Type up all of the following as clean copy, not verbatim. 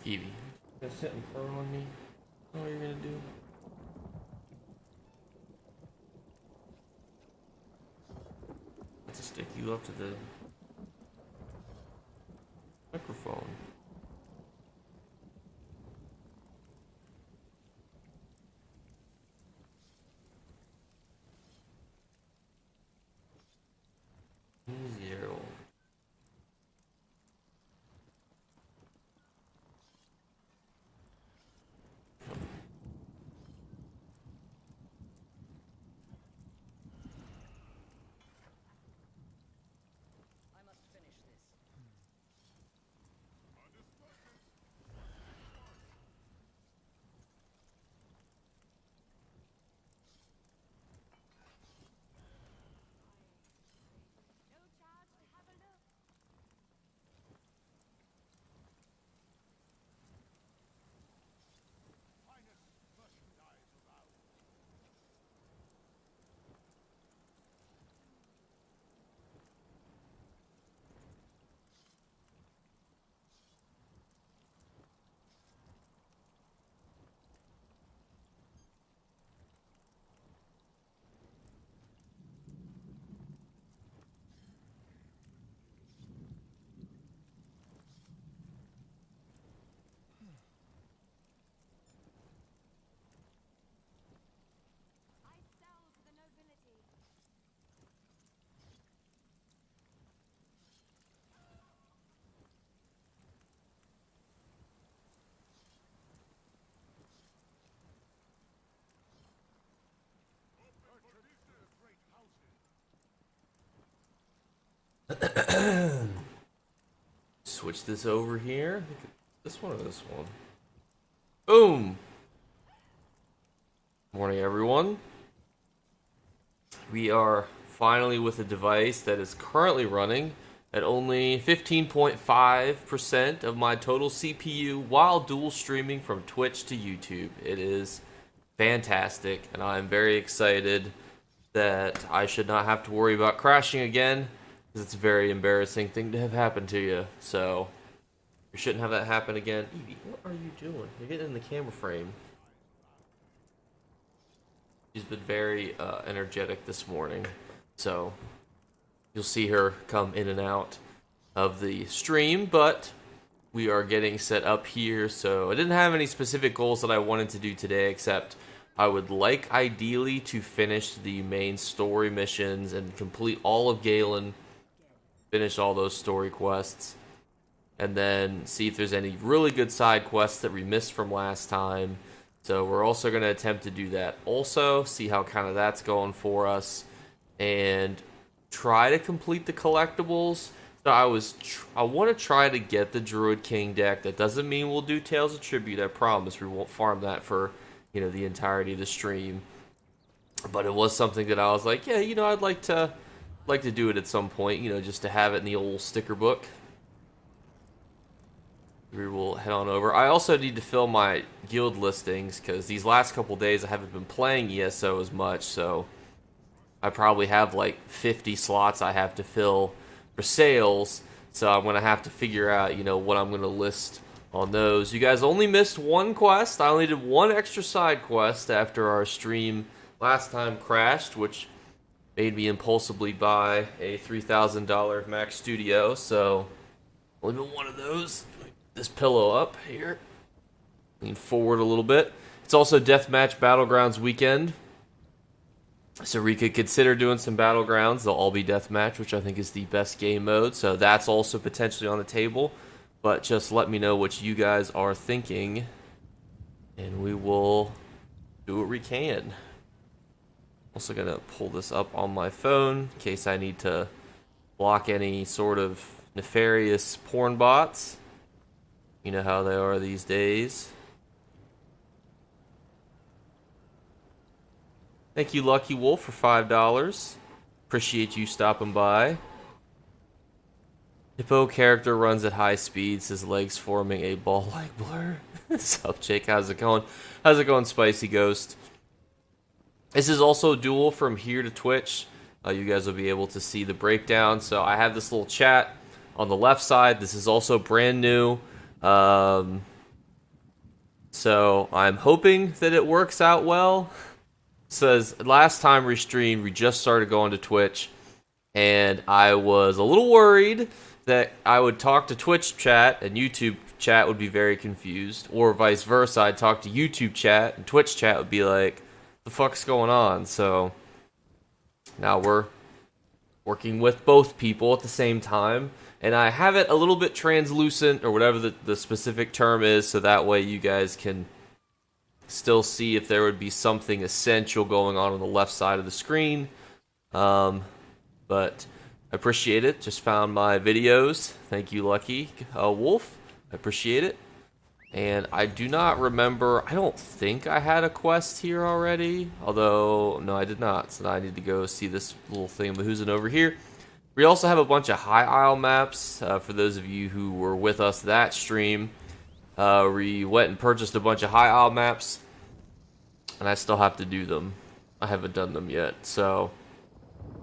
Evie, you gonna sit and prone on me? What are you gonna do? Let's stick you up to the microphone. Zero. Switch this over here. This one or this one? Boom! Morning, everyone. We are finally with a device that is currently running at only 15.5% of my total CPU while dual streaming from Twitch to YouTube. It is fantastic, and I'm very excited that I should not have to worry about crashing again, because it's a very embarrassing thing to have happened to you. So, you shouldn't have that happen again. Evie, what are you doing? You're getting in the camera frame. She's been very energetic this morning, so you'll see her come in and out of the stream, but we are getting set up here. So I didn't have any specific goals that I wanted to do today, except I would like ideally to finish the main story missions and complete all of Galen, finish all those story quests, and then see if there's any really good side quests that we missed from last time. So we're also going to attempt to do that also, see how kind of that's going for us, and try to complete the collectibles. So I want to try to get the Druid King deck. That doesn't mean we'll do Tales of Tribute, I promise. We won't farm that for, the entirety of the stream. But it was something that I was like, yeah, I'd like to do it at some point, just to have it in the old sticker book. We will head on over. I also need to fill my guild listings, because these last couple days I haven't been playing ESO as much, so I probably have like 50 slots I have to fill for sales, so I'm going to have to figure out, what I'm going to list on those. You guys only missed one quest. I only did one extra side quest after our stream last time crashed, which made me impulsively buy a $3,000 Mac Studio, so only been one of those. This pillow up here. Lean forward a little bit. It's also Deathmatch Battlegrounds weekend, so we could consider doing some Battlegrounds. They'll all be Deathmatch, which I think is the best game mode, so that's also potentially on the table. But just let me know what you guys are thinking, and we will do what we can. Also gonna pull this up on my phone in case I need to block any sort of nefarious porn bots. You know how they are these days. Thank you, Lucky Wolf, for $5. Appreciate you stopping by. Hippo character runs at high speeds, his legs forming a ball-like blur. What's up, Jake? How's it going? How's it going, Spicy Ghost? This is also dual from here to Twitch. You guys will be able to see the breakdown. So I have this little chat on the left side. This is also brand new. So I'm hoping that it works out well. It says last time we streamed, we just started going to Twitch, and I was a little worried that I would talk to Twitch chat and YouTube chat would be very confused, or vice versa. I'd talk to YouTube chat and Twitch chat would be like, the fuck's going on? So now we're working with both people at the same time, and I have it a little bit translucent or whatever the specific term is, so that way you guys can still see if there would be something essential going on the left side of the screen. But I appreciate it. Just found my videos. Thank you, Lucky Wolf. I appreciate it. And I do not remember, I don't think I had a quest here already. Although, no, I did not. So now I need to go see this little thing who's over here. We also have a bunch of High Isle maps. For those of you who were with us that stream, we went and purchased a bunch of High Isle maps. And I still have to do them. I haven't done them yet. So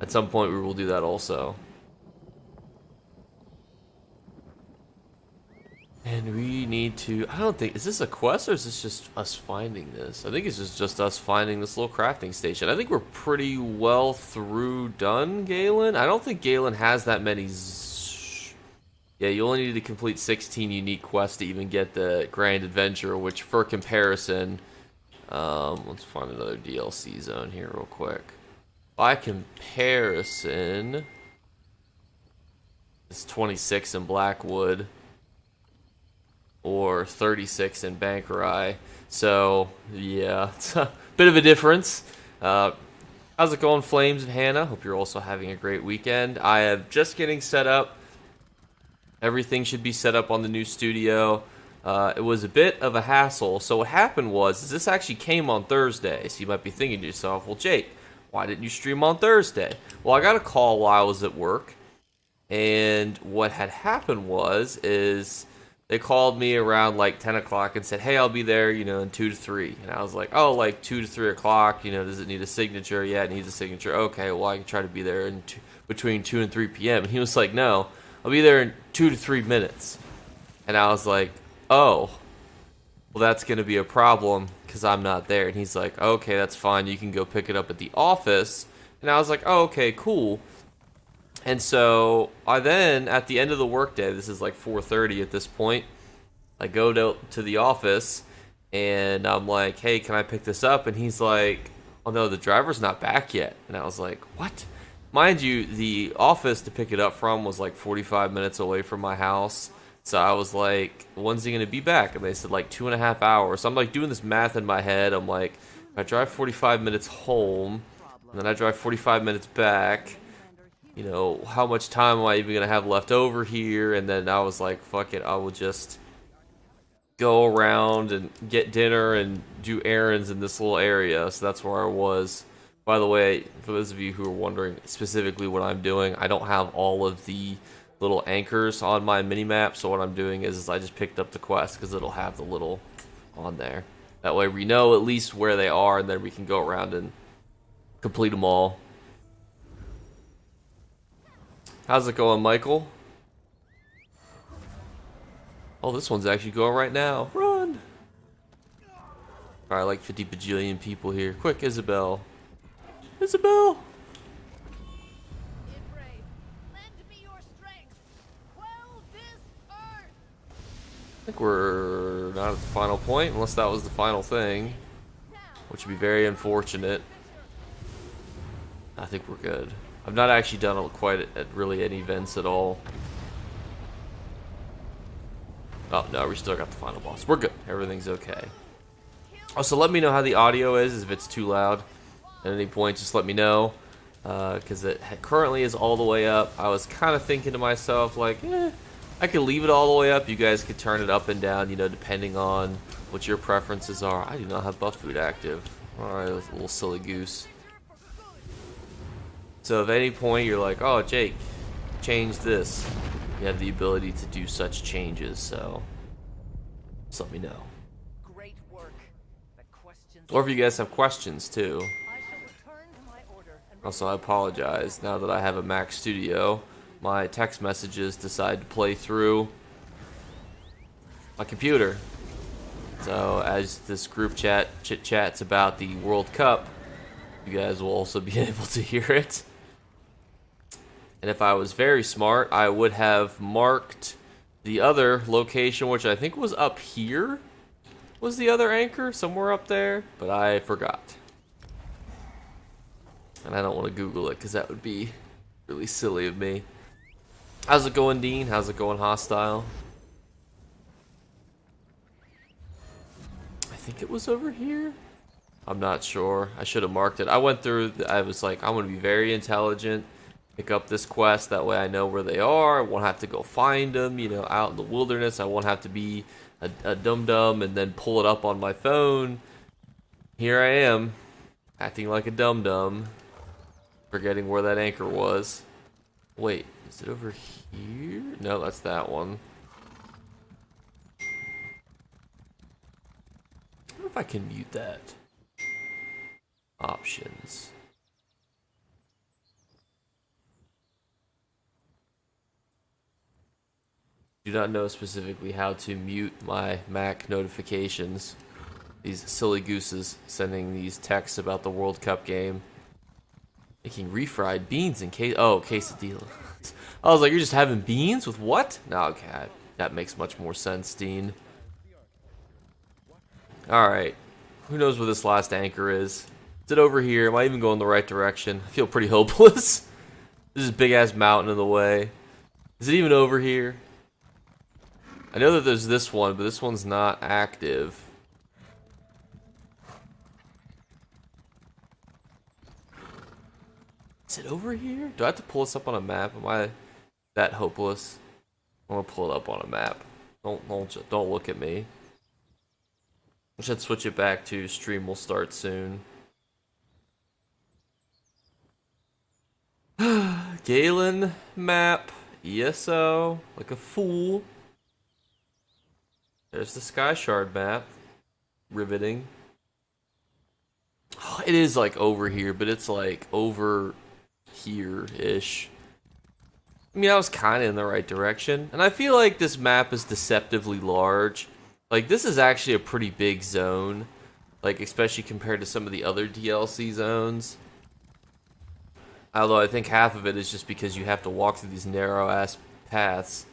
at some point we will do that also. And we need to, I don't think, is this a quest or is this just us finding this? I think it's just us finding this little crafting station. I think we're pretty well through done, Galen. I don't think Galen has that many. Yeah, you only need to complete 16 unique quests to even get the Grand Adventure, which for comparison, let's find another DLC zone here real quick. By comparison, it's 26 in Blackwood. Or 36 in Bankerai. So, yeah, it's a bit of a difference. How's it going, Flames and Hannah? Hope you're also having a great weekend. I am just getting set up. Everything should be set up on the new studio. It was a bit of a hassle. So what happened was, this actually came on Thursday. So you might be thinking to yourself, well, Jake, why didn't you stream on Thursday? Well, I got a call while I was at work. And what had happened is they called me around like 10 o'clock and said, hey, I'll be there, in 2 to 3. And I was like, oh, like 2 to 3 o'clock, does it need a signature? Yeah, it needs a signature. Okay, well, I can try to be there between 2 and 3 p.m. And he was like, no, I'll be there in 2 to 3 minutes. And I was like, oh, well, that's going to be a problem because I'm not there. And he's like, okay, that's fine. You can go pick it up at the office. And I was like, oh, okay, cool. And so I then, at the end of the workday, this is like 4:30 at this point, I go to the office, and I'm like, hey, can I pick this up? And he's like, oh no, the driver's not back yet. And I was like, what? Mind you, the office to pick it up from was like 45 minutes away from my house. So I was like, when's he going to be back? And they said like 2.5 hours. So I'm like doing this math in my head. I'm like, if I drive 45 minutes home, and then I drive 45 minutes back, how much time am I even going to have left over here? And then I was like, fuck it, I will just go around and get dinner and do errands in this little area. So that's where I was. By the way, for those of you who are wondering specifically what I'm doing, I don't have all of the little anchors on my mini-map. So what I'm doing is I just picked up the quest because it'll have the little on there. That way we know at least where they are, and then we can go around and complete them all. How's it going, Michael? Oh, this one's actually going right now. Run! Probably like 50 bajillion people here. Quick, Isabel. Isabel! I think we're not at the final point, unless that was the final thing. Which would be very unfortunate. I think we're good. I've not actually done quite at really any events at all. Oh, no, we still got the final boss. We're good. Everything's okay. Also, let me know how the audio is, if it's too loud. At any point, just let me know. Because it currently is all the way up. I was kind of thinking to myself, like, I could leave it all the way up. You guys could turn it up and down, depending on what your preferences are. I do not have buff food active. Alright, a little silly goose. So if at any point you're like, oh, Jake, change this, you have the ability to do such changes, so just let me know. Great work. Or if you guys have questions, too. Also, I apologize. Now that I have a Mac Studio, my text messages decide to play through my computer. So as this group chat chit-chats about the World Cup, you guys will also be able to hear it. And if I was very smart, I would have marked the other location, which I think was up here. Was the other anchor somewhere up there? But I forgot. And I don't want to Google it because that would be really silly of me. How's it going, Dean? How's it going, Hostile? I think it was over here. I'm not sure. I should have marked it. I went through, I was like, I'm going to be very intelligent. Pick up this quest. That way I know where they are. I won't have to go find them, you know, out in the wilderness. I won't have to be a dum-dum and then pull it up on my phone. Here I am, acting like a dum-dum. Forgetting where that anchor was. Wait, is it over here? No, that's that one. I wonder if I can mute that. Options. Do not know specifically how to mute my Mac notifications. These silly gooses sending these texts about the World Cup game. Making refried beans in case. Oh, quesadilla. I was like, you're just having beans with what? No, okay, that makes much more sense, Dean. All right, who knows where this last anchor is? Is it over here? Am I even going the right direction? I feel pretty hopeless. There's this big ass mountain in the way. Is it even over here? I know that there's this one, but this one's not active. Is it over here? Do I have to pull this up on a map? Am I that hopeless? I'm gonna pull it up on a map. Don't look at me. I should switch it back to stream will start soon. Galen map, ESO, like a fool. There's the Sky Shard map. Riveting. Oh, it is like over here, but it's like over here-ish. I mean, I was kind of in the right direction. And I feel like this map is deceptively large. Like, this is actually a pretty big zone. Like, especially compared to some of the other DLC zones. Although I think half of it is just because you have to walk through these narrow-ass paths.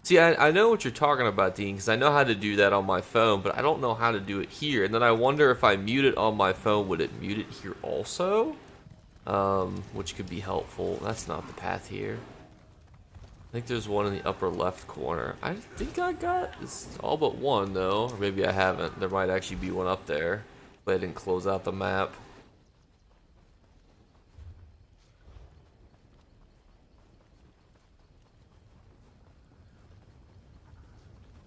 See, I know what you're talking about, Dean, because I know how to do that on my phone, but I don't know how to do it here. And then I wonder if I mute it on my phone, would it mute it here also? Which could be helpful. That's not the path here. I think there's one in the upper left corner. I think I got it's all but one, though. Or maybe I haven't. There might actually be one up there, but I didn't close out the map.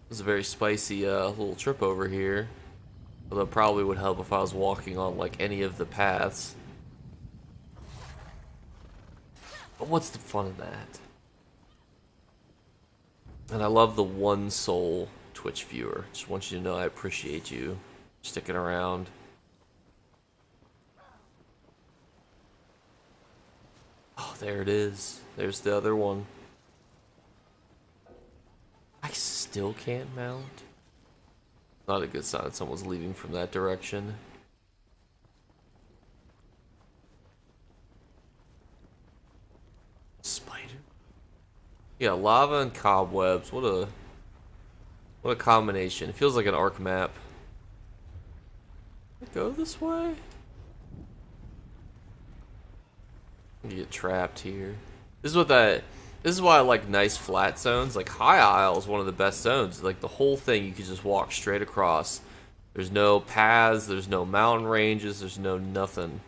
It was a very spicy little trip over here. Although it probably would help if I was walking on like any of the paths. But what's the fun of that? And I love the one soul Twitch viewer. Just want you to know I appreciate you sticking around. Oh, there it is. There's the other one. I still can't mount. Not a good sign someone's leaving from that direction. Spider. Yeah, lava and cobwebs. What a combination. It feels like an Ark map. Can I go this way? You get trapped here. This is why I like nice flat zones. Like High Isle is one of the best zones. Like the whole thing you can just walk straight across. There's no paths, there's no mountain ranges, there's no nothing.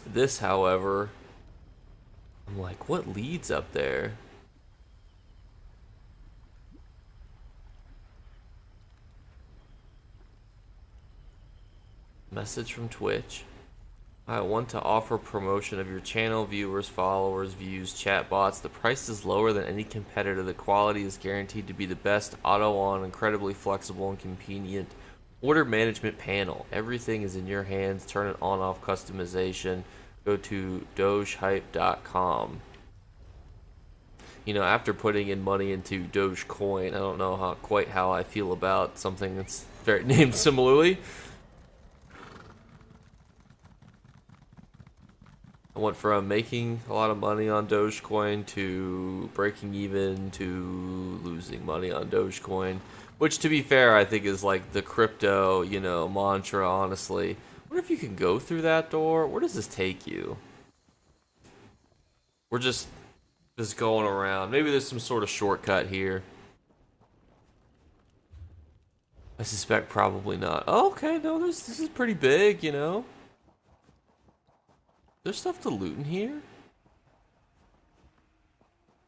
This, however, I'm like, what leads up there? Message from Twitch. I want to offer promotion of your channel, viewers, followers, views, chat bots. The price is lower than any competitor. The quality is guaranteed to be the best. Auto on, incredibly flexible and convenient. Order management panel. Everything is in your hands. Turn it on off customization. Go to dogehype.com. you know, after putting in money into Dogecoin, I don't know quite how I feel about something that's very named similarly. I went from making a lot of money on Dogecoin to breaking even to losing money on Dogecoin, which, to be fair, I think is like the crypto, you know, mantra, honestly. What if you can go through that door? Where does this take you? We're just going around. Maybe there's some sort of shortcut here. I suspect probably not. Oh, okay, no, this is pretty big, you know. There's stuff to loot in here?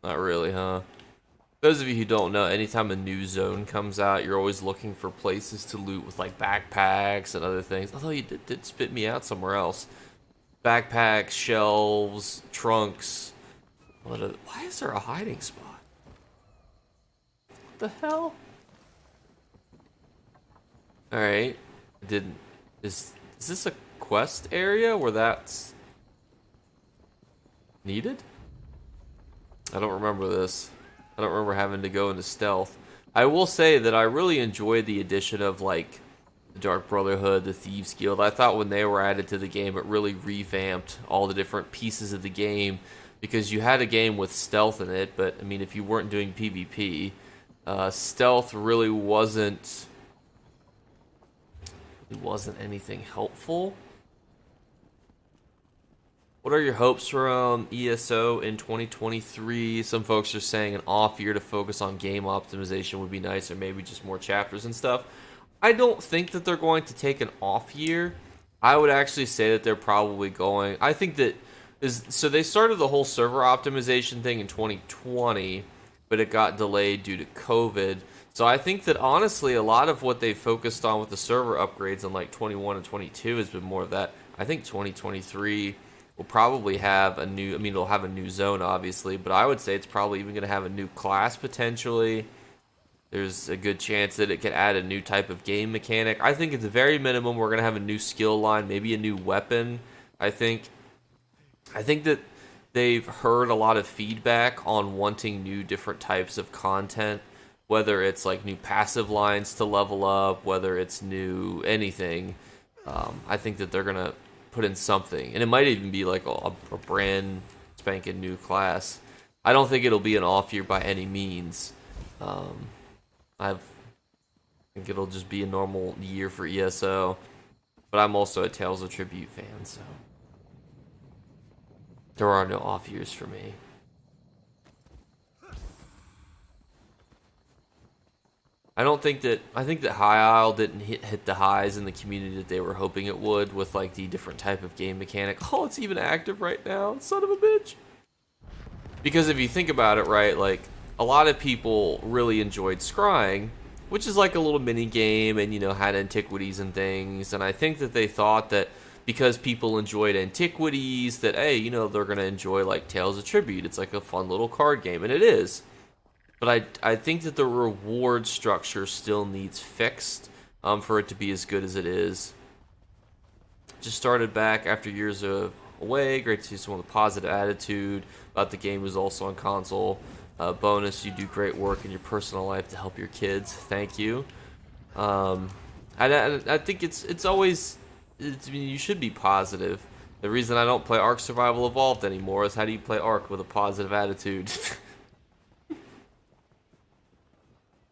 Not really, huh? Those of you who don't know, anytime a new zone comes out, you're always looking for places to loot with like backpacks and other things. Although you did spit me out somewhere else. Backpacks, shelves, trunks. Why is there a hiding spot? What the hell? Alright. Is this a quest area where that's needed? I don't remember this. I don't remember having to go into stealth. I will say that I really enjoyed the addition of like the Dark Brotherhood, the Thieves Guild. I thought when they were added to the game, it really revamped all the different pieces of the game, because you had a game with stealth in it, but I mean, if you weren't doing PvP, stealth really wasn't anything helpful. What are your hopes from ESO in 2023? Some folks are saying an off year to focus on game optimization would be nice, or maybe just more chapters and stuff. I don't think that they're going to take an off year. I would actually say that they're probably going. I think that so they started the whole server optimization thing in 2020, but it got delayed due to COVID. So I think that honestly, a lot of what they focused on with the server upgrades in like 21 and 22 has been more of that. I think 2023 will probably have a new, I mean, it'll have a new zone, obviously, but I would say it's probably even going to have a new class, potentially. There's a good chance that it could add a new type of game mechanic. I think at the very minimum, we're going to have a new skill line, maybe a new weapon. I think that they've heard a lot of feedback on wanting new different types of content, whether it's like new passive lines to level up, whether it's new anything. I think that they're going to put in something, and it might even be like a brand spanking new class. I don't think it'll be an off year by any means. I think it'll just be a normal year for ESO, but I'm also a Tales of Tribute fan, so there are no off years for me. I think that High Isle didn't hit the highs in the community that they were hoping it would, with like the different type of game mechanic. Oh, it's even active right now, son of a bitch. Because if you think about it, right, like a lot of people really enjoyed scrying, which is like a little mini game, and you know, had antiquities and things. And I think that they thought that because people enjoyed antiquities, that hey, you know, they're gonna enjoy like Tales of Tribute. It's like a fun little card game, and it is. But I think that the reward structure still needs fixed for it to be as good as it is. Just started back after years of away. Great to see someone with a positive attitude about the game who's also on console. Bonus, you do great work in your personal life to help your kids. Thank you. I think it's always, I mean, you should be positive. The reason I don't play Ark Survival Evolved anymore is how do you play Ark with a positive attitude?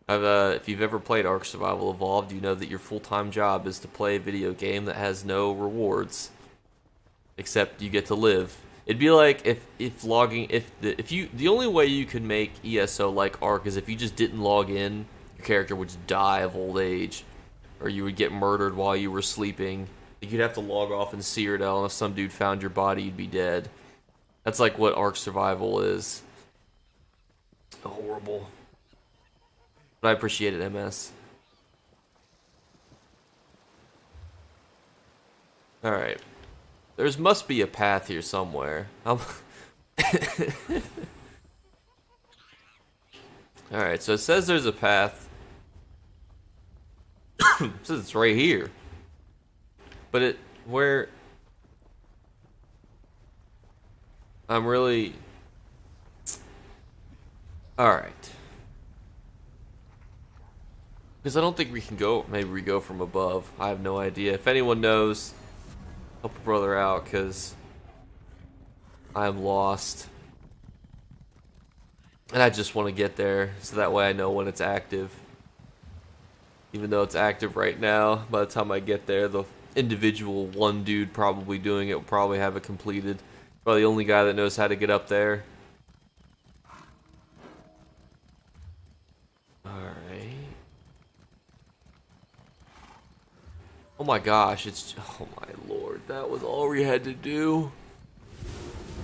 If you've ever played Ark Survival Evolved, you know that your full-time job is to play a video game that has no rewards, except you get to live. It'd be like the only way you could make ESO like Ark is if you just didn't log in, your character would just die of old age, or you would get murdered while you were sleeping. You'd have to log off in Cyrodiil, and if some dude found your body, you'd be dead. That's like what Ark Survival is. Horrible. But I appreciate it, MS. Alright. There's must be a path here somewhere. Alright, so it says there's a path. It says it's right here. But where... I'm really... Alright. Because I don't think we can go, maybe we go from above. I have no idea. If anyone knows, help a brother out, because I am lost. And I just want to get there, so that way I know when it's active. Even though it's active right now, by the time I get there, the individual one dude probably doing it will probably have it completed. Probably the only guy that knows how to get up there. Alright. Oh my gosh, it's... Oh my lord, that was all we had to do?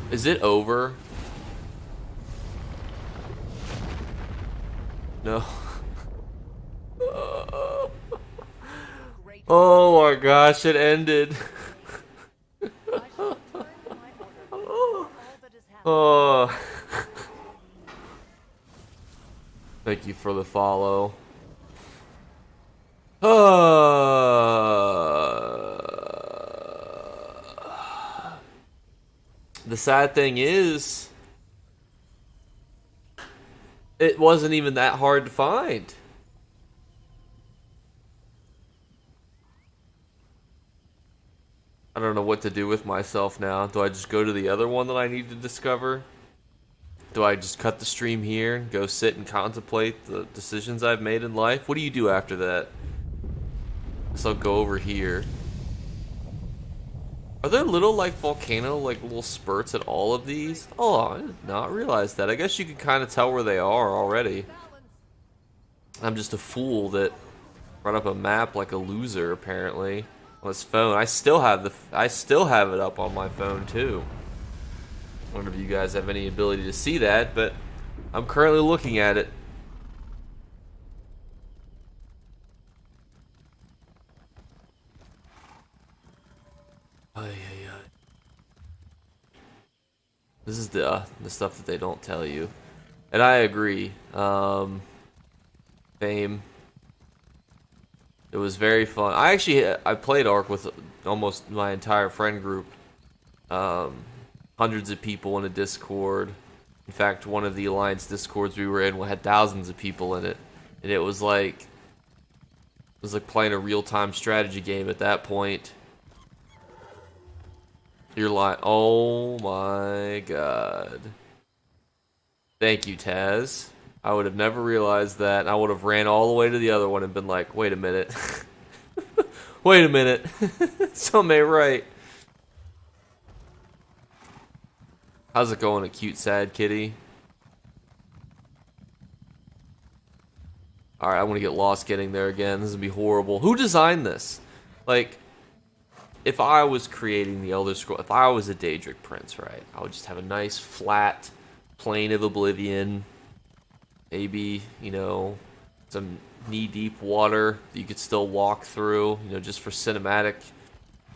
Is it over? No. Oh my gosh, it ended. Oh. Thank you for the follow. The sad thing is, it wasn't even that hard to find. I don't know what to do with myself now. Do I just go to the other one that I need to discover? Do I just cut the stream here and go sit and contemplate the decisions I've made in life? What do you do after that? So I'll go over here. Are there little, like, volcano, like, little spurts at all of these? Oh, I did not realize that. I guess you can kind of tell where they are already. I'm just a fool that brought up a map like a loser, apparently, on his phone. I still have it up on my phone, too. I wonder if you guys have any ability to see that, but I'm currently looking at it. This is the stuff that they don't tell you, and I agree. Fame. It was very fun. I played Ark with almost my entire friend group. Hundreds of people in a Discord. In fact, one of the Alliance Discords we were in had thousands of people in it, and it was like playing a real-time strategy game at that point. You're like, oh my god. Thank you, Taz. I would have never realized that. I would have ran all the way to the other one and been like, wait a minute. Wait a minute. Something ain't right. How's it going, a cute, sad kitty? Alright, I want to get lost getting there again. This is going to be horrible. Who designed this? Like, if I was creating the Elder Scrolls, if I was a Daedric Prince, right, I would just have a nice, flat plane of Oblivion. Maybe, you know, some knee-deep water that you could still walk through, you know, just for cinematic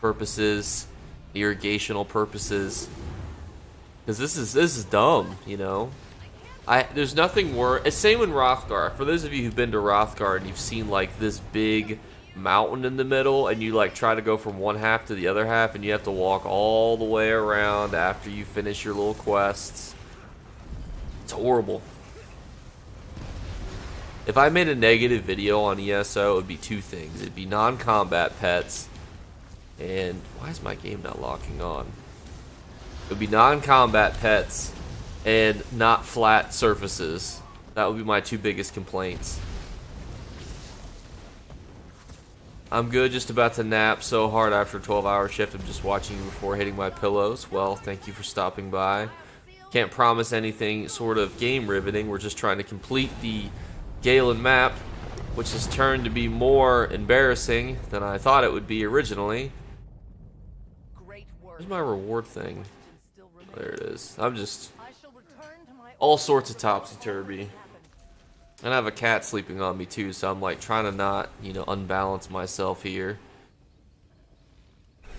purposes, irrigational purposes. Because this is dumb, you know. There's nothing worse. It's same in Hrothgar. For those of you who've been to Hrothgar and you've seen like this big mountain in the middle, and you like try to go from one half to the other half, and you have to walk all the way around after you finish your little quests. It's horrible. If I made a negative video on ESO, it would be two things. It'd be non-combat pets, and why is my game not locking on? It would be non-combat pets and not flat surfaces. That would be my two biggest complaints. I'm good, just about to nap so hard after a 12-hour shift. I'm just watching you before hitting my pillows. Well, thank you for stopping by. Can't promise anything sort of game riveting. We're just trying to complete the Galen map, which has turned to be more embarrassing than I thought it would be originally. Where's my reward thing? Oh, there it is. I'm just all sorts of topsy-turvy. And I have a cat sleeping on me too, so I'm like trying to not, you know, unbalance myself here.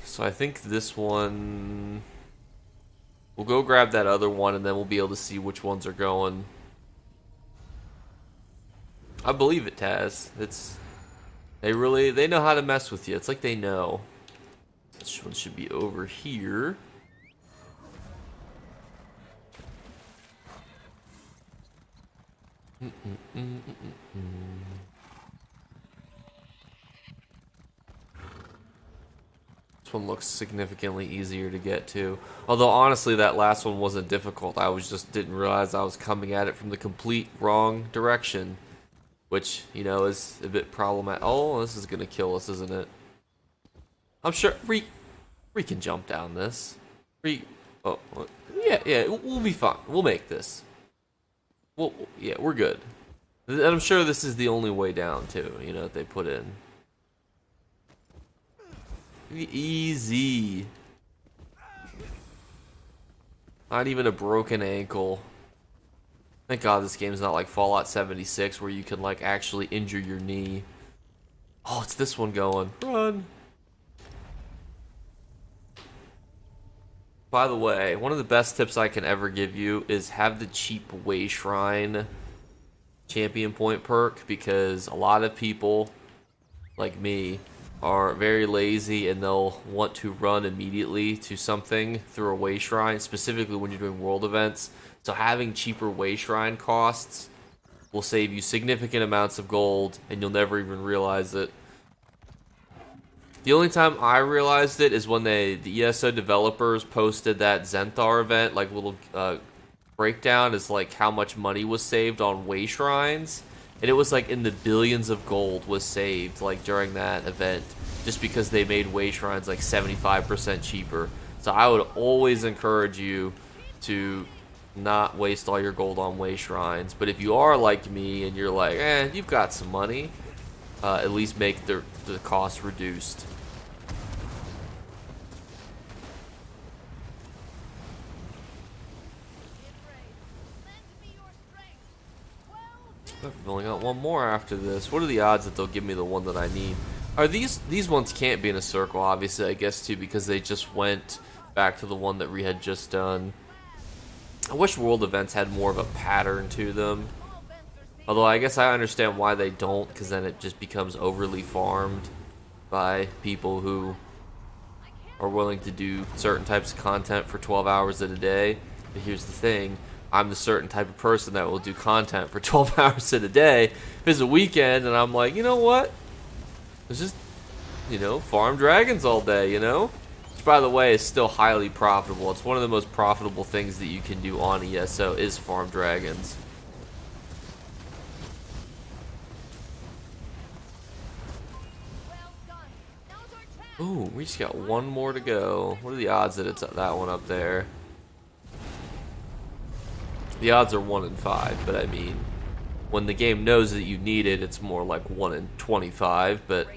So I think this one... We'll go grab that other one, and then we'll be able to see which ones are going. I believe it, Taz. They know how to mess with you. It's like they know. This one should be over here. This one looks significantly easier to get to. Although honestly, that last one wasn't difficult. I was just didn't realize I was coming at it from the complete wrong direction, which, you know, is a bit problematic. Oh, this is gonna kill us, isn't it? I'm sure we can jump down this. Oh, yeah, we'll be fine. We'll make this. Yeah, we're good. And I'm sure this is the only way down too. You know, that they put in. Easy. Not even a broken ankle. Thank God this game's not like Fallout 76 where you can like actually injure your knee. Oh, it's this one going. Run. By the way, one of the best tips I can ever give you is have the cheap Way Shrine champion point perk, because a lot of people like me are very lazy and they'll want to run immediately to something through a Way Shrine, specifically when you're doing world events. So having cheaper Way Shrine costs will save you significant amounts of gold and you'll never even realize it. The only time I realized it is when the ESO developers posted that Zenthar event, like little breakdown is like how much money was saved on Way Shrines. And it was like in the billions of gold was saved like during that event, just because they made Way Shrines like 75% cheaper. So I would always encourage you to not waste all your gold on Way Shrines. But if you are like me and you're like, you've got some money, at least make the cost reduced. I've only got one more after this. What are the odds that they'll give me the one that I need? Are these ones can't be in a circle, obviously, I guess, too, because they just went back to the one that we had just done. I wish world events had more of a pattern to them. Although I guess I understand why they don't, because then it just becomes overly farmed by people who are willing to do certain types of content for 12 hours a day. But here's the thing. I'm the certain type of person that will do content for 12 hours in a day. If it's a weekend and I'm like, you know what? Let's just, farm dragons all day, Which, by the way, is still highly profitable. It's one of the most profitable things that you can do on ESO is farm dragons. Ooh, we just got one more to go. What are the odds that it's that one up there? The odds are 1 in 5, but I mean, when the game knows that you need it, it's more like 1 in 25, but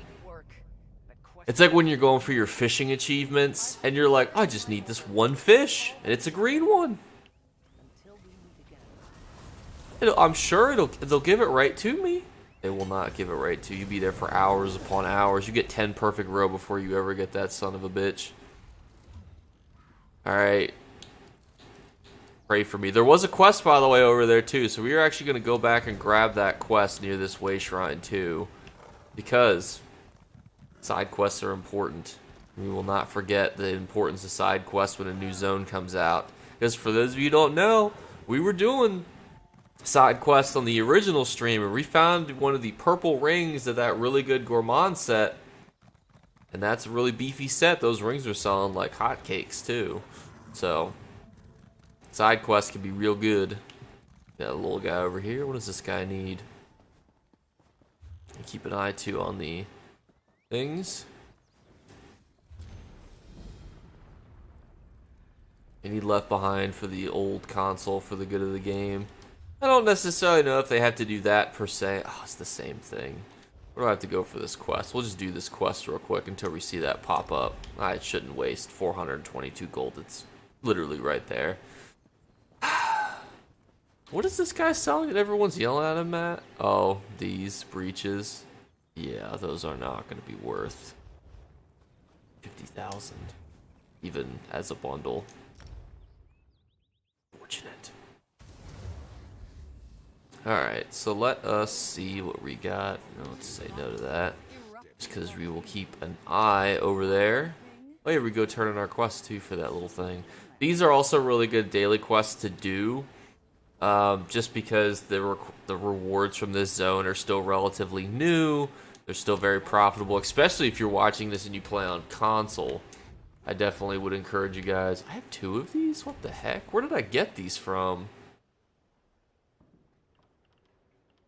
it's like when you're going for your fishing achievements, and you're like, I just need this one fish, and it's a green one. I'm sure they'll give it right to me. They will not give it right to you. You'll be there for hours upon hours. You get 10 perfect row before you ever get that son of a bitch. Alright. Pray for me. There was a quest, by the way, over there, too. So we are actually going to go back and grab that quest near this Way Shrine, too. Because side quests are important. We will not forget the importance of side quests when a new zone comes out. Because for those of you who don't know, we were doing side quests on the original stream, and we found one of the purple rings of that really good Gourmand set. And that's a really beefy set. Those rings are selling like hotcakes, too. So side quests can be real good. Got a little guy over here. What does this guy need? Keep an eye, too, on the things. I need Left Behind for the old console for the good of the game. I don't necessarily know if they have to do that per se. Oh, it's the same thing. We don't have to go for this quest. We'll just do this quest real quick until we see that pop up. I shouldn't waste 422 gold. It's literally right there. What is this guy selling that everyone's yelling at him at? Oh, these breaches. Yeah, those are not going to be worth 50,000, even as a bundle. Fortunate. Alright, so let us see what we got. No, let's say no to that. Just because we will keep an eye over there. Oh, here we go, turn in our quest too for that little thing. These are also really good daily quests to do just because the rewards from this zone are still relatively new. They're still very profitable, especially if you're watching this and you play on console. I definitely would encourage you guys. I have 2 of these? What the heck? Where did I get these from?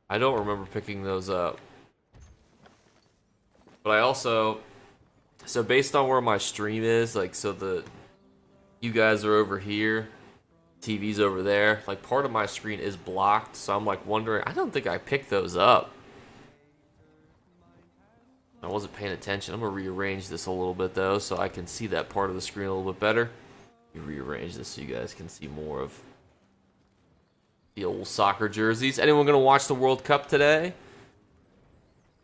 I don't remember picking those up. But I also... So based on where my stream is, like, so you guys are over here, TV's over there. Like, part of my screen is blocked, so I'm, like, wondering... I don't think I picked those up. I wasn't paying attention. I'm going to rearrange this a little bit, though, so I can see that part of the screen a little bit better. Rearrange this so you guys can see more of the old soccer jerseys. Anyone going to watch the World Cup today?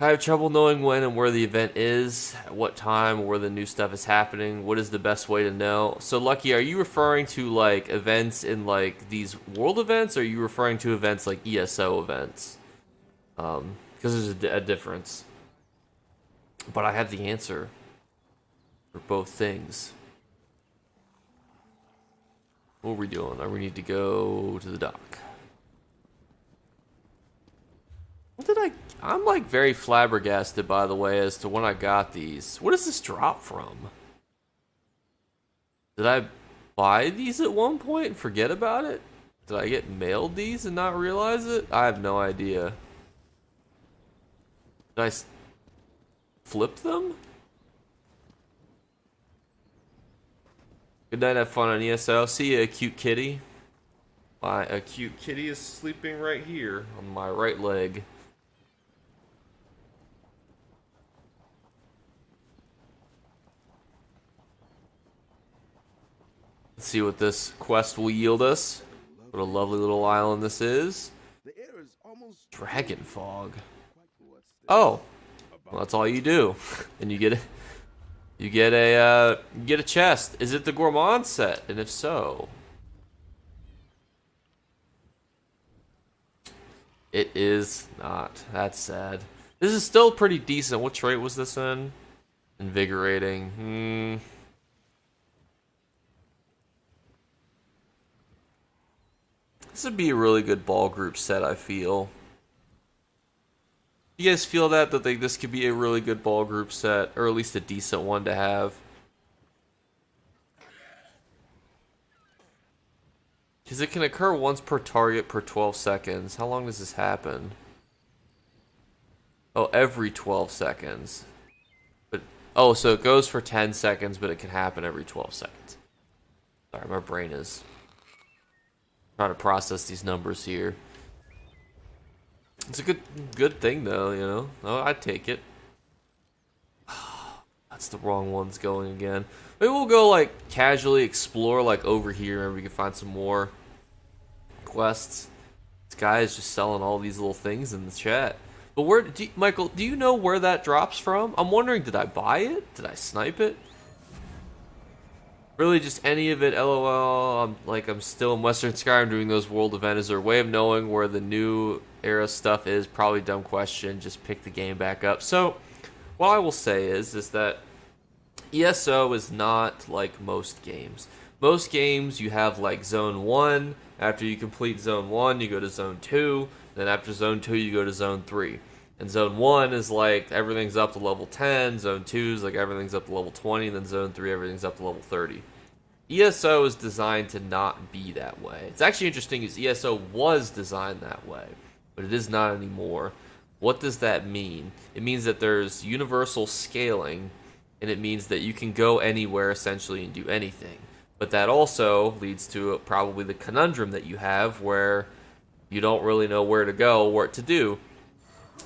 I have trouble knowing when and where the event is, at what time, where the new stuff is happening. What is the best way to know? So, Lucky, are you referring to, like, events in, like, these world events, or are you referring to events like ESO events? Because there's a difference. But I have the answer for both things. What are we doing? We need to go to the dock. What did I'm like very flabbergasted, by the way, as to when I got these. What does this drop from? Did I buy these at one point and forget about it? Did I get mailed these and not realize it? I have no idea. Did I flip them? Good night, have fun on ESO. See ya, cute kitty. A cute kitty is sleeping right here on my right leg. Let's see what this quest will yield us. What a lovely little island this is. Dragon fog. Oh, well, that's all you do, and you get a chest. Is it the gourmand set? And if so, it is not. That's sad. This is still pretty decent. What trait was this in? Invigorating. This would be a really good ball group set, I feel. You guys feel that this could be a really good ball group set, or at least a decent one to have? Because it can occur once per target per 12 seconds. How long does this happen? Oh, every 12 seconds. But oh, so it goes for 10 seconds, but it can happen every 12 seconds. Sorry, my brain is trying to process these numbers here. It's a good thing, though, you know? Oh, I'd take it. That's the wrong ones going again. Maybe we'll go, like, casually explore, like, over here, and we can find some more quests. This guy is just selling all these little things in the chat. But Michael, do you know where that drops from? I'm wondering, did I buy it? Did I snipe it? Really, just any of it, LOL. I'm still in Western Skyrim doing those world events. Is there a way of knowing where the new era stuff is? Probably dumb question. Just pick the game back up. So, what I will say is that ESO is not like most games. Most games, you have like Zone 1. After you complete Zone 1, you go to Zone 2. Then after Zone 2, you go to Zone 3. And Zone 1 is like everything's up to level 10. Zone 2 is like everything's up to level 20. And then Zone 3, everything's up to level 30. ESO is designed to not be that way. It's actually interesting is ESO was designed that way, but it is not anymore. What does that mean? It means that there's universal scaling, and it means that you can go anywhere essentially and do anything. But that also leads to probably the conundrum that you have where you don't really know where to go or what to do.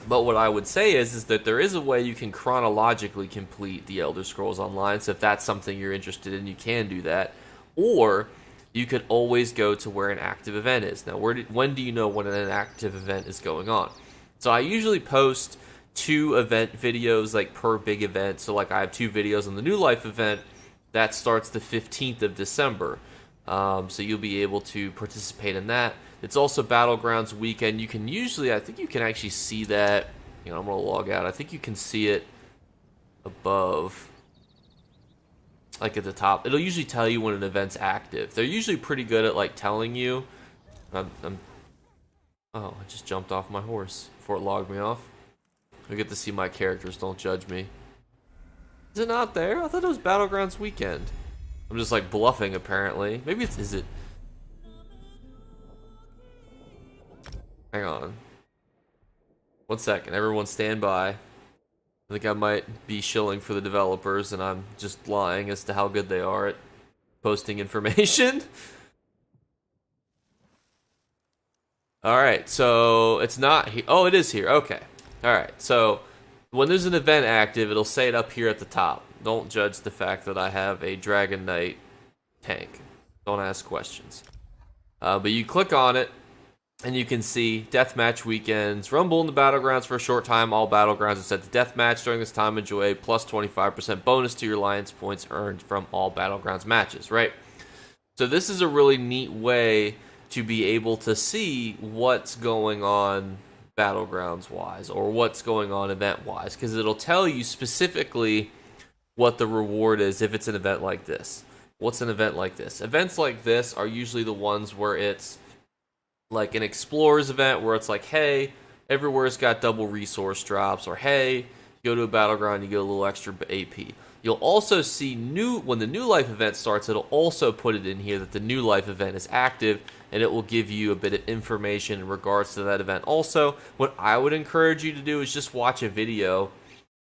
But what I would say is that there is a way you can chronologically complete the Elder Scrolls Online, so if that's something you're interested in, you can do that. Or you could always go to where an active event is. Now, when do you know when an active event is going on? So I usually post 2 event videos like per big event. So like I have 2 videos on the New Life event that starts the 15th of December. So you'll be able to participate in that. It's also Battlegrounds weekend. You can usually, I think you can actually see that. You know, I'm going to log out. I think you can see it above, like at the top. It'll usually tell you when an event's active. They're usually pretty good at like telling you. I'm Oh, I just jumped off my horse before it logged me off. I get to see my characters, don't judge me. Is it not there? I thought it was Battlegrounds weekend. I'm just like bluffing apparently. Maybe it's, is it? Hang on. 1 second, everyone stand by. I think I might be shilling for the developers and I'm just lying as to how good they are at posting information. Alright, so it's not here. Oh, it is here. Okay. Alright, so when there's an event active, it'll say it up here at the top. Don't judge the fact that I have a Dragon Knight tank. Don't ask questions. But you click on it, and you can see Deathmatch Weekends. Rumble in the Battlegrounds for a short time. All Battlegrounds are set to Deathmatch during this time. Enjoy a plus 25% bonus to your Alliance points earned from all Battlegrounds matches, right? So this is a really neat way to be able to see what's going on Battlegrounds-wise, or what's going on event-wise, because it'll tell you specifically what the reward is if it's an event like this. What's an event like this? Events like this are usually the ones where it's like an Explorers event where it's like, hey, everywhere's got double resource drops, or hey, you go to a Battleground, you get a little extra AP. You'll also see when the New Life event starts, it'll also put it in here that the New Life event is active, and it will give you a bit of information in regards to that event. Also, what I would encourage you to do is just watch a video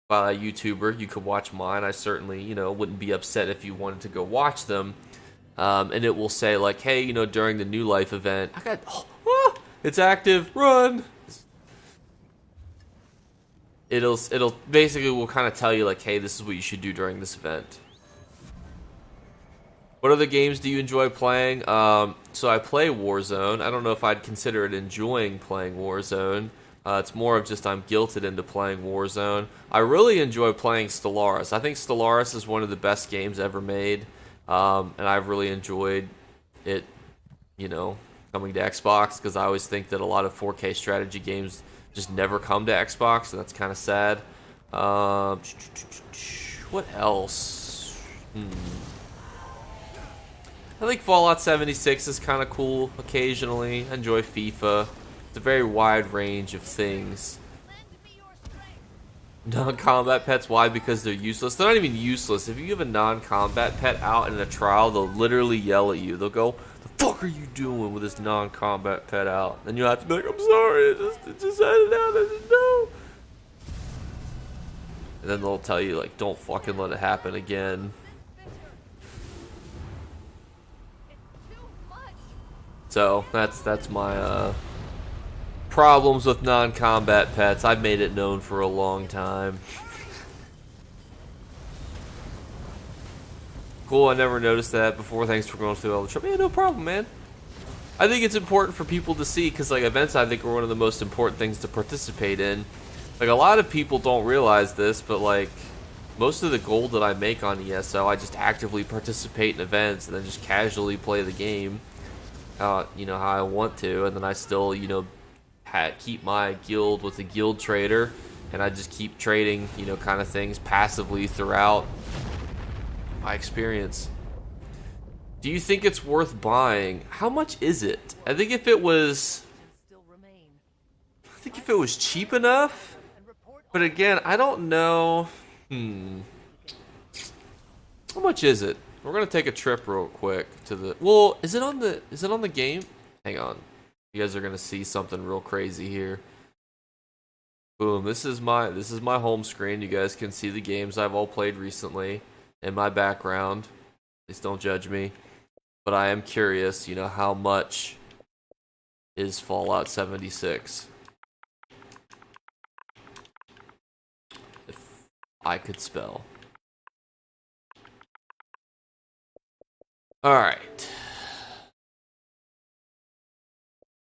by a YouTuber. You could watch mine. I certainly, wouldn't be upset if you wanted to go watch them. And it will say like, hey, during the New Life event, it's active, run. It'll basically will kind of tell you like, hey, this is what you should do during this event. What other games do you enjoy playing? So I play Warzone. I don't know if I'd consider it enjoying playing Warzone. It's more of just I'm guilted into playing Warzone. I really enjoy playing Stellaris. I think Stellaris is one of the best games ever made. And I've really enjoyed it, coming to Xbox, because I always think that a lot of 4K strategy games just never come to Xbox, and that's kind of sad. What else? I think Fallout 76 is kind of cool occasionally. I enjoy FIFA. It's a very wide range of things. Non-combat pets, why? Because they're useless. They're not even useless. If you give a non-combat pet out in a trial, they'll literally yell at you. They'll go, the fuck are you doing with this non-combat pet out? And you'll have to be like, I'm sorry, it just had it out, I didn't know. And then they'll tell you, like, don't fucking let it happen again. So, that's my, problems with non-combat pets. I've made it known for a long time. Cool, I never noticed that before. Thanks for going through all the trouble. Yeah, no problem, man. I think it's important for people to see, because like events I think are one of the most important things to participate in. Like a lot of people don't realize this, but like most of the gold that I make on ESO, I just actively participate in events and then just casually play the game. How I want to, and then I still, keep my guild with a guild trader, and I just keep trading, kind of things passively throughout my experience. Do you think it's worth buying? How much is it? I think if it was cheap enough, but again, I don't know. How much is it? We're gonna take a trip real quick to the. Well, is it on the game? Hang on. You guys are gonna see something real crazy here. Boom! This is my home screen. You guys can see the games I've all played recently in my background. Please don't judge me, but I am curious. How much is Fallout 76? If I could spell. All right.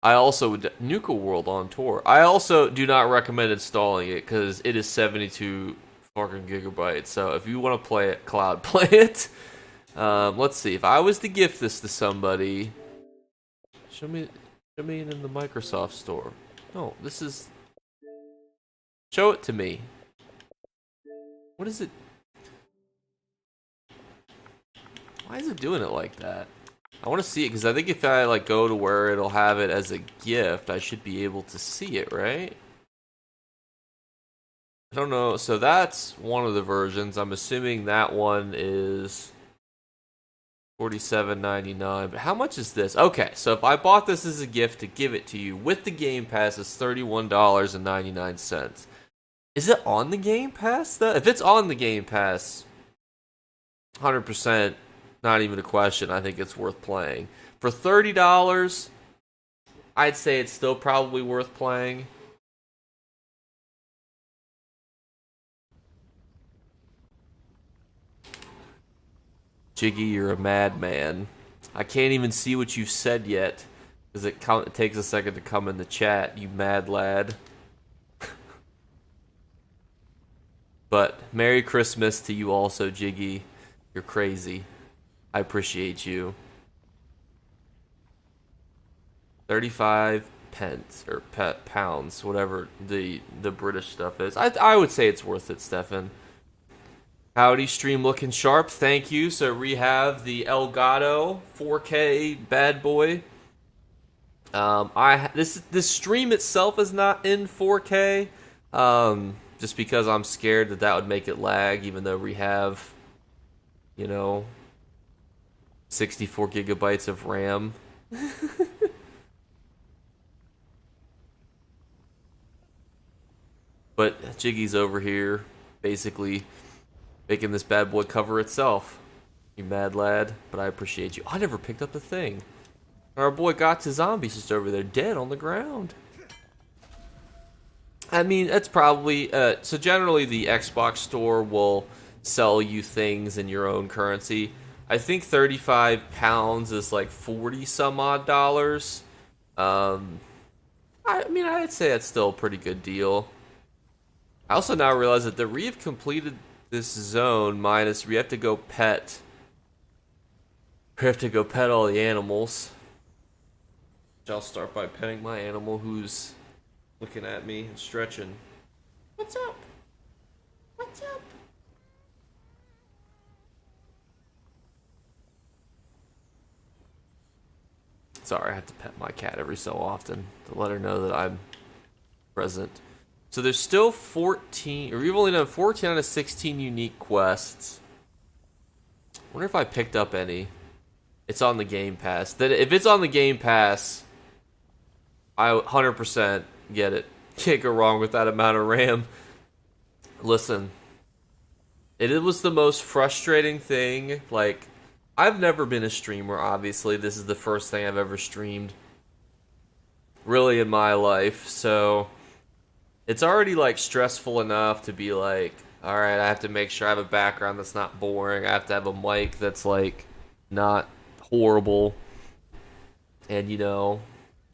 I also would Nuka World on tour. I also do not recommend installing it because it is 72 fucking gigabytes. So if you want to play it, cloud play it. Let's see. If I was to gift this to somebody, show me it in the Microsoft store. No, this is. Show it to me. What is it? Why is it doing it like that? I want to see it because I think if I like go to where it'll have it as a gift, I should be able to see it, right? I don't know. So that's one of the versions. I'm assuming that one is $47.99. But how much is this? Okay, so if I bought this as a gift to give it to you with the Game Pass, it's $31.99. Is it on the Game Pass though? If it's on the Game Pass, 100%, not even a question. I think it's worth playing. For $30, I'd say it's still probably worth playing. Jiggy, you're a madman. I can't even see what you've said yet, because it takes a second to come in the chat, you mad lad. But Merry Christmas to you also, Jiggy. You're crazy. I appreciate you. 35 pence, or pounds, whatever the British stuff is. I would say it's worth it, Stefan. Howdy, stream looking sharp. Thank you. So we have the Elgato 4K bad boy. This stream itself is not in 4K, just because I'm scared that would make it lag, even though we have, 64 gigabytes of RAM. But Jiggy's over here, basically making this bad boy cover itself. You mad lad, but I appreciate you. I never picked up the thing. Our boy got to zombies just over there, dead on the ground. I mean, that's probably... so generally the Xbox store will sell you things in your own currency. I think 35 pounds is like 40 some odd dollars. I mean, I'd say that's still a pretty good deal. I also now realize that we have completed this zone minus we have to go pet. We have to go pet all the animals. I'll start by petting my animal who's looking at me and stretching. What's up? What's up? Sorry, I have to pet my cat every so often to let her know that I'm present. So there's still 14, or we've only done 14 out of 16 unique quests. I wonder if I picked up any. It's on the Game Pass. If it's on the Game Pass, I 100% get it. Can't go wrong with that amount of RAM. Listen, it was the most frustrating thing. Like, I've never been a streamer, obviously. This is the first thing I've ever streamed, really, in my life. So it's already like stressful enough to be like, all right, I have to make sure I have a background that's not boring. I have to have a mic that's like not horrible, and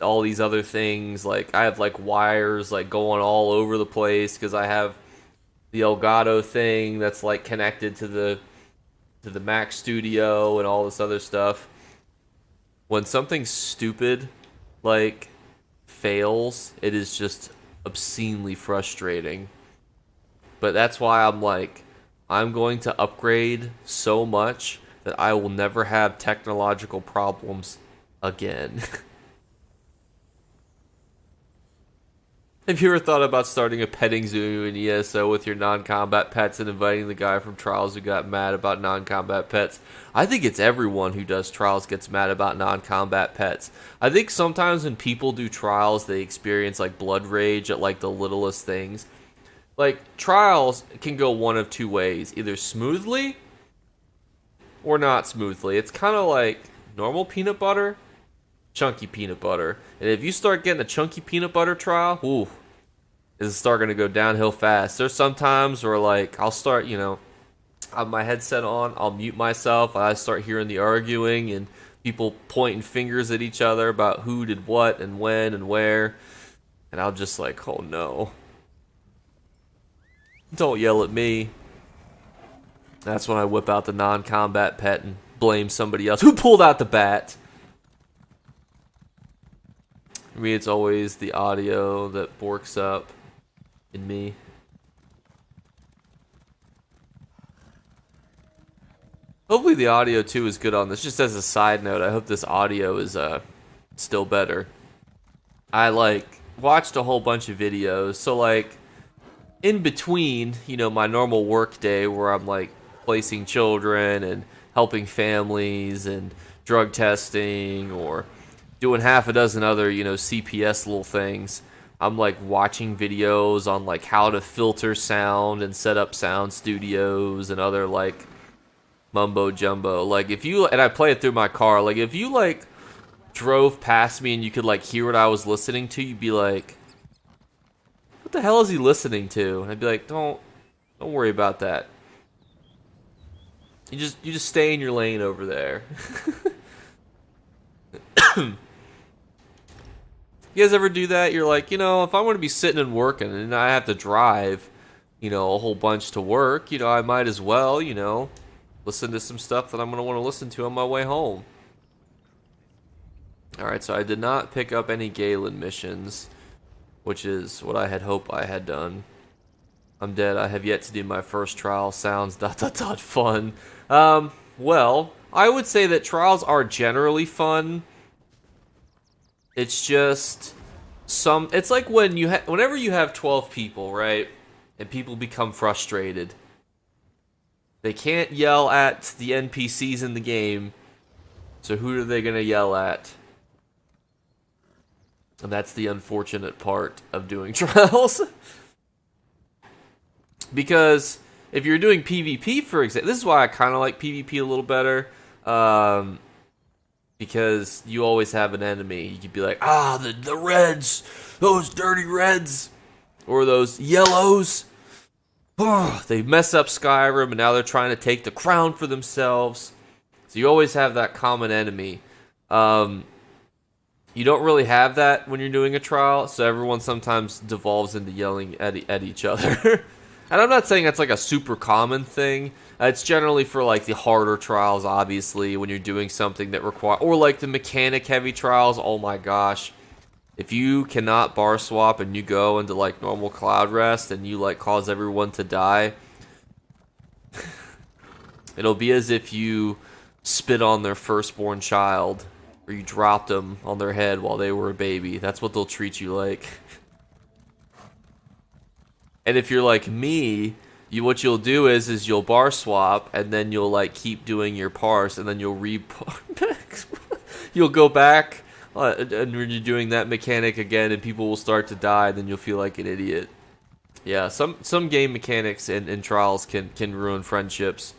all these other things. Like, I have like wires like going all over the place because I have the Elgato thing that's like connected to the Mac Studio and all this other stuff. When something stupid like fails, it is just obscenely frustrating. But that's why I'm going to upgrade so much that I will never have technological problems again. Have you ever thought about starting a petting zoo in ESO with your non-combat pets and inviting the guy from Trials who got mad about non-combat pets? I think it's everyone who does Trials gets mad about non-combat pets. I think sometimes when people do Trials, they experience like blood rage at like the littlest things. Like, Trials can go one of two ways. Either smoothly or not smoothly. It's kind of like normal peanut butter, chunky peanut butter. And if you start getting a chunky peanut butter trial, ooh, it's start going to go downhill fast. There's some times where, like, I'll start, I have my headset on, I'll mute myself, I start hearing the arguing and people pointing fingers at each other about who did what and when and where. And I'll just like, oh no. Don't yell at me. That's when I whip out the non-combat pet and blame somebody else. Who pulled out the bat? For me, it's always the audio that borks up in me. Hopefully the audio too is good on this. Just as a side note, I hope this audio is still better. I like watched a whole bunch of videos, so like in between, you know, my normal work day where I'm like placing children and helping families and drug testing or doing half a dozen other, you know, CPS little things. I'm like watching videos on like how to filter sound and set up sound studios and other like mumbo jumbo. Like if you, and I play it through my car, like if you like drove past me and you could like hear what I was listening to, you'd be like, what the hell is he listening to? And I'd be like, don't worry about that. You just stay in your lane over there. You guys ever do that? You're like, you know, if I'm going to be sitting and working and I have to drive, you know, a whole bunch to work, you know, I might as well, you know, listen to some stuff that I'm going to want to listen to on my way home. Alright, so I did not pick up any Galen missions, which is what I had hoped I had done. I'm dead. I have yet to do my first trial. Sounds ... fun. Well, I would say that trials are generally fun. It's just it's like when whenever you have 12 people, right? And people become frustrated. They can't yell at the NPCs in the game. So who are they going to yell at? And that's the unfortunate part of doing trials. Because if you're doing PvP, for example, this is why I kind of like PvP a little better. Because you always have an enemy. You could be like, the reds, those dirty reds, or those yellows. Oh, they mess up Skyrim, and now they're trying to take the crown for themselves. So you always have that common enemy. You don't really have that when you're doing a trial, so everyone sometimes devolves into yelling at each other. And I'm not saying that's like a super common thing. It's generally for like the harder trials, obviously, when you're doing something that require, or like the mechanic heavy trials. Oh my gosh. If you cannot bar swap and you go into like normal cloud rest and you like cause everyone to die, it'll be as if you spit on their firstborn child or you dropped them on their head while they were a baby. That's what they'll treat you like. And if you're like me, what you'll do is you'll bar swap and then you'll like keep doing your parse and then you'll you'll go back and when you're doing that mechanic again and people will start to die, then you'll feel like an idiot. Yeah, some game mechanics and trials can ruin friendships.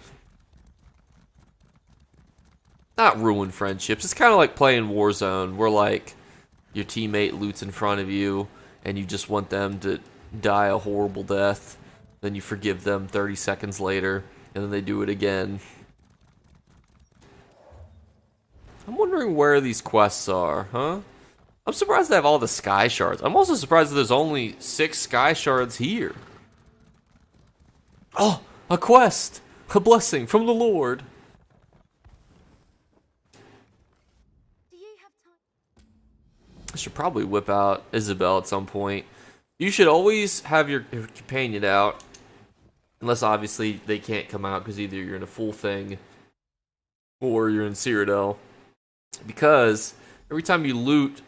Not ruin friendships. It's kind of like playing Warzone where like your teammate loots in front of you and you just want them to die a horrible death, then you forgive them 30 seconds later, and then they do it again. I'm wondering where these quests are, huh? I'm surprised they have all the sky shards. I'm also surprised that there's only 6 sky shards here. Oh, a quest! A blessing from the Lord. I should probably whip out Isabel at some point. You should always have your companion out, unless obviously they can't come out because either you're in a full thing or you're in Cyrodiil. Because every time you loot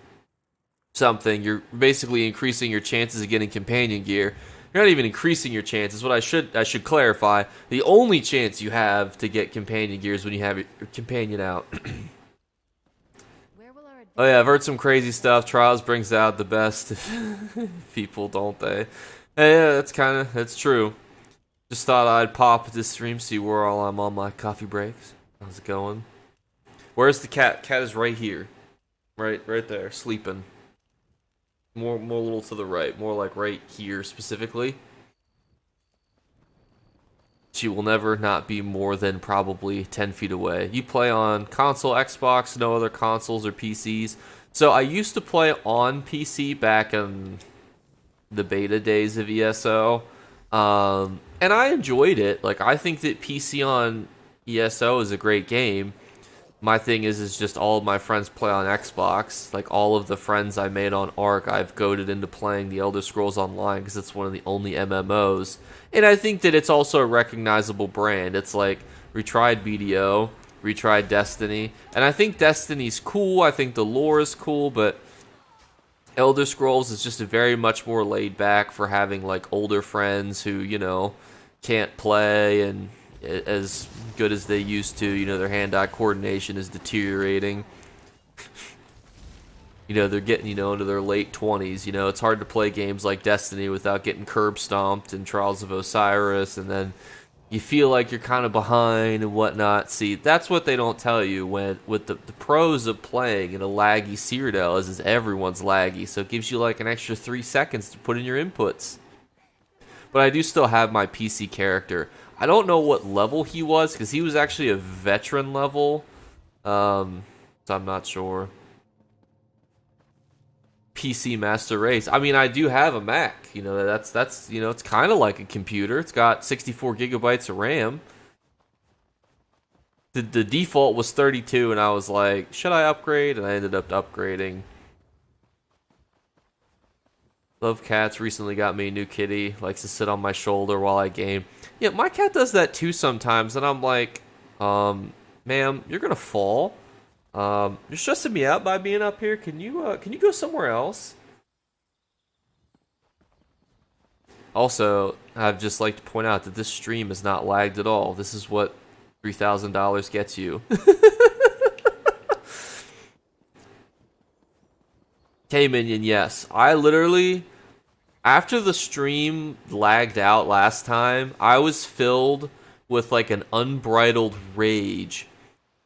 something, you're basically increasing your chances of getting companion gear. You're not even increasing your chances. What I should clarify, the only chance you have to get companion gear is when you have your companion out. Oh yeah, I've heard some crazy stuff. Trials brings out the best people, don't they? Yeah, that's true. Just thought I'd pop this stream, see where all I'm on my coffee breaks. How's it going? Where's the cat? Cat is right here. Right there, sleeping. More a little to the right. More like right here specifically. She will never not be more than probably 10 feet away. You play on console, Xbox, no other consoles or PCs. So I used to play on PC back in the beta days of ESO. And I enjoyed it. Like, I think that PC on ESO is a great game. My thing is just all of my friends play on Xbox. Like, all of the friends I made on Arc, I've goaded into playing the Elder Scrolls Online because it's one of the only MMOs. And I think that it's also a recognizable brand. It's like retried BDO, retried Destiny, and I think Destiny's cool. I think the lore is cool, but Elder Scrolls is just a very much more laid back for having like older friends who, you know, can't play and as good as they used to. You know, their hand-eye coordination is deteriorating. You know, they're getting, you know, into their late 20s. You know, it's hard to play games like Destiny without getting curb stomped and Trials of Osiris, and then you feel like you're kind of behind and whatnot. See, that's what they don't tell you when with the pros of playing in a laggy Cyrodiil is everyone's laggy, so it gives you like an extra 3 seconds to put in your inputs. But I do still have my PC character. I don't know what level he was, because he was actually a veteran level, so I'm not sure. PC Master Race. I mean, I do have a Mac. You know, that's you know, it's kind of like a computer. It's got 64 gigabytes of RAM. The default was 32, and I was like, should I upgrade? And I ended up upgrading. Love cats. Recently got me a new kitty. Likes to sit on my shoulder while I game. Yeah, my cat does that too sometimes, and I'm like, ma'am, you're gonna fall. You're stressing me out by being up here. Can you go somewhere else? Also, I'd just like to point out that this stream is not lagged at all. This is what $3,000 gets you. K-Minion, yes. I literally, after the stream lagged out last time, I was filled with like an unbridled rage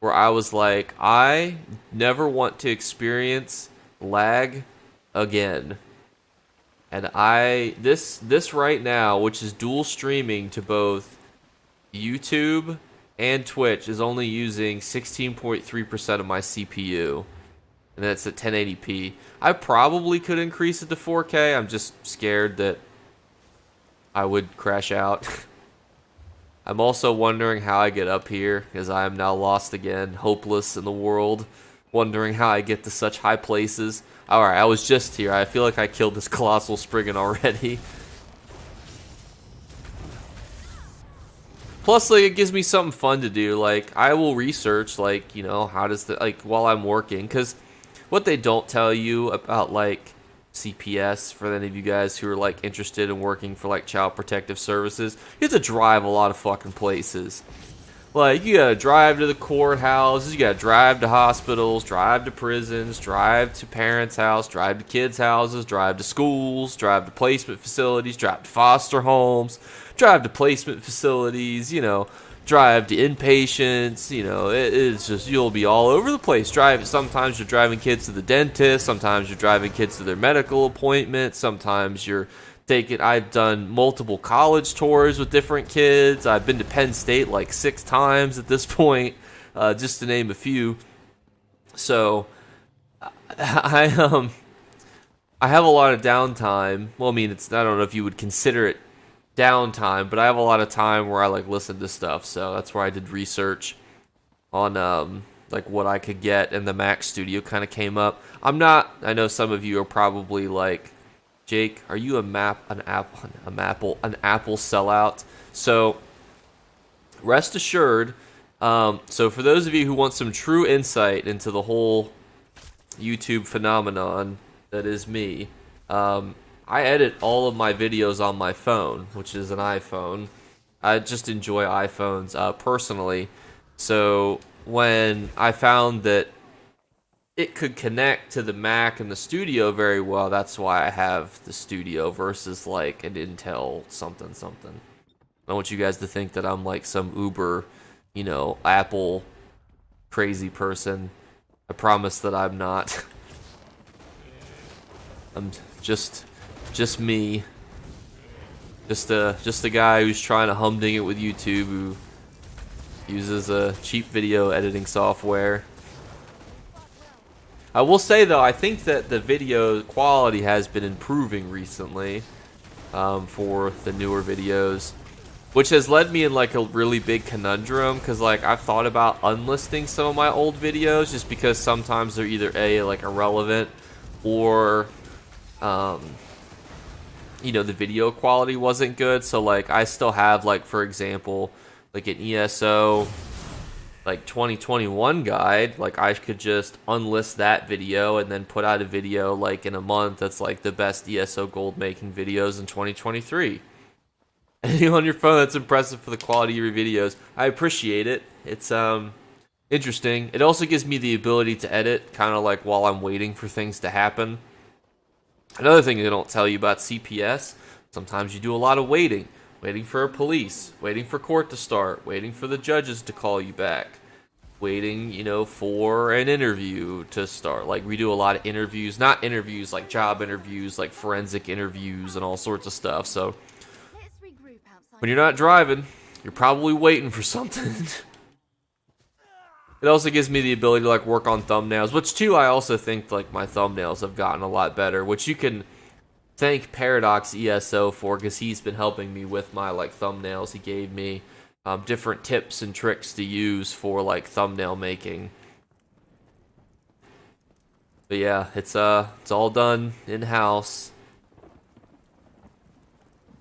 where I was like, I never want to experience lag again. And this right now, which is dual streaming to both YouTube and Twitch, is only using 16.3% of my CPU. And that's at 1080p. I probably could increase it to 4K. I'm just scared that I would crash out. I'm also wondering how I get up here, because I am now lost again, hopeless in the world, wondering how I get to such high places. Alright, I was just here. I feel like I killed this Colossal Spriggan already. Plus, like, it gives me something fun to do. Like, I will research, like, you know, how does the, like, while I'm working, because what they don't tell you about, like, CPS, for any of you guys who are like interested in working for like Child Protective Services, you have to drive a lot of fucking places. Like, you gotta drive to the courthouses, you gotta drive to hospitals, drive to prisons, drive to parents' house, drive to kids' houses, drive to schools, drive to placement facilities, drive to foster homes, drive to placement facilities, you know, drive to inpatients, you know, it's just, you'll be all over the place. Sometimes you're driving kids to the dentist, sometimes you're driving kids to their medical appointments, sometimes you're I've done multiple college tours with different kids. I've been to Penn State like 6 times at this point, just to name a few. So, I have a lot of downtime. Well, I mean, I don't know if you would consider it downtime, but I have a lot of time where I like listen to stuff, so that's where I did research on like what I could get, and the Mac Studio kind of came up. I know some of you are probably like, Jake, are you an Apple sellout? So rest assured, so for those of you who want some true insight into the whole YouTube phenomenon that is me, I edit all of my videos on my phone, which is an iPhone. I just enjoy iPhones personally. So when I found that it could connect to the Mac and the Studio very well, that's why I have the Studio versus like an Intel something. I want you guys to think that I'm like some uber, you know, Apple crazy person. I promise that I'm not. I'm just me. Just a guy who's trying to humding it with YouTube, who uses a cheap video editing software. I will say though, I think that the video quality has been improving recently for the newer videos, which has led me in like a really big conundrum, because like I've thought about unlisting some of my old videos just because sometimes they're either like irrelevant or you know, the video quality wasn't good. So like I still have, like, for example, like an ESO like 2021 guide, like I could just unlist that video and then put out a video like in a month that's like the best ESO gold making videos in 2023. Anything on your phone that's impressive for the quality of your videos, I appreciate it. It's interesting. It also gives me the ability to edit kind of like while I'm waiting for things to happen. Another thing they don't tell you about CPS, sometimes you do a lot of waiting. Waiting for a police, waiting for court to start, waiting for the judges to call you back, waiting, you know, for an interview to start. Like, we do a lot of interviews, not interviews like job interviews, like forensic interviews and all sorts of stuff. So, when you're not driving, you're probably waiting for something. It also gives me the ability to, like, work on thumbnails, which, too, I also think, like, my thumbnails have gotten a lot better, which you can thank Paradox ESO for, because he's been helping me with my like thumbnails. He gave me different tips and tricks to use for like thumbnail making. But yeah, it's all done in-house.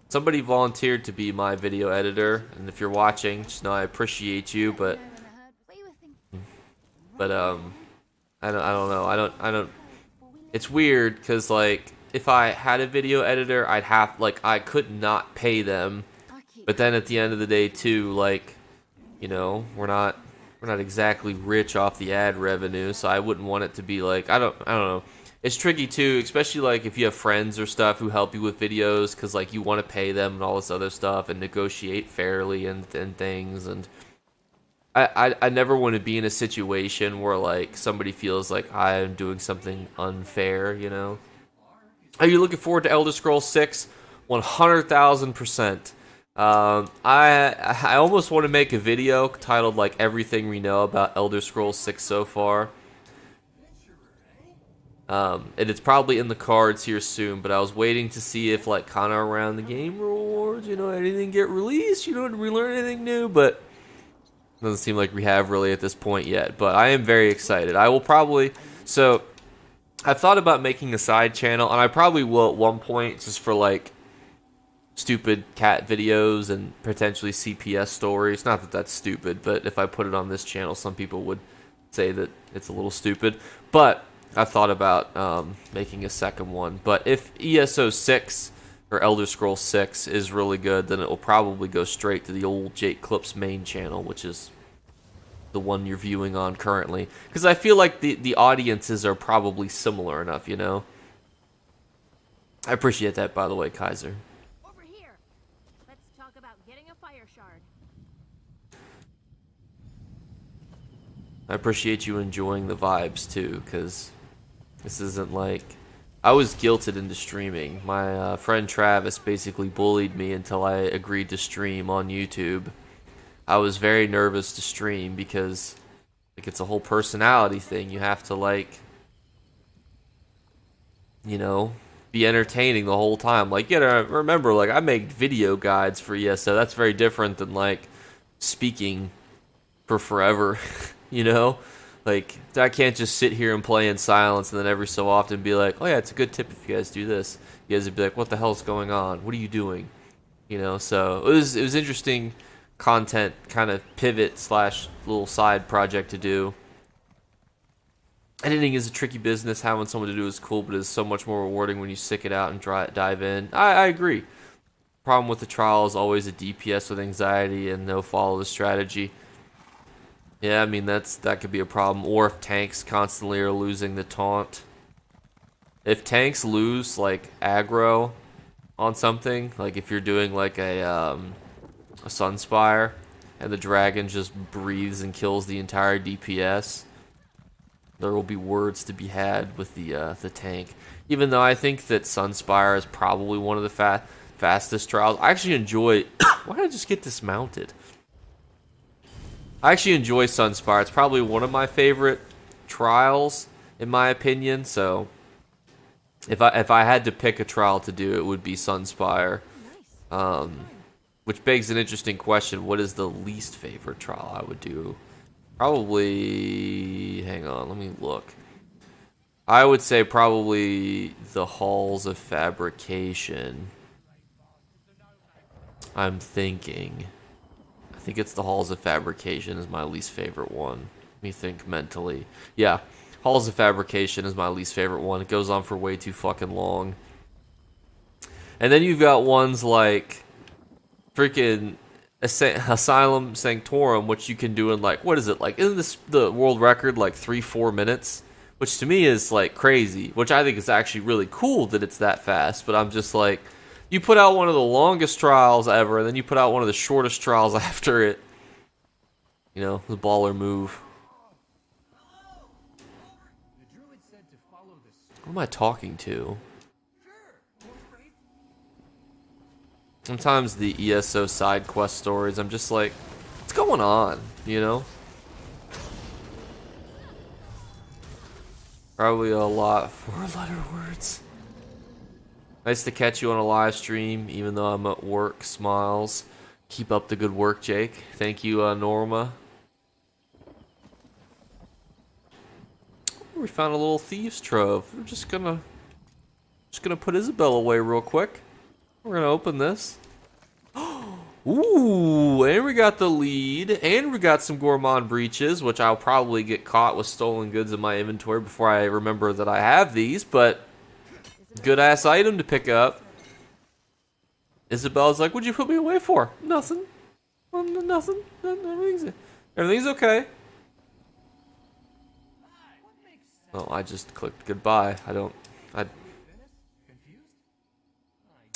Somebody volunteered to be my video editor, and if you're watching, just know I appreciate you, but I don't know. I don't it's weird because like if I had a video editor, I'd have, like, I could not pay them. But then at the end of the day, too, like, you know, we're not exactly rich off the ad revenue, so I wouldn't want it to be like, I don't know. It's tricky, too, especially, like, if you have friends or stuff who help you with videos, because, like, you want to pay them and all this other stuff and negotiate fairly and things, and I never want to be in a situation where, like, somebody feels like I am doing something unfair, you know? Are you looking forward to Elder Scrolls 6? 100,000%. I almost want to make a video titled, like, Everything We Know About Elder Scrolls 6 so far. And it's probably in the cards here soon, but I was waiting to see if, like, kind of around the Game Rewards, you know, anything get released, you know, did we learn anything new? But doesn't seem like we have really at this point yet. But I am very excited. I will probably... So... I've thought about making a side channel, and I probably will at one point, just for, like, stupid cat videos and potentially CPS stories. Not that that's stupid, but if I put it on this channel, some people would say that it's a little stupid. But I've thought about making a second one. But if ESO 6 or Elder Scrolls 6 is really good, then it will probably go straight to the old Jakeclips main channel, which is the one you're viewing on currently, because I feel like the audiences are probably similar enough, you know. I appreciate that, by the way, Kaiser. Over here. Let's talk about getting a fire shard. I appreciate you enjoying the vibes too, because this isn't like I was guilted into streaming. My friend Travis basically bullied me until I agreed to stream on YouTube. I was very nervous to stream because, like, it's a whole personality thing. You have to, like, you know, be entertaining the whole time. Like, you gotta remember, like, I make video guides for ESO. That's very different than, like, speaking for forever, you know? Like, I can't just sit here and play in silence and then every so often be like, oh yeah, it's a good tip if you guys do this. You guys would be like, what the hell's going on? What are you doing? You know, so it was interesting content kind of pivot slash little side project to do. Editing is a tricky business. Having someone to do is cool, but it's so much more rewarding when you stick it out and dive in. I agree. Problem with the trial is always a DPS with anxiety and no follow the strategy. Yeah, I mean that could be a problem. Or if tanks constantly are losing the taunt. If tanks lose like aggro on something, like if you're doing like a Sunspire, and the dragon just breathes and kills the entire DPS, there will be words to be had with the tank. Even though I think that Sunspire is probably one of the fastest trials. I actually enjoy... Why did I just get dismounted? I actually enjoy Sunspire. It's probably one of my favorite trials, in my opinion, so... If I had to pick a trial to do, it would be Sunspire. Which begs an interesting question. What is the least favorite trial I would do? Probably... Hang on, let me look. I would say probably the Halls of Fabrication. I'm thinking. I think it's the Halls of Fabrication is my least favorite one. Let me think mentally. Yeah, Halls of Fabrication is my least favorite one. It goes on for way too fucking long. And then you've got ones like freaking Asylum Sanctorum, which you can do in like, what is it, like, isn't this the world record, like 3-4 minutes? Which to me is like crazy, which I think is actually really cool that it's that fast, but I'm just like, you put out one of the longest trials ever, and then you put out one of the shortest trials after it. You know, the baller move. What am I talking to? Sometimes the ESO side quest stories, I'm just like, what's going on, you know? Probably a lot of 4-letter words. Nice to catch you on a live stream, even though I'm at work. Smiles. Keep up the good work, Jake. Thank you, Norma. We found a little thieves' trove. We're just gonna put Isabel away real quick. We're gonna open this. Ooh, and we got the lead, and we got some gourmand breaches, which I'll probably get caught with stolen goods in my inventory before I remember that I have these, but good ass item to pick up. Isabel's like, what'd you put me away for? Nothing. Nothing. Everything's okay. Oh, I just clicked goodbye. I don't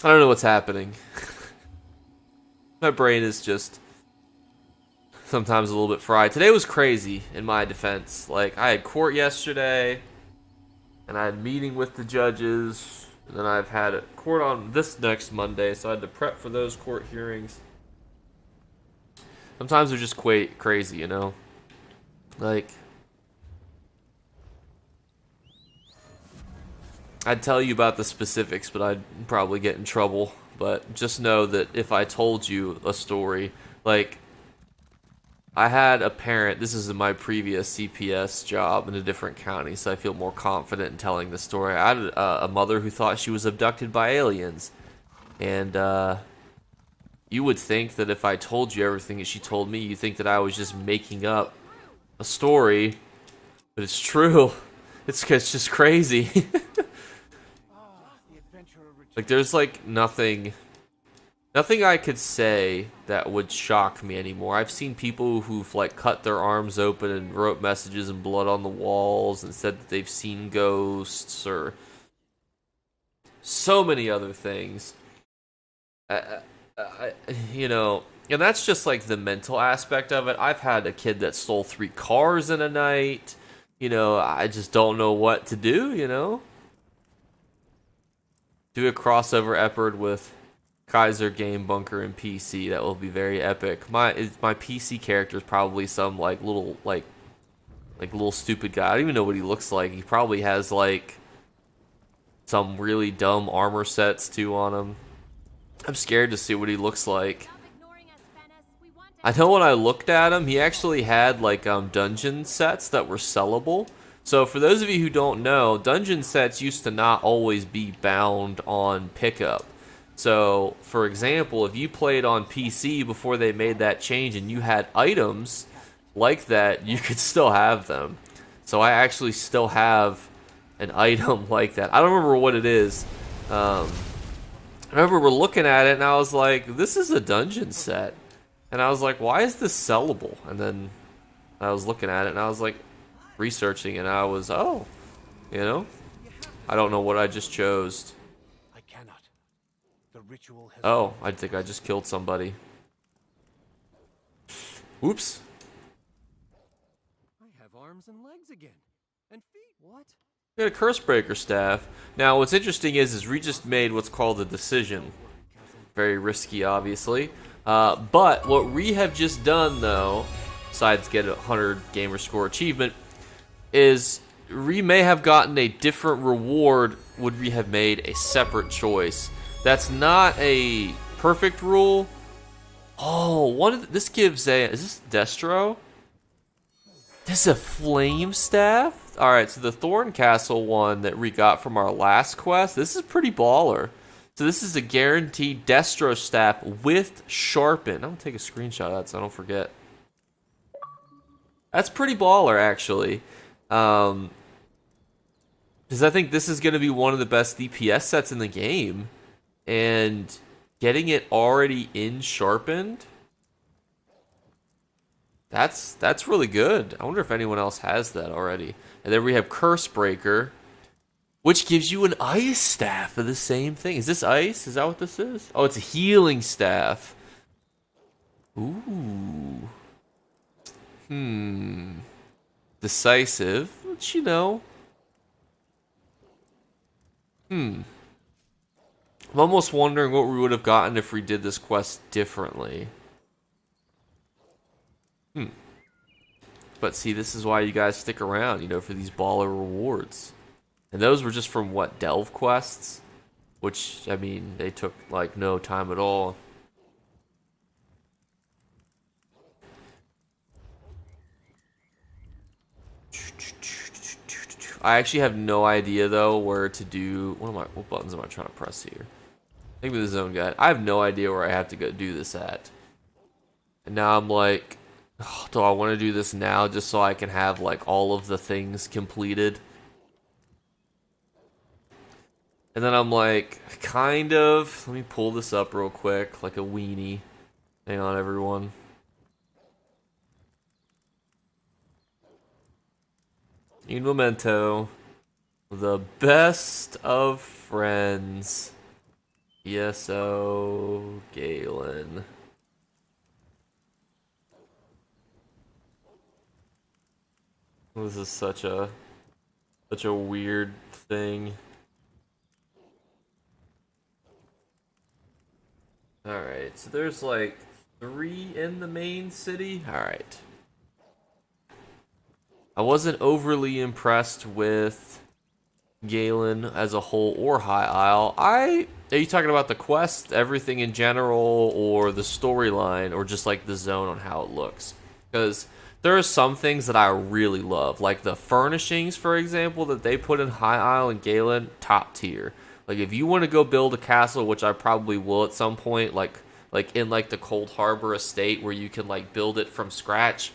know what's happening. My brain is just sometimes a little bit fried. Today was crazy in my defense. Like, I had court yesterday, and I had a meeting with the judges, and then I've had a court on this next Monday, so I had to prep for those court hearings. Sometimes they're just crazy, you know? Like, I'd tell you about the specifics, but I'd probably get in trouble. But just know that if I told you a story, like, I had a parent, this is in my previous CPS job in a different county, so I feel more confident in telling the story. I had a mother who thought she was abducted by aliens. And you would think that if I told you everything that she told me, you'd think that I was just making up a story. But it's true. It's just crazy. Like, there's, like, nothing I could say that would shock me anymore. I've seen people who've, like, cut their arms open and wrote messages in blood on the walls and said that they've seen ghosts or so many other things. You know, and that's just, like, the mental aspect of it. I've had a kid that stole 3 cars in a night. You know, I just don't know what to do, you know? Do a crossover episode with Kaiser Game Bunker and PC. That will be very epic. My PC character is probably some like little stupid guy. I don't even know what he looks like. He probably has like some really dumb armor sets too on him. I'm scared to see what he looks like. I know when I looked at him, he actually had like dungeon sets that were sellable. So for those of you who don't know, dungeon sets used to not always be bound on pickup. So, for example, if you played on PC before they made that change and you had items like that, you could still have them. So I actually still have an item like that. I don't remember what it is. I remember we're looking at it and I was like, this is a dungeon set. And I was like, why is this sellable? And then I was looking at it and I was like, researching, and I was, oh, you know, I don't know what I just chose. I cannot. The ritual has Oh, I think I just killed somebody. Oops. I have arms and legs again. And feet. What? We got a curse breaker staff. Now, what's interesting is we just made what's called a decision. Very risky, obviously. But what we have just done, though, besides get a 100 gamer score achievement, is we may have gotten a different reward would we have made a separate choice. That's not a perfect rule. Oh, this gives a, is this Destro? This is a flame staff? Alright, so the Thorn Castle one that we got from our last quest, this is pretty baller. So this is a guaranteed Destro staff with Sharpen. I'm going to take a screenshot of that so I don't forget. That's pretty baller, actually. Because I think this is going to be one of the best DPS sets in the game. And getting it already in Sharpened, that's really good. I wonder if anyone else has that already. And then we have Curse Breaker, which gives you an ice staff for the same thing. Is this ice? Is that what this is? Oh, it's a healing staff. Ooh. Decisive. Which, you know. I'm almost wondering what we would have gotten if we did this quest differently. But see, this is why you guys stick around, you know, for these baller rewards. And those were just from, what, Delve quests? Which, I mean, they took, like, no time at all. I actually have no idea, though, where to do... What buttons am I trying to press here? Maybe the zone guide. I have no idea where I have to go do this at. And now I'm like... Oh, do I want to do this now just so I can have, like, all of the things completed? And then I'm like, kind of... Let me pull this up real quick, like a weenie. Hang on, everyone. Un momento. The best of friends. ESO Galen. This is such a weird thing. Alright, so there's like 3 in the main city. Alright. I wasn't overly impressed with Galen as a whole or High Isle. Are you talking about the quest, everything in general, or the storyline, or just like the zone on how it looks? Because there are some things that I really love, like the furnishings, for example, that they put in High Isle and Galen, top tier. Like if you want to go build a castle, which I probably will at some point, like in like the Cold Harbor estate where you can like build it from scratch.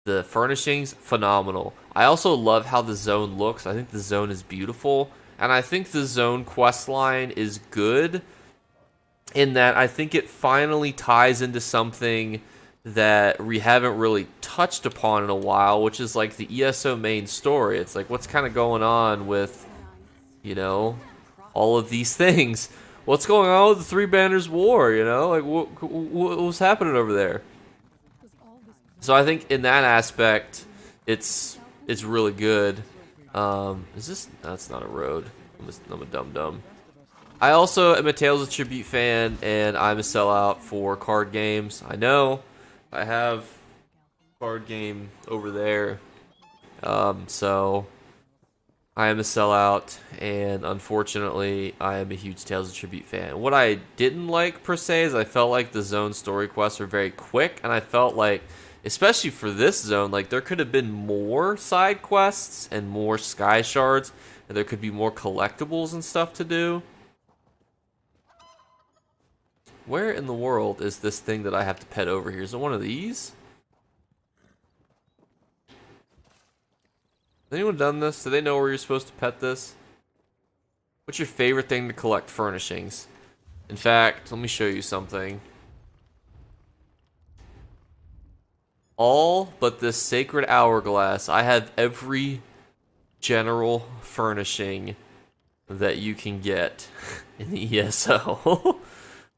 The furnishings, phenomenal. I also love how the zone looks. I think the zone is beautiful. And I think the zone quest line is good in that I think it finally ties into something that we haven't really touched upon in a while, which is like the ESO main story. It's like, what's kind of going on with, you know, all of these things? What's going on with the Three Banners War, you know? Like, what's happening over there? So I think in that aspect, it's really good. Is this? That's not a road. I'm a dum-dum. I also am a Tales of Tribute fan, and I'm a sellout for card games. I know I have a card game over there. So I am a sellout, and unfortunately, I am a huge Tales of Tribute fan. What I didn't like, per se, is I felt like the zone story quests were very quick, and I felt like, especially for this zone, like there could have been more side quests and more sky shards, and there could be more collectibles and stuff to do. Where in the world is this thing that I have to pet over here? Is it one of these? Has anyone done this? Do they know where you're supposed to pet this? What's your favorite thing to collect? Furnishings. In fact, let me show you something. All but this sacred hourglass. I have every general furnishing that you can get in the ESO.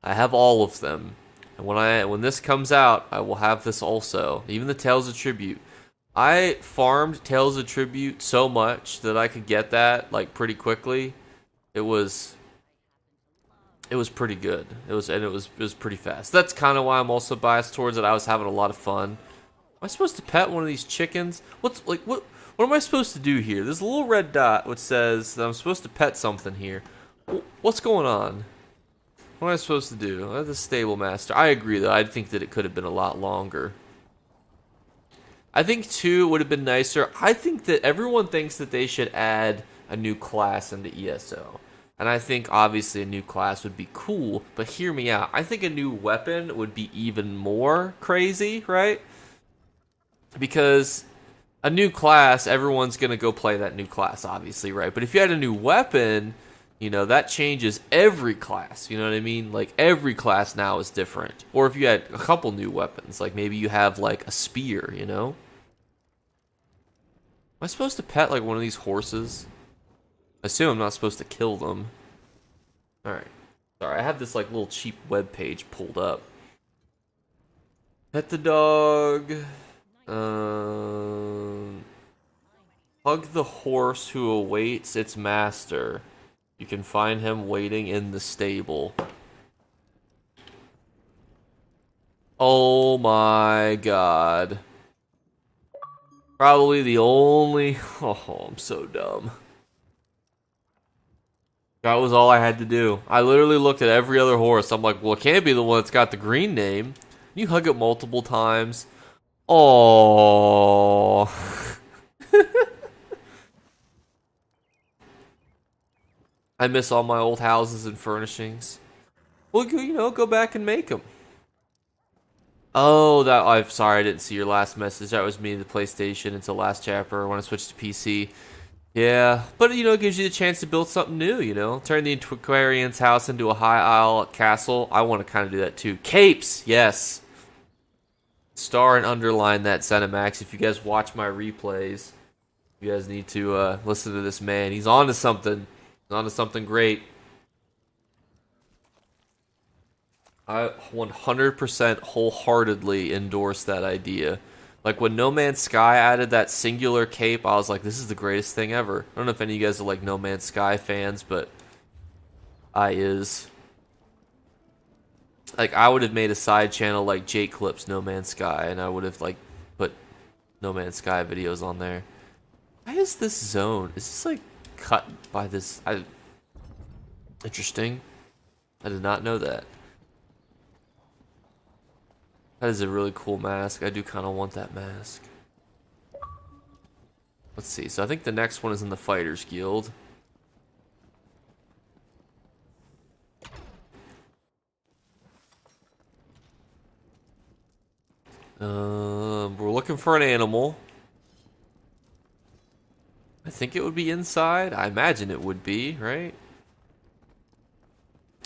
I have all of them. And when this comes out, I will have this also. Even the Tales of Tribute. I farmed Tales of Tribute so much that I could get that like pretty quickly. It was pretty good. It was pretty fast. That's kind of why I'm also biased towards it. I was having a lot of fun. Am I supposed to pet one of these chickens? What am I supposed to do here? There's a little red dot which says that I'm supposed to pet something here. What's going on? What am I supposed to do? I'm the stable master. I agree, though. I think that it could have been a lot longer. I think, too, it would have been nicer. I think that everyone thinks that they should add a new class into ESO. And I think obviously a new class would be cool, but hear me out. I think a new weapon would be even more crazy, right? Because a new class, everyone's going to go play that new class, obviously, right? But if you had a new weapon, you know, that changes every class. You know what I mean? Like, every class now is different. Or if you had a couple new weapons, like maybe you have, like, a spear, you know? Am I supposed to pet, like, one of these horses? I assume I'm not supposed to kill them. Alright. Sorry, I have this, like, little cheap web page pulled up. Pet the dog. Hug the horse who awaits its master. You can find him waiting in the stable. Oh my god. Probably the only... Oh, I'm so dumb. That was all I had to do. I literally looked at every other horse. I'm like, well, it can't be the one that's got the green name. You hug it multiple times. Oh. I miss all my old houses and furnishings. Well, you know, go back and make them. Oh, I'm sorry, I didn't see your last message. That was me, the PlayStation. It's the last chapter. I want to switch to PC. Yeah, but, you know, it gives you the chance to build something new, you know? Turn the Antiquarian's house into a high isle castle. I want to kind of do that, too. Capes! Yes! Star and underline that, Cinemax. If you guys watch my replays, you guys need to listen to this man. He's on to something. He's on to something great. I 100% wholeheartedly endorse that idea. Like, when No Man's Sky added that singular cape, I was like, this is the greatest thing ever. I don't know if any of you guys are, like, No Man's Sky fans, but I is. Like, I would have made a side channel like Jakeclips No Man's Sky, and I would have, like, put No Man's Sky videos on there. Why is this zone? Is this, like, cut by this? Interesting. I did not know that. That is a really cool mask. I do kind of want that mask. Let's see. So I think the next one is in the Fighters Guild. We're looking for an animal. I think it would be inside. I imagine it would be, right?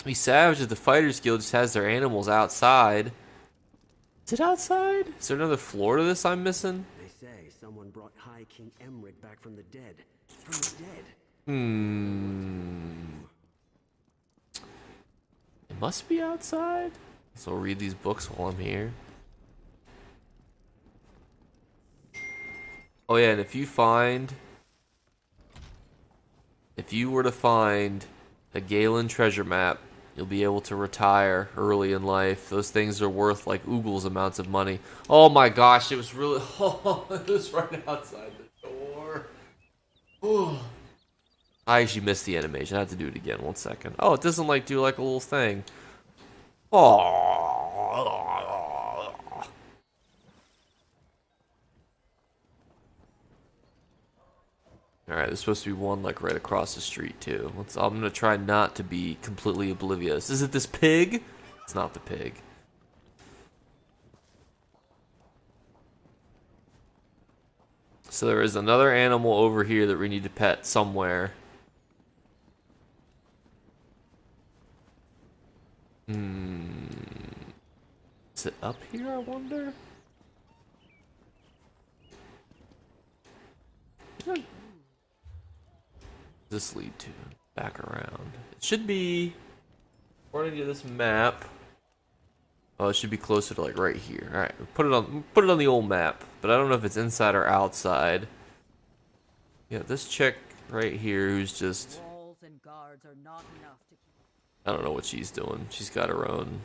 Be savage if the Fighters Guild just has their animals outside. Is it outside? Is there another floor to this I'm missing? They say someone brought High King Emmerich back from the dead. It must be outside. So I'll read these books while I'm here. Oh yeah, and if you were to find a Galen treasure map, you'll be able to retire early in life. Those things are worth like oogles amounts of money. Oh my gosh, it was really... Oh, it was right outside the door. Oh. I actually missed the animation. I have to do it again. 1 second. Oh, it doesn't like do like a little thing. Oh. Alright, there's supposed to be one like right across the street too. I'm gonna try not to be completely oblivious. Is it this pig? It's not the pig. So there is another animal over here that we need to pet somewhere. Is it up here, I wonder? What does this lead to? Back around. It should be, according to this map. Oh, it should be closer to like right here. All right, put it on the old map, but I don't know if it's inside or outside. Yeah, this chick right here who's just... Walls and guards are not enough to keep... I don't know what she's doing. She's got her own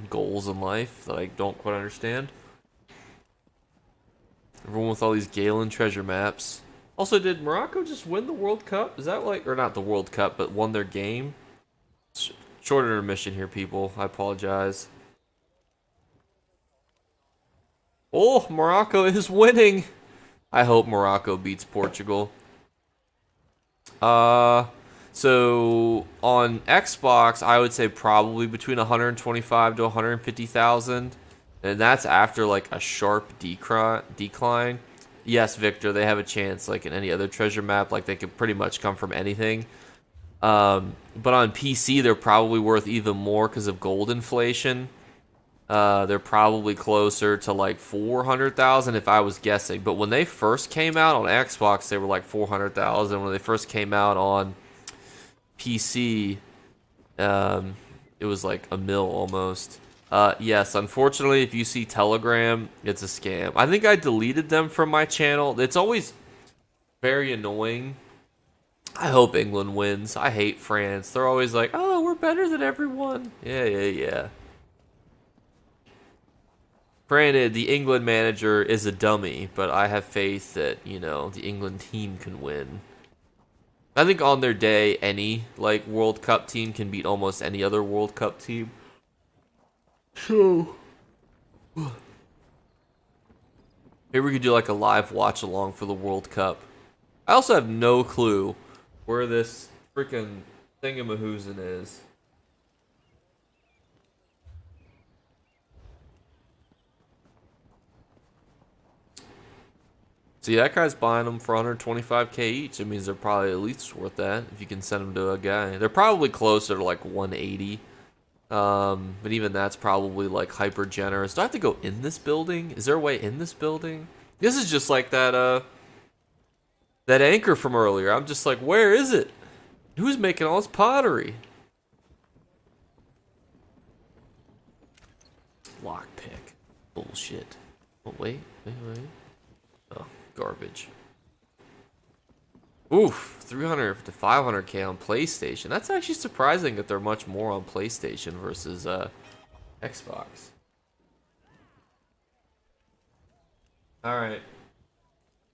goals in life that I don't quite understand. Everyone with all these Galen treasure maps. Also, did Morocco just win the World Cup? Is that like, or not the World Cup, but won their game? Short intermission here, people. I apologize. Oh, Morocco is winning. I hope Morocco beats Portugal. So on Xbox, I would say probably between 125 to 150,000, and that's after like a sharp decline. Yes, Victor, they have a chance like in any other treasure map. Like they could pretty much come from anything. But on PC, they're probably worth even more because of gold inflation. They're probably closer to like 400,000 if I was guessing. But when they first came out on Xbox, they were like 400,000. When they first came out on PC, it was like a mil almost. Yes, unfortunately, if you see Telegram, it's a scam. I think I deleted them from my channel. It's always very annoying. I hope England wins. I hate France. They're always like, oh, we're better than everyone. Yeah. Granted, the England manager is a dummy, but I have faith that, you know, the England team can win. I think on their day, any, like, World Cup team can beat almost any other World Cup team. So, maybe we could do, like, a live watch-along for the World Cup. I also have no clue where this freaking thingamahoosin is. See, that guy's buying them for 125k each. It means they're probably at least worth that if you can send them to a guy. They're probably closer to like 180. But even that's probably like hyper generous. Do I have to go in this building? Is there a way in this building? This is just like that that anchor from earlier. I'm just like, where is it? Who's making all this pottery? Lockpick. Bullshit. Oh, wait. Oh, garbage. Oof, 300 to 500k on PlayStation. That's actually surprising that they're much more on PlayStation versus Xbox. Alright.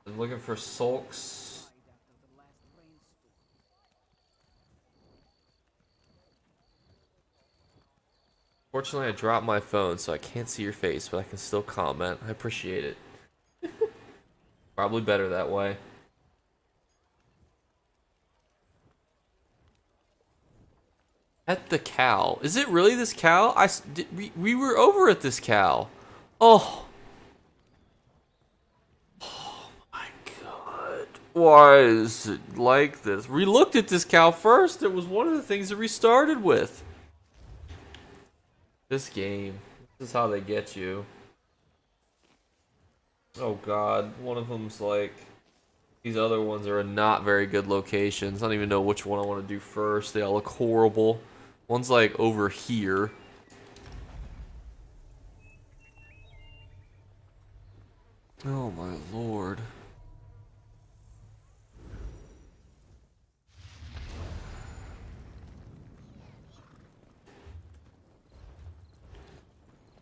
I'm looking for sulks. Fortunately, I dropped my phone, so I can't see your face, but I can still comment. I appreciate it. Probably better that way. At the cow. Is it really this cow? We were over at this cow. Oh. Oh my god. Why is it like this? We looked at this cow first. It was one of the things that we started with. This game. This is how they get you. Oh god. One of them's like... These other ones are in not very good locations. I don't even know which one I want to do first. They all look horrible. One's like over here. Oh my lord.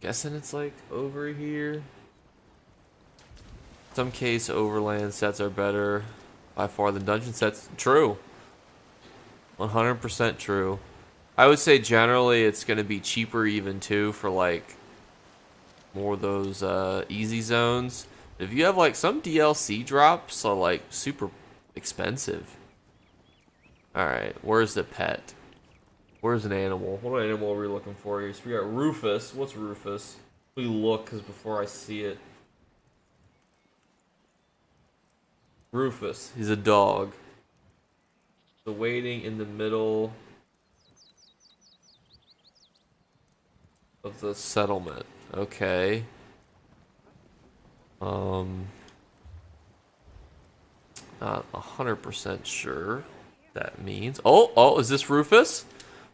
Guessing it's like over here. Some case overland sets are better by far than dungeon sets. True. 100% true. I would say generally it's going to be cheaper even too for like more of those easy zones. If you have like some DLC drops are like super expensive. Alright, where's the pet? Where's an animal? What animal are we looking for here? So we got Rufus. What's Rufus? Let me look because before I see it. Rufus. He's a dog. So waiting in the middle of the settlement. Okay. Not 100% sure that means. Oh, is this Rufus?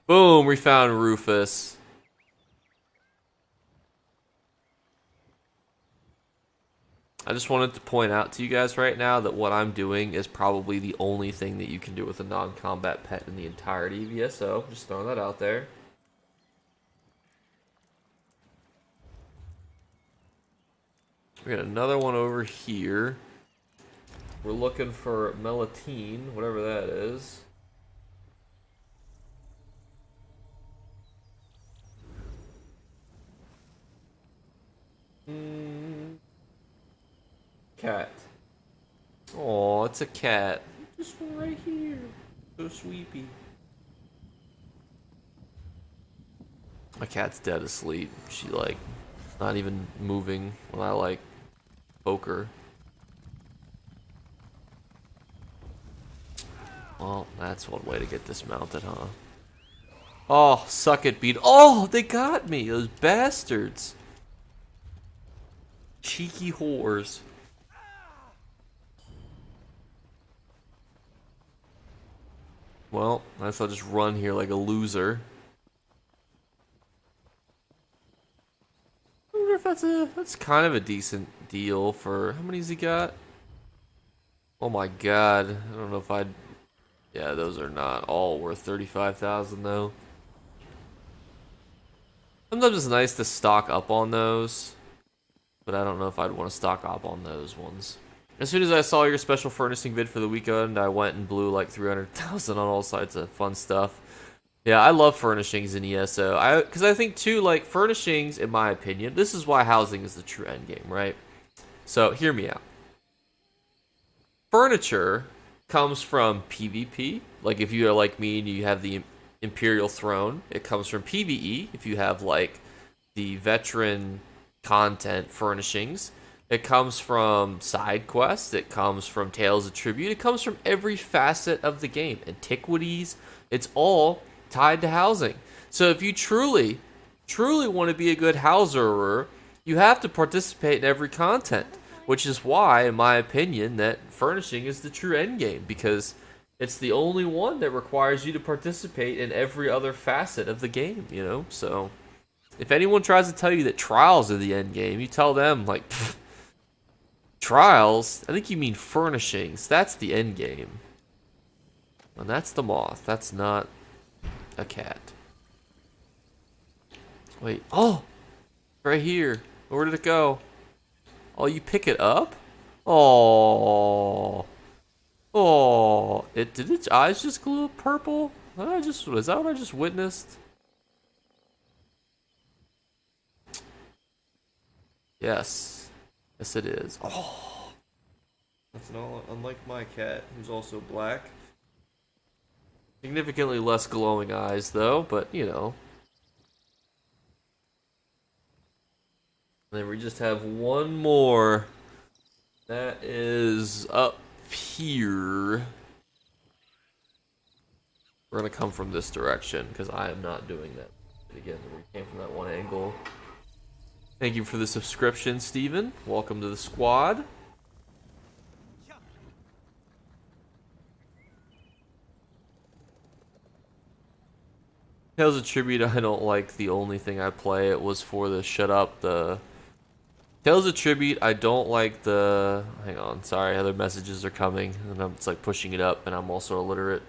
Boom, we found Rufus. I just wanted to point out to you guys right now that what I'm doing is probably the only thing that you can do with a non-combat pet in the entirety of ESO. Just throwing that out there. We got another one over here. We're looking for Melitine, whatever that is. Cat. Oh, it's a cat. This one right here. So sweepy. My cat's dead asleep. She like not even moving when I like poke her. Well, that's one way to get dismounted, huh? Oh, suck it, beat. Oh, they got me, those bastards. Cheeky whores. Well, I guess I'll just run here like a loser. I wonder if that's kind of a decent deal for how many's he got? Oh my god. I don't know if I'd yeah, those are not all worth 35,000 though. Sometimes it's nice to stock up on those, but I don't know if I'd want to stock up on those ones. As soon as I saw your special furnishing vid for the weekend, I went and blew like 300,000 on all sides of fun stuff. Yeah, I love furnishings in ESO. Because I think too, like furnishings, in my opinion, this is why housing is the true end game, right? So hear me out. Furniture comes from PvP. Like if you are like me and you have the Imperial Throne, it comes from PvE. If you have like the veteran content furnishings, it comes from side quests. It comes from Tales of Tribute. It comes from every facet of the game. Antiquities. It's all tied to housing. So if you truly want to be a good houserer, you have to participate in every content. Which is why, in my opinion, that furnishing is the true end game, because it's the only one that requires you to participate in every other facet of the game, you know? So, if anyone tries to tell you that trials are the end game, you tell them, like, trials? I think you mean furnishings. That's the end game. And that's the moth. That's not a cat. Wait. Oh! Right here. Where did it go? Oh, you pick it up? Oh, oh! Did its eyes just glue up purple? Was that what I just witnessed? Yes, yes it is. Oh, that's not unlike my cat, who's also black. Significantly less glowing eyes, though. But you know. And then we just have one more. That is up here. We're gonna come from this direction because I am not doing that. Again, we came from that one angle. Thank you for the subscription, Steven. Welcome to the squad. Tales of Tribute, I don't like. The only thing I play it was for the shut up, the Tales of Tribute, I don't like the... Hang on, sorry, other messages are coming, and it's like pushing it up, and I'm also illiterate.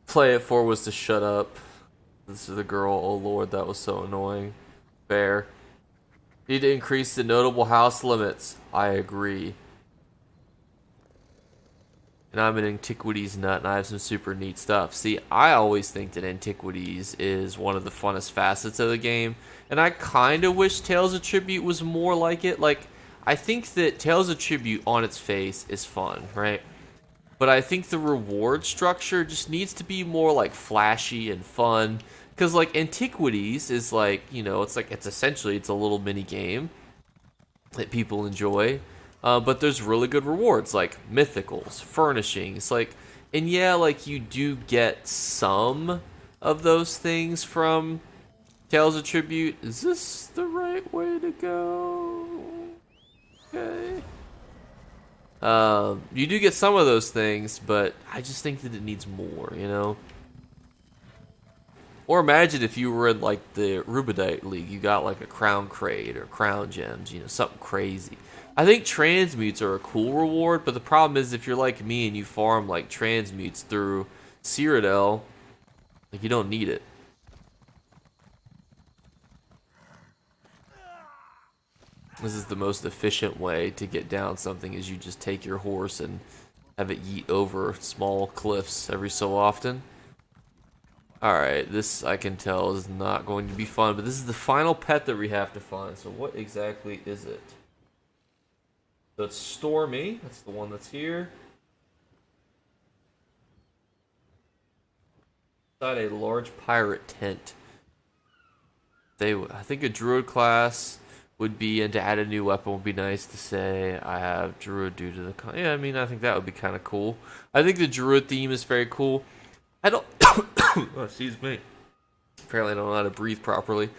Play it for was to shut up. This is the girl, oh lord, that was so annoying. Fair. Need to increase the notable house limits. I agree. And I'm an antiquities nut, and I have some super neat stuff. See, I always think that antiquities is one of the funnest facets of the game, and I kind of wish Tales of Tribute was more like it. Like, I think that Tales of Tribute on its face is fun, right? But I think the reward structure just needs to be more, like, flashy and fun. Because, like, antiquities is like, you know, it's essentially a little mini game that people enjoy. But there's really good rewards, like mythicals, furnishings, like, and yeah, like you do get some of those things from Tales of Tribute. Is this the right way to go? Okay. You do get some of those things, but I just think that it needs more, you know? Or imagine if you were in, like, the Rubidite League, you got, like, a Crown Crate or Crown Gems, you know, something crazy. I think transmutes are a cool reward, but the problem is if you're like me and you farm, like, transmutes through Cyrodiil, like, you don't need it. This is the most efficient way to get down something, is you just take your horse and have it yeet over small cliffs every so often. Alright, this I can tell is not going to be fun, but this is the final pet that we have to find, so what exactly is it? So it's Stormy, that's the one that's here. Inside a large pirate tent. I think a druid class would be, and to add a new weapon would be nice to say. I have druid due to the yeah. I mean, I think that would be kind of cool. I think the druid theme is very cool. I don't. Oh, excuse me. Apparently, I don't know how to breathe properly.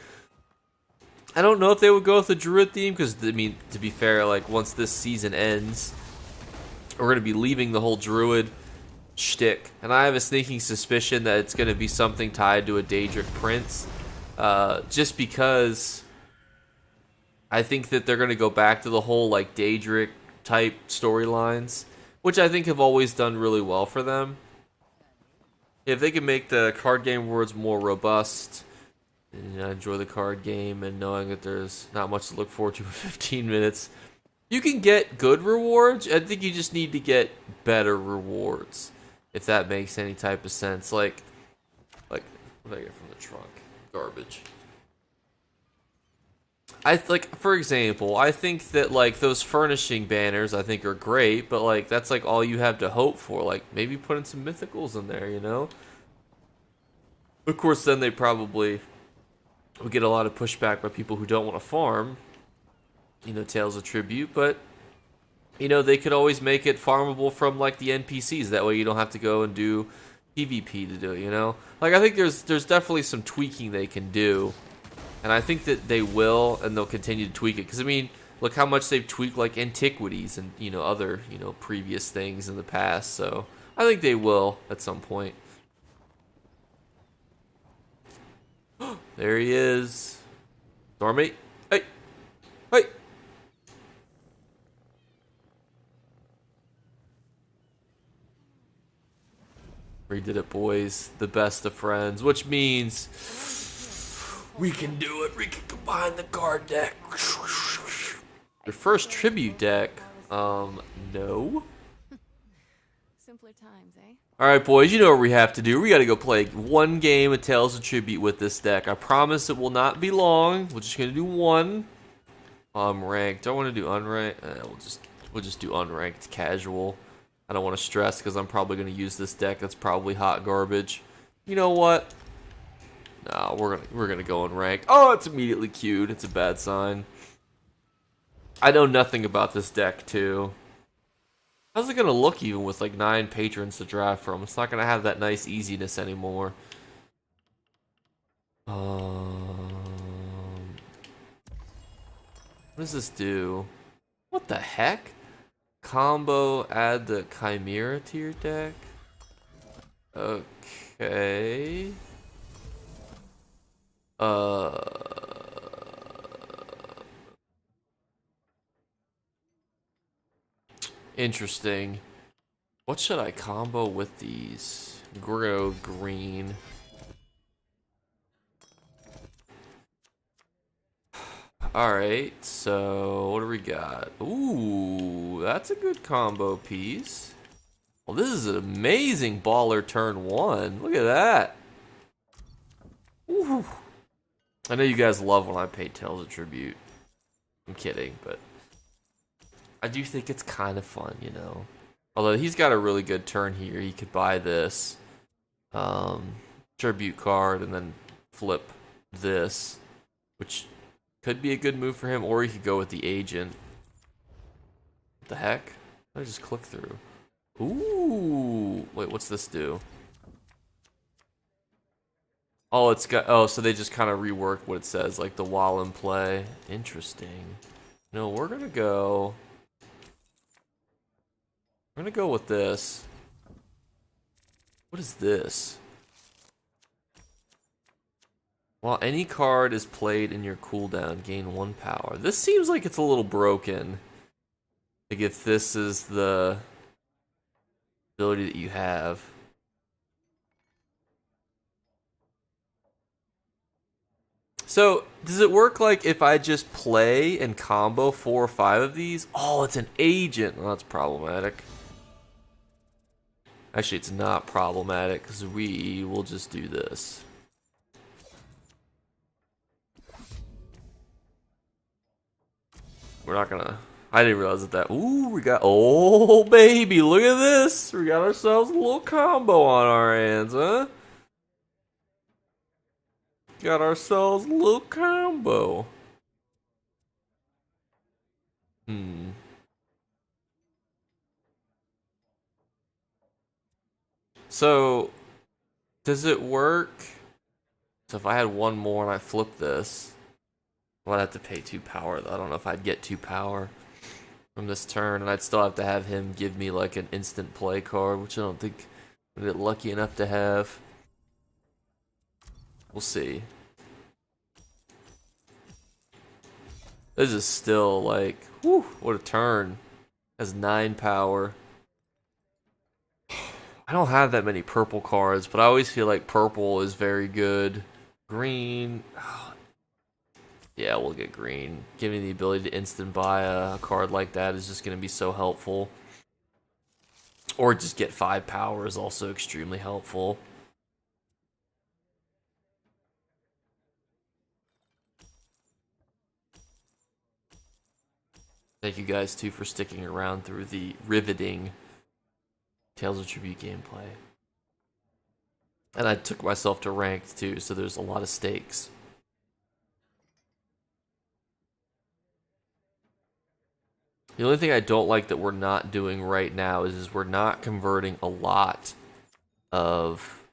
I don't know if they would go with the druid theme because, I mean, to be fair, like once this season ends, we're gonna be leaving the whole druid shtick, and I have a sneaking suspicion that it's gonna be something tied to a Daedric prince, just because I think that they're gonna go back to the whole like Daedric type storylines, which I think have always done really well for them. If they can make the card game rewards more robust, and I enjoy the card game, and knowing that there's not much to look forward to for 15 minutes, you can get good rewards. I think you just need to get better rewards, if that makes any type of sense. Like what did I get from the trunk? Garbage. For example, I think that like those furnishing banners I think are great, but like that's like all you have to hope for. Like maybe putting some mythicals in there, you know? Of course, then they probably would get a lot of pushback by people who don't want to farm, you know, Tales of Tribute, but you know, they could always make it farmable from like the NPCs. That way you don't have to go and do PvP to do it, you know? Like I think there's definitely some tweaking they can do. And I think that they will, and they'll continue to tweak it. Because, I mean, look how much they've tweaked, like, antiquities and, you know, other, you know, previous things in the past. So, I think they will at some point. There he is. Stormy. Hey. Hey. We did it, boys. The best of friends. Which means we can do it. We can combine the card deck. Your first tribute deck? No. Simpler times, eh? Alright, boys, you know what we have to do. We gotta go play one game of Tales of Tribute with this deck. I promise it will not be long. We're just gonna do one. Ranked. Do I want to do unranked? We'll just do unranked casual. I don't want to stress because I'm probably gonna use this deck that's probably hot garbage. You know what? No, we're gonna go in rank. Oh, it's immediately queued. It's a bad sign. I know nothing about this deck too. How's it gonna look even with like 9 patrons to draft from? It's not gonna have that nice easiness anymore. What does this do? What the heck? Combo, add the Chimera to your deck? Okay. Interesting. What should I combo with these? Grow green. Alright, so what do we got? Ooh, that's a good combo piece. Well, this is an amazing baller turn 1. Look at that. Ooh. I know you guys love when I pay Tales of Tribute. I'm kidding, but I do think it's kind of fun, you know. Although he's got a really good turn here. He could buy this tribute card and then flip this, which could be a good move for him, or he could go with the agent. What the heck? I just click through. Ooh, wait, what's this do? Oh, it's got. Oh, so they just kind of reworked what it says, like the while in play. Interesting. No, we're gonna go. We're gonna go with this. What is this? While any card is played in your cooldown, gain 1 power. This seems like it's a little broken. Like if this is the ability that you have. So, does it work like if I just play and combo 4 or 5 of these? Oh, it's an agent. Well, that's problematic. Actually, it's not problematic because we will just do this. We're not gonna. I didn't realize that. Ooh, we got. Oh, baby, look at this. We got ourselves a little combo on our hands, huh? Got ourselves a little combo. So, does it work? So if I had one more and I flip this, I'd have to pay 2 power. I don't know if I'd get 2 power from this turn, and I'd still have to have him give me like an instant play card, which I don't think I'm get lucky enough to have. We'll see. This is still like, whew, what a turn. Has 9 power. I don't have that many purple cards, but I always feel like purple is very good. Green. Yeah, we'll get green. Giving the ability to instant buy a card like that is just going to be so helpful. Or just get 5 power is also extremely helpful. Thank you guys too for sticking around through the riveting Tales of Tribute gameplay. And I took myself to ranked too, so there's a lot of stakes. The only thing I don't like that we're not doing right now is we're not converting a lot of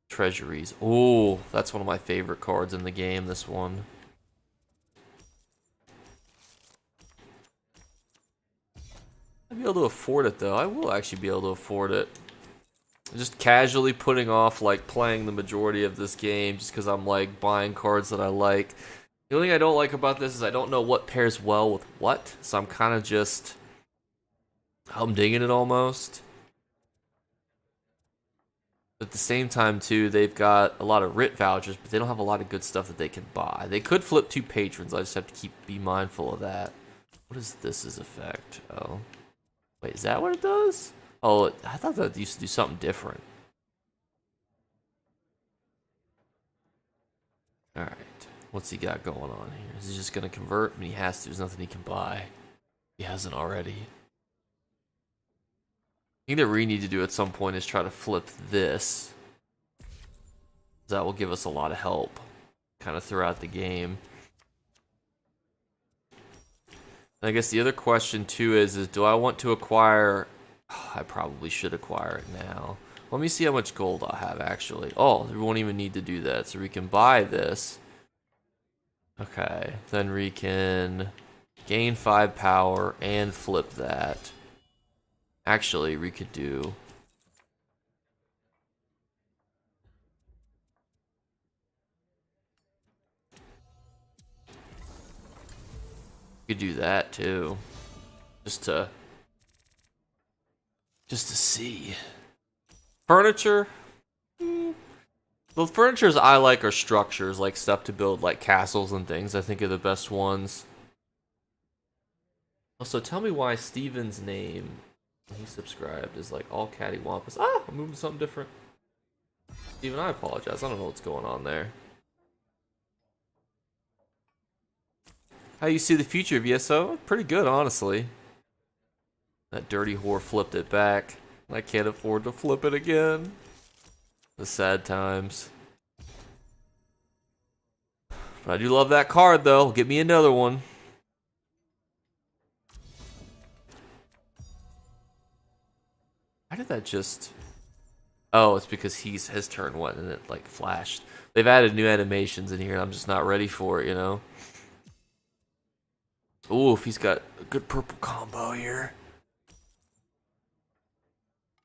treasuries. Oh, that's one of my favorite cards in the game, this one. I'll be able to afford it, though. I will actually be able to afford it. Just casually putting off, like, playing the majority of this game just because I'm, like, buying cards that I like. The only thing I don't like about this is I don't know what pairs well with what, so I'm kind of just humdinging it almost. But at the same time, too, they've got a lot of writ vouchers, but they don't have a lot of good stuff that they can buy. They could flip 2 patrons, I just have to be mindful of that. What is this effect? Oh. Wait, is that what it does? Oh, I thought that used to do something different. Alright. What's he got going on here? Is he just going to convert? I mean, he has to. There's nothing he can buy. He hasn't already. I think that we need to do at some point is try to flip this. That will give us a lot of help kind of throughout the game. And I guess the other question too is do I want to acquire... Oh, I probably should acquire it now. Let me see how much gold I have actually. Oh, we won't even need to do that. So we can buy this. Okay, then we can gain 5 power and flip that. Actually, we could do... We could do that too. Just to see. Furniture? The furnitures I like are structures, like stuff to build like castles and things. I think are the best ones. Also, tell me why Steven's name, when he subscribed, is like all cattywampus. Ah, I'm moving something different. Steven, I apologize. I don't know what's going on there. How you see the future of ESO? Pretty good, honestly. That dirty whore flipped it back. I can't afford to flip it again. The sad times. But I do love that card, though. Get me another one. How did that just... Oh, it's because his turn went and it, like, flashed. They've added new animations in here, and I'm just not ready for it, you know? Ooh, if he's got a good purple combo here.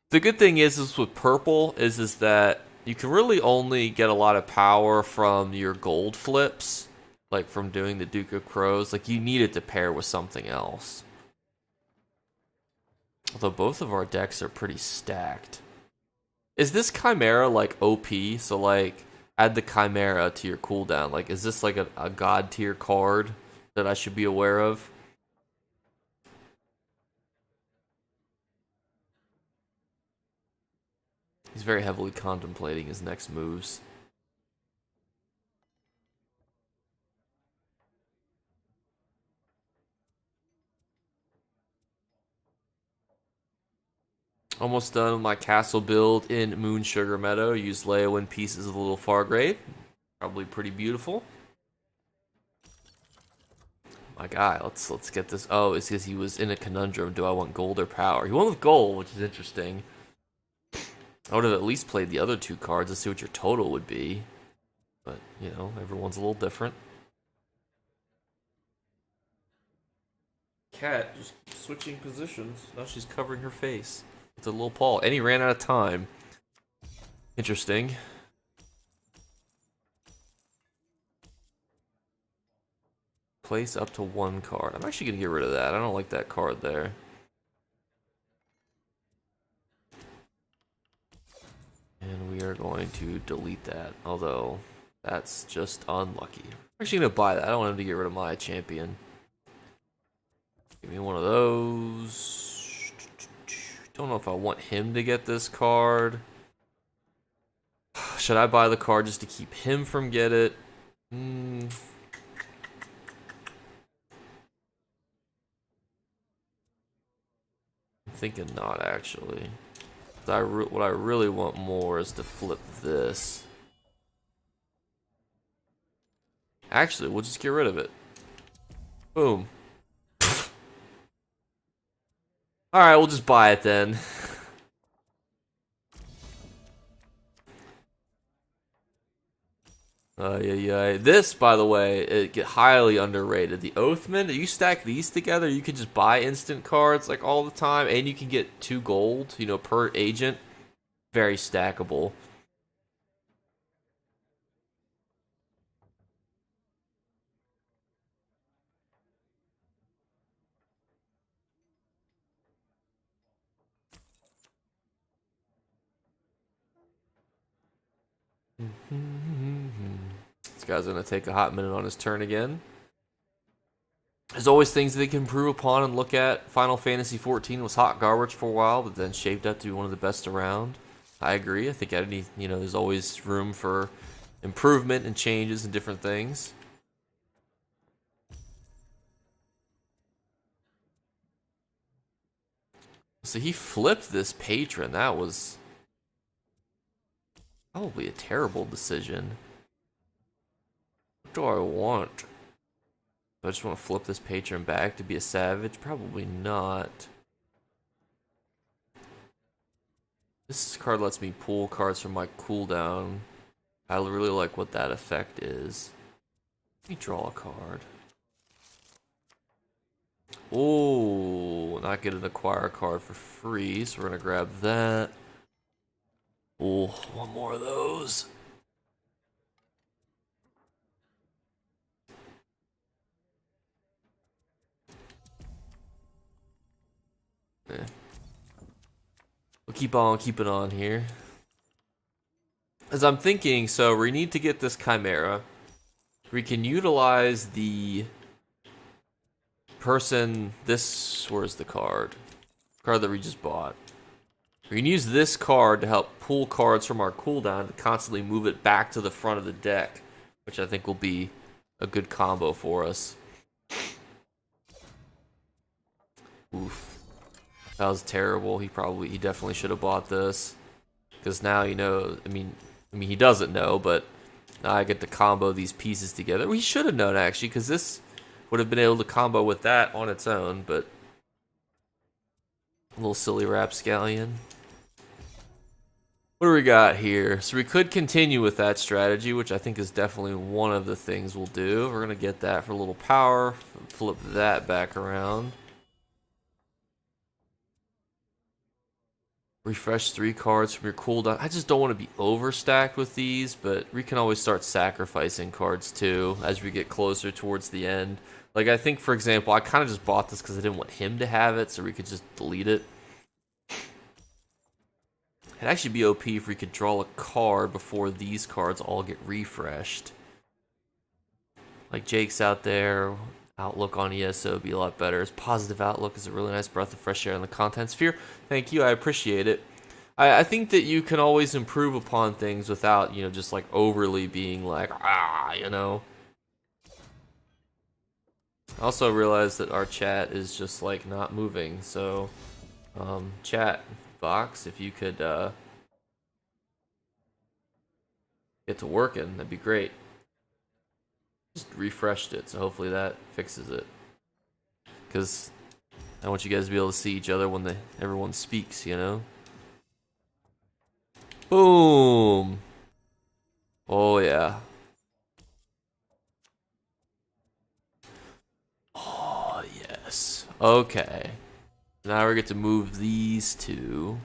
The good thing is with purple is that you can really only get a lot of power from your gold flips, like from doing the Duke of Crows. Like, you need it to pair with something else. Although both of our decks are pretty stacked. Is this Chimera, like, OP? So, like, add the Chimera to your cooldown. Like, is this, like, a god tier card that I should be aware of? He's very heavily contemplating his next moves. Almost done with my castle build in Moon Sugar Meadow. Use Leowin pieces of the Little Fargrave. Probably pretty beautiful. My guy, let's get this. Oh, it's because he was in a conundrum. Do I want gold or power? He went with gold, which is interesting. I would have at least played the other two cards to see what your total would be. But, you know, everyone's a little different. Cat just switching positions. Now she's covering her face with a little paw. And he ran out of time. Interesting. Place up to one card. I'm actually going to get rid of that. I don't like that card there. And we are going to delete that. Although, that's just unlucky. I'm actually going to buy that. I don't want him to get rid of my champion. Give me one of those. Don't know if I want him to get this card. Should I buy the card just to keep him from get it? I'm thinking not, actually. What I really want more is to flip this. Actually, we'll just get rid of it. Boom. Alright, we'll just buy it then. Yeah. This, by the way, it get highly underrated. The Oathman, you stack these together, you can just buy instant cards like all the time, and you can get 2 gold, you know, per agent. Very stackable. This guy's gonna take a hot minute on his turn again. There's always things they can improve upon and look at. Final Fantasy XIV was hot garbage for a while, but then shaped up to be one of the best around. I agree. I think there's always room for improvement and changes and different things. So he flipped this patron. That was probably a terrible decision. What do I want? Do I just want to flip this patron back to be a savage? Probably not. This card lets me pull cards from my cooldown. I really like what that effect is. Let me draw a card. Oh, not get an acquire card for free, so we're gonna grab that. Oh, one more of those. Yeah. We'll keep on keeping on here. As I'm thinking, so we need to get this Chimera. We can utilize the person, where's the card? Card that we just bought. We can use this card to help pull cards from our cooldown to constantly move it back to the front of the deck, which I think will be a good combo for us. Oof. That was terrible. He definitely should have bought this. Because now, you know, I mean, he doesn't know, but now I get to combo these pieces together. Well, he should have known, actually, because this would have been able to combo with that on its own, but a little silly rapscallion. What do we got here? So we could continue with that strategy, which I think is definitely one of the things we'll do. We're going to get that for a little power, flip that back around. Refresh 3 cards from your cooldown. I just don't want to be overstacked with these, but we can always start sacrificing cards too as we get closer towards the end. Like, I think, for example, I kind of just bought this because I didn't want him to have it, so we could just delete it. It'd actually be OP if we could draw a card before these cards all get refreshed. Like Jake's out there. Outlook on ESO would be a lot better. His positive outlook is a really nice breath of fresh air in the content sphere. Thank you, I appreciate it. I think that you can always improve upon things without, you know, just like overly being like, you know. I also realized that our chat is just like not moving, so chat box, if you could get to working, that'd be great. Just refreshed it, so hopefully that fixes it. Because I want you guys to be able to see each other when everyone speaks, you know? Boom! Oh, yeah. Oh, yes. Okay. Now we get to move these two.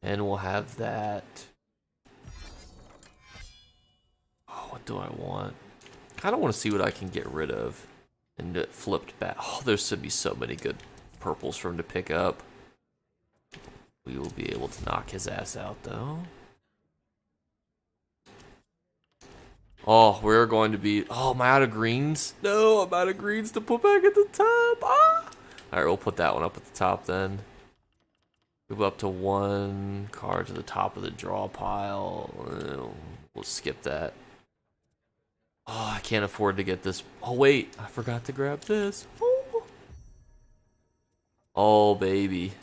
And we'll have that. Oh, what do I want? I kind of want to see what I can get rid of. And it flipped back. Oh, there's going to be so many good purples for him to pick up. We will be able to knock his ass out, though. Oh, we're going to be... Oh, am I out of greens? No, I'm out of greens to put back at the top. Ah! Alright, we'll put that one up at the top, then. Move up to one card to the top of the draw pile. We'll skip that. Oh, I can't afford to get this. Oh, wait. I forgot to grab this. Oh, baby.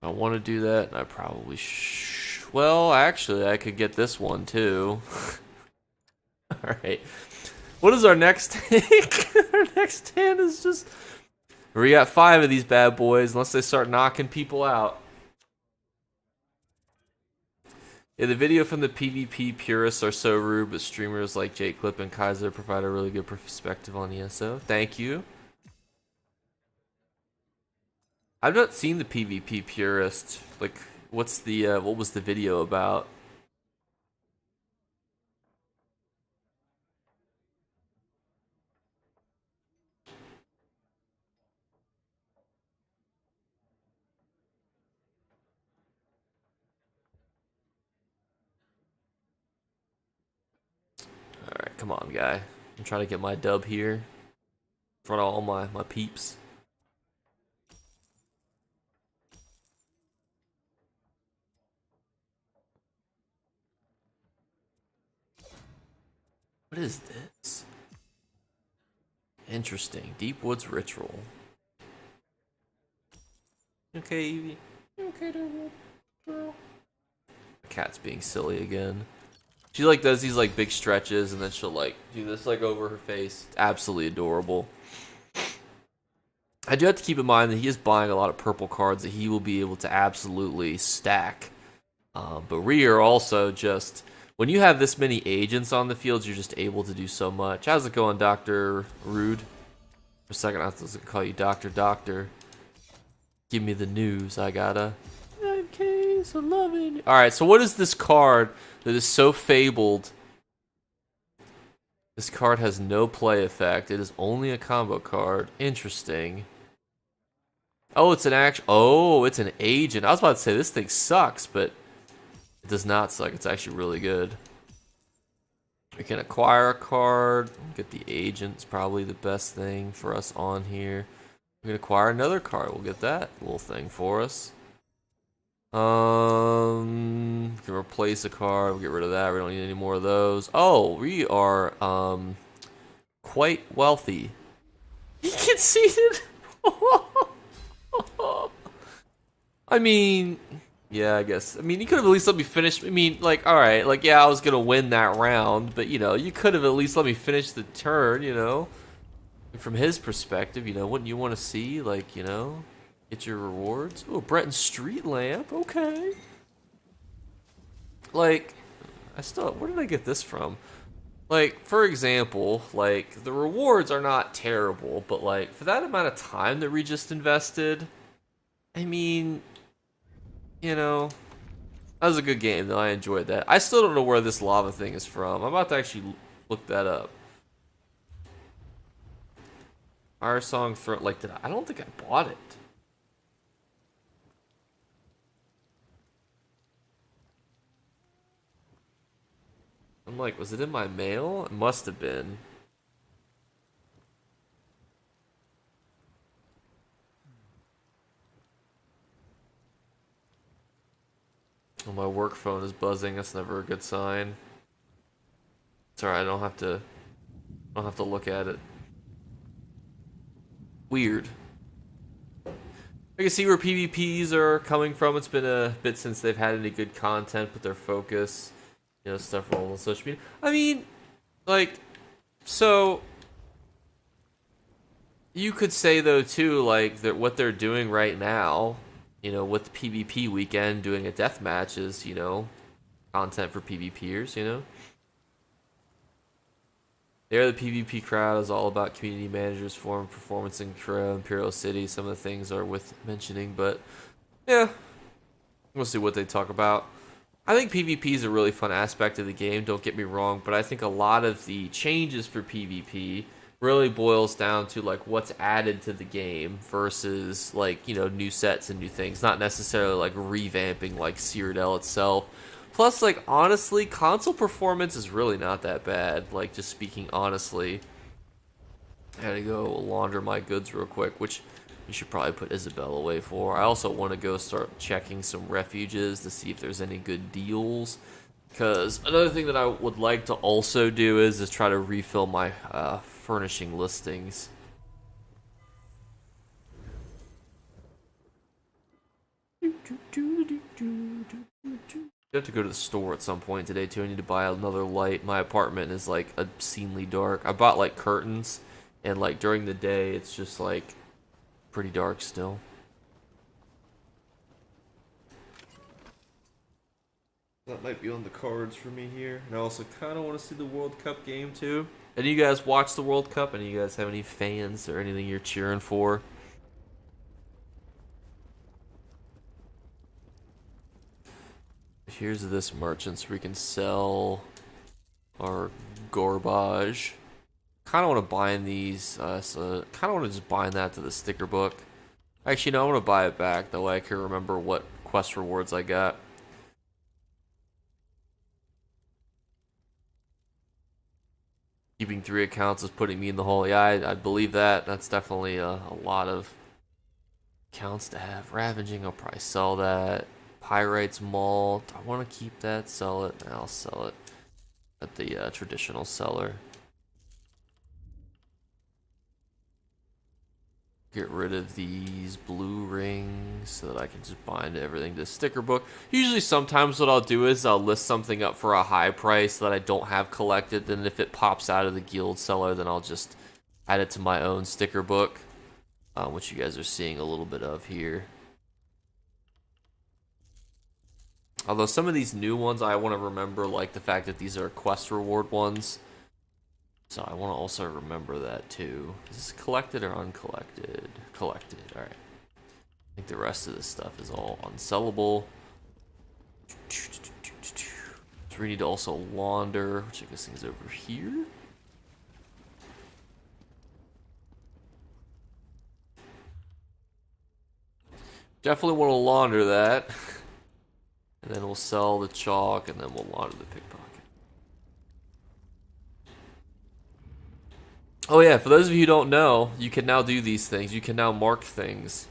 I want to do that, and I probably well, actually, I could get this one, too. Alright. What is our next hand? Our next hand is just... We got 5 of these bad boys, unless they start knocking people out. Yeah, the video from the PvP purists are so rude, but streamers like Jakeclips and Kaiser provide a really good perspective on ESO. Thank you. I've not seen the PvP purist. Like, what's the what was the video about? All right, come on, guy. I'm trying to get my dub here in front of all my peeps. What is this? Interesting. Deep Woods Ritual. Okay, Evie. Okay, girl. The cat's being silly again. She like does these like big stretches and then she'll like do this like over her face. It's absolutely adorable. I do have to keep in mind that he is buying a lot of purple cards that he will be able to absolutely stack. But we are also just... When you have this many agents on the field, you're just able to do so much. How's it going, Dr. Rude? For a second, I was going to call you Doctor. Give me the news. I gotta... 9 case of loving. Alright, so what is this card that is so fabled? This card has no play effect. It is only a combo card. Interesting. Oh, it's an it's an agent. I was about to say, this thing sucks, but... It does not suck. It's actually really good. We can acquire a card. Get the agent. It's probably the best thing for us on here. We can acquire another card. We'll get that little thing for us. Can replace a card. We'll get rid of that. We don't need any more of those. Oh, we are quite wealthy. He conceded. I mean... Yeah, I guess. I mean, you could have at least let me finish. I mean, like, alright, like, yeah, I was gonna win that round, but, you know, you could have at least let me finish the turn, you know? And from his perspective, you know, wouldn't you want to see, like, you know, get your rewards? Oh, Breton Street Lamp, okay. Like, where did I get this from? Like, for example, like, the rewards are not terrible, but, like, for that amount of time that we just invested, I mean... You know, that was a good game, though. I enjoyed that. I still don't know where this lava thing is from. I'm about to actually look that up. Fire Song Throw... Like, I don't think I bought it. I'm like, was it in my mail? It must have been. Oh, my work phone is buzzing. That's never a good sign. It's alright. I don't have to look at it. Weird. Are I can see where PvPs are coming from. It's been a bit since they've had any good content, but their focus, stuff rolling on social media. I mean, like, so you could say though too, like that what they're doing right now, with the PvP weekend, doing a deathmatch is, content for PvPers. There, the PvP crowd is all about community managers, forum performance in Imperial City. Some of the things are worth mentioning, but yeah, we'll see what they talk about. I think PvP is a really fun aspect of the game, don't get me wrong, but I think a lot of the changes for PvP really boils down to like what's added to the game versus like, new sets and new things, not necessarily like revamping like Cyrodiil itself. Plus, like, honestly, console performance is really not that bad. Like, just speaking honestly. I gotta go launder my goods real quick, which you should probably put Isabel away for. I also want to go start checking some refuges to see if there's any good deals. Because another thing that I would like to also do is try to refill my furnishing listings. I have to go to the store at some point today too. I need to buy another light. My apartment is like obscenely dark. I bought like curtains, and like during the day it's just like pretty dark still. That might be on the cards for me here. And I also kind of want to see the World Cup game too. Any of you guys watch the World Cup? Any of you guys have any fans or anything you're cheering for? Here's this merchant so we can sell our garbage. Kind of want to bind these, so kind of want to just bind that to the sticker book. Actually, no, I want to buy it back, that way I can remember what quest rewards I got. Keeping 3 accounts is putting me in the hole. Yeah, I believe that. That's definitely a lot of accounts to have. Ravaging, I'll probably sell that. Pyrites Malt, I want to keep that, sell it. I'll sell it at the traditional seller. Get rid of these blue rings so that I can just bind everything to the sticker book. Usually sometimes what I'll do is I'll list something up for a high price that I don't have collected, then if it pops out of the guild seller, then I'll just add it to my own sticker book, which you guys are seeing a little bit of here. Although some of these new ones I want to remember, like the fact that these are quest reward ones. So I want to also remember that too. Is this collected or uncollected? Collected, alright. I think the rest of this stuff is all unsellable. So we need to also launder, which I guess is over here. Definitely want to launder that. And then we'll sell the chalk, and then we'll launder the pickpocket. Oh yeah, for those of you who don't know, you can now do these things. You can now mark things.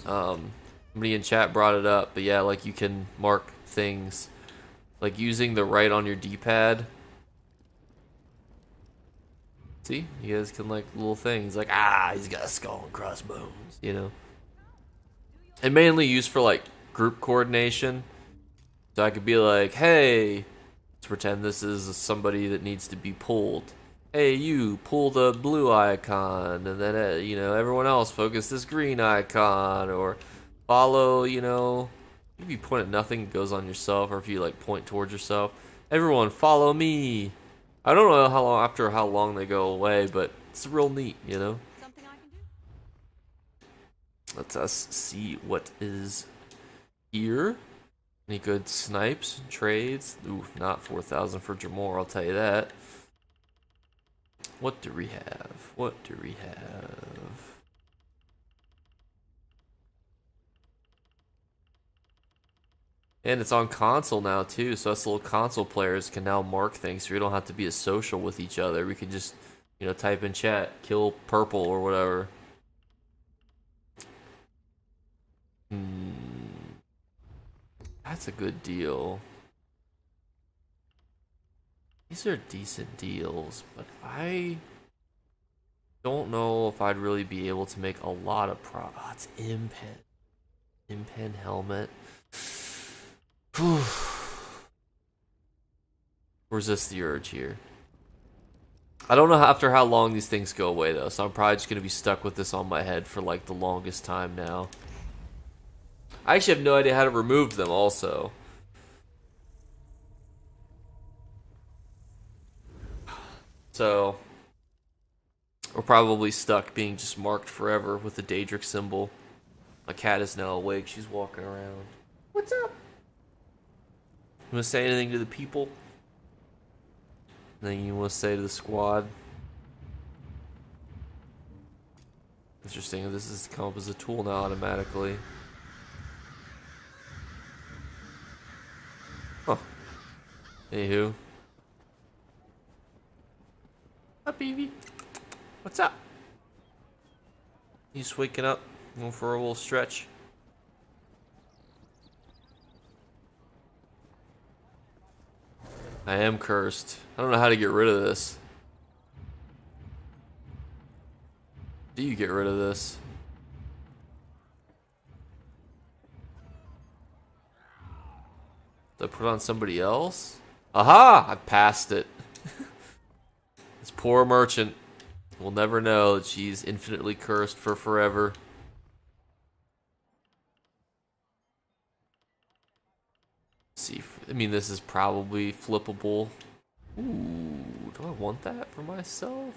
Somebody in chat brought it up, but yeah, like you can mark things. Like using the right on your D-pad. See? You guys can like little things. Like, he's got a skull and crossbones, And mainly used for like group coordination. So I could be like, hey, let's pretend this is somebody that needs to be pulled. Hey, you, pull the blue icon, and then, everyone else focus this green icon, or follow, if you point at nothing, it goes on yourself, or if you, like, point towards yourself. Everyone, follow me. I don't know after how long they go away, but it's real neat, Something I can do? Let's us see what is here. Any good snipes, trades? Ooh, not 4,000 for Jamor, I'll tell you that. What do we have? What do we have? And it's on console now too, so us little console players can now mark things, so we don't have to be as social with each other. We can just, type in chat, kill purple or whatever. That's a good deal. These are decent deals, but don't know if I'd really be able to make a lot of Oh, it's Impen. Impen helmet. Whew. Resist the urge here. I don't know after how long these things go away though, so I'm probably just gonna be stuck with this on my head for like the longest time now. I actually have no idea how to remove them also. So we're probably stuck being just marked forever with the Daedric symbol. My cat is now awake, she's walking around. What's up? You wanna say anything to the people? Anything you wanna say to the squad? Interesting, this has come up as a tool now automatically. Huh. Anywho. Hi, baby. What's up? You just waking up? Going for a little stretch? I am cursed. I don't know how to get rid of this. Do you get rid of this? Did I put it on somebody else? Aha! I passed it. This poor merchant will never know that she's infinitely cursed for forever. Let's see, I mean, this is probably flippable. Ooh, do I want that for myself?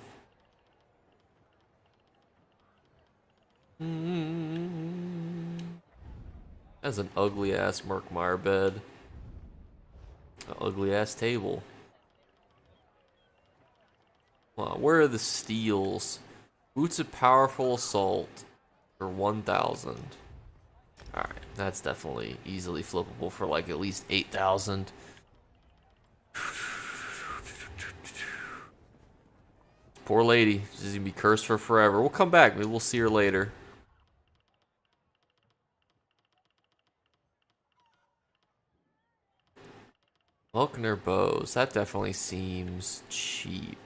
That's an ugly ass Merkmeyer bed. An ugly ass table. Wow, where are the steals? Boots of Powerful Assault for 1,000. Alright, that's definitely easily flippable for like at least 8,000. Poor lady. She's gonna be cursed for forever. We'll come back. Maybe we'll see her later. Vulcaner bows. That definitely seems cheap.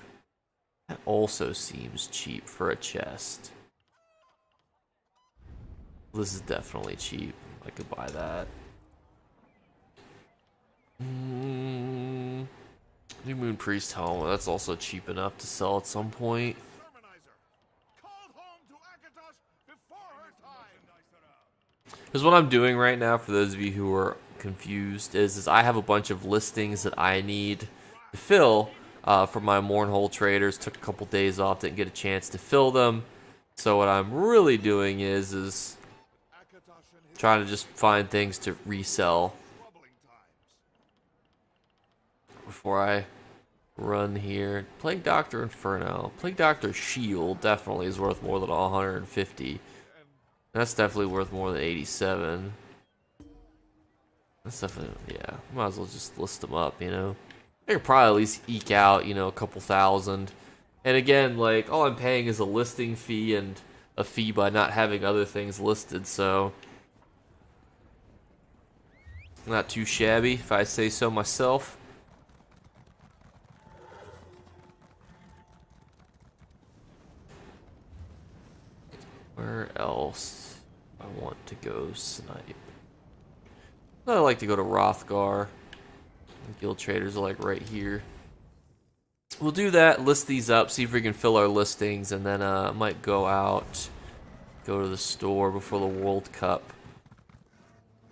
That also seems cheap for a chest. This is definitely cheap. I could buy that. New Moon Priest helmet. That's also cheap enough to sell at some point. Because what I'm doing right now, for those of you who are confused, is I have a bunch of listings that I need to fill for my Mournhold traders. Took a couple days off, didn't get a chance to fill them. So what I'm really doing is trying to just find things to resell before I run here. Plague Doctor Inferno. Plague Doctor Shield definitely is worth more than 150. That's definitely worth more than 87. That's definitely, yeah. Might as well just list them up, you know. I could probably at least eke out, you know, a couple thousand. And again, like, all I'm paying is a listing fee and a fee by not having other things listed, so not too shabby, if I say so myself. Where else I want to go snipe? I like to go to Rothgar. Guild traders are like right here. We'll do that, list these up, see if we can fill our listings, and then I might go out, go to the store before the World Cup.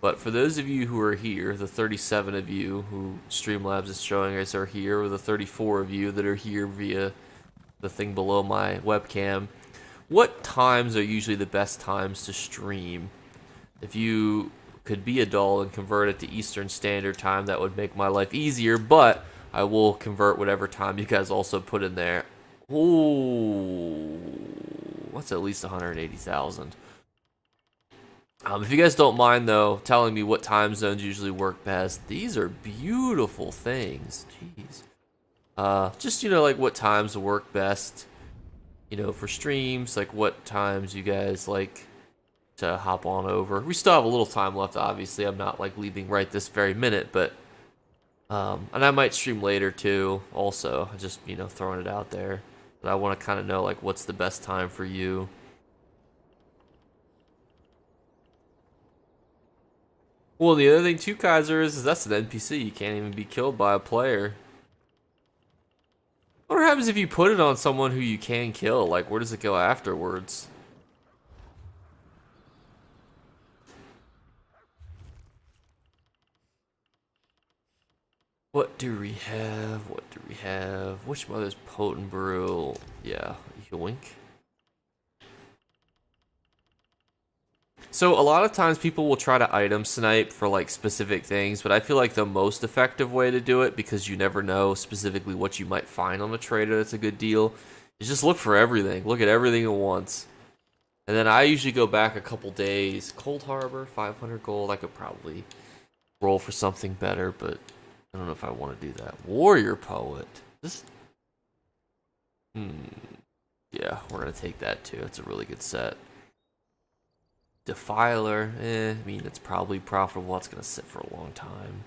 But for those of you who are here, the 37 of you who Streamlabs is showing us are here, or the 34 of you that are here via the thing below my webcam, what times are usually the best times to stream? If you could be a doll and convert it to Eastern Standard Time, that would make my life easier, but I will convert whatever time you guys also put in there. Ooh, that's at least 180,000. If you guys don't mind, though, telling me what time zones usually work best, these are beautiful things. Jeez. Just, you know, like what times work best, you know, for streams, like what times you guys like to hop on over. We still have a little time left, obviously. I'm not, like, leaving right this very minute, but, and I might stream later, too, also. Just, you know, throwing it out there. But I want to kind of know like what's the best time for you. Well, the other thing too, Kaiser, is that's an NPC. You can't even be killed by a player. What happens if you put it on someone who you can kill? Like, where does it go afterwards? What do we have? What do we have? Which mother's potent brew? Yeah, yoink. So a lot of times people will try to item snipe for like specific things, but I feel like the most effective way to do it, because you never know specifically what you might find on a trader that's a good deal, is just look for everything. Look at everything at once. And then I usually go back a couple days. Cold Harbor, 500 gold. I could probably roll for something better, but I don't know if I want to do that. Warrior Poet. This. Yeah, we're gonna take that too. It's a really good set. Defiler, I mean, it's probably profitable. It's gonna sit for a long time.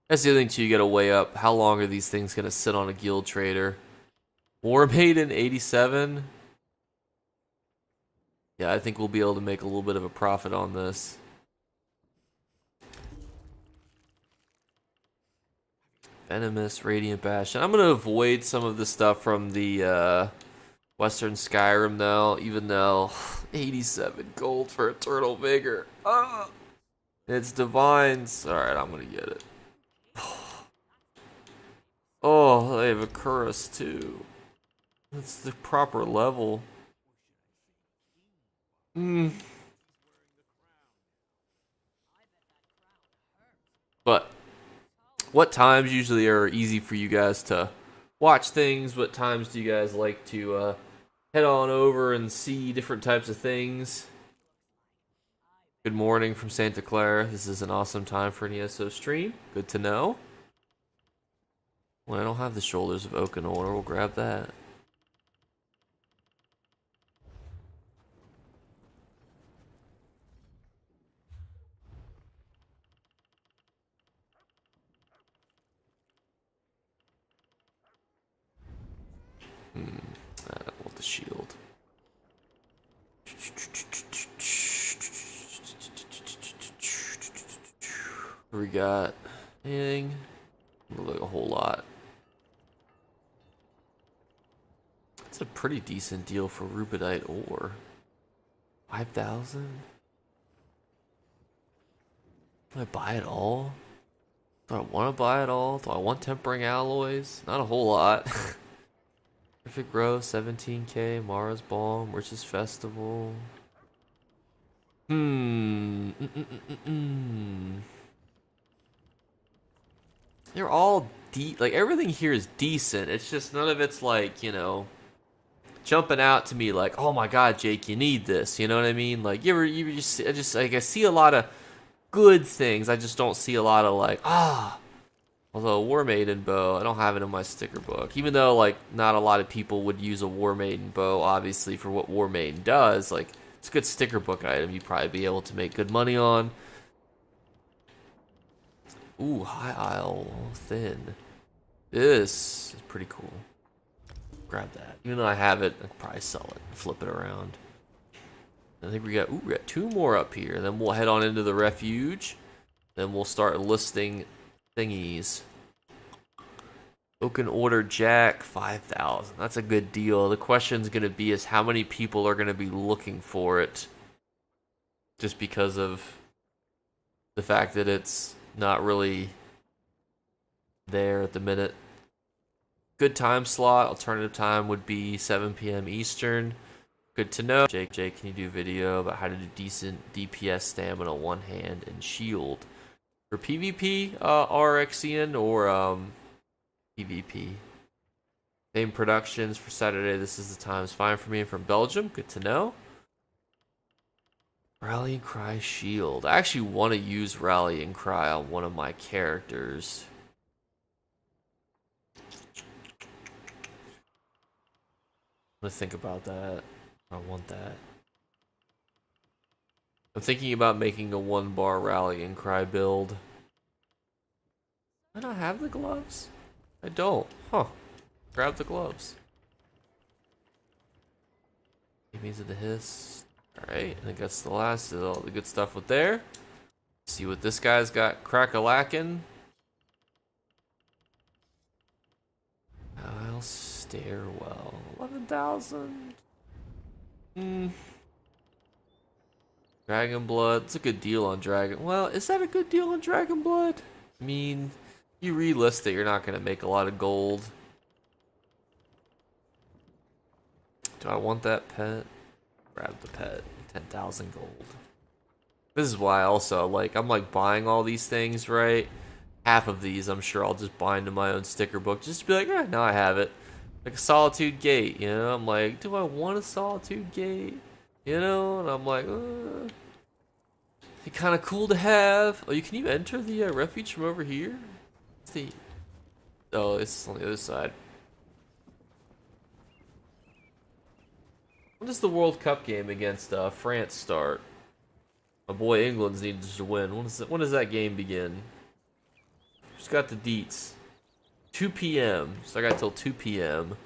That's the other thing too. You gotta weigh up how long are these things gonna sit on a guild trader. War Maiden 87. Yeah, I think we'll be able to make a little bit of a profit on this. Venomous, Radiant Bastion. I'm gonna avoid some of the stuff from the Western Skyrim though, even though 87 gold for Eternal Vigor. It's Divines. Alright, I'm gonna get it. Oh, they have a Curus too. That's the proper level. But what times usually are easy for you guys to watch things? What times do you guys like to head on over and see different types of things? Good morning from Santa Clara. This is an awesome time for an ESO stream. Good to know. Well, I don't have the Shoulders of Oak in order. We'll grab that. I want the shield. What we got? Anything? Look like a whole lot. That's a pretty decent deal for Rubedite ore. 5,000? Do I buy it all? Do I want to buy it all? Do I want tempering alloys? Not a whole lot. Perfect Growth, 17k. Mara's Balm, Witch's Festival. They're all like everything here is decent. It's just none of it's like, you know, jumping out to me like, oh my god, Jake, you need this. You know what I mean? Like you just like I see a lot of good things. I just don't see a lot of like Although War Maiden bow, I don't have it in my sticker book. Even though like not a lot of people would use a War Maiden bow, obviously for what War Maiden does, like it's a good sticker book item. You'd probably be able to make good money on. Ooh, High Isle Thin. This is pretty cool. Grab that. Even though I have it, I could probably sell it and flip it around. I think we got 2 more up here. Then we'll head on into the refuge. Then we'll start listing thingies. Oaken Order Jack, 5,000. That's a good deal. The question's gonna be is how many people are gonna be looking for it. Just because of the fact that it's not really there at the minute. Good time slot, alternative time would be 7 p.m. Eastern. Good to know. Jake, can you do a video about how to do decent DPS stamina, one hand, and shield? For PvP, RXian, or PvP? Same productions for Saturday. This is the time. It's fine for me. I'm from Belgium. Good to know. Rallying Cry shield. I actually want to use Rallying Cry on one of my characters. I'm gonna think about that. I want that. I'm thinking about making a 1-bar Rallying Cry build. I don't have the gloves? I don't. Huh. Grab the gloves. Means of the hiss. Alright, I think that's the last of all the good stuff with there. See what this guy's got crack-a-lackin'. I'll stairwell. 11,000. Dragon blood. It's a good deal on dragon. Well, is that a good deal on dragon blood? I mean, you relist it, you're not gonna make a lot of gold. Do I want that pet? Grab the pet. 10,000 gold. This is why also, like, I'm like buying all these things, right? Half of these I'm sure I'll just bind to my own sticker book just to be like, now I have it. Like a Solitude Gate, you know? I'm like, do I want a Solitude Gate? You know? And I'm like, it's kind of cool to have. Oh, can you enter the refuge from over here? Let's see. Oh, it's on the other side. When does the World Cup game against France start? My boy England's needed to win. When does that game begin? Who's got the deets? 2 p.m. So I got till 2 p.m.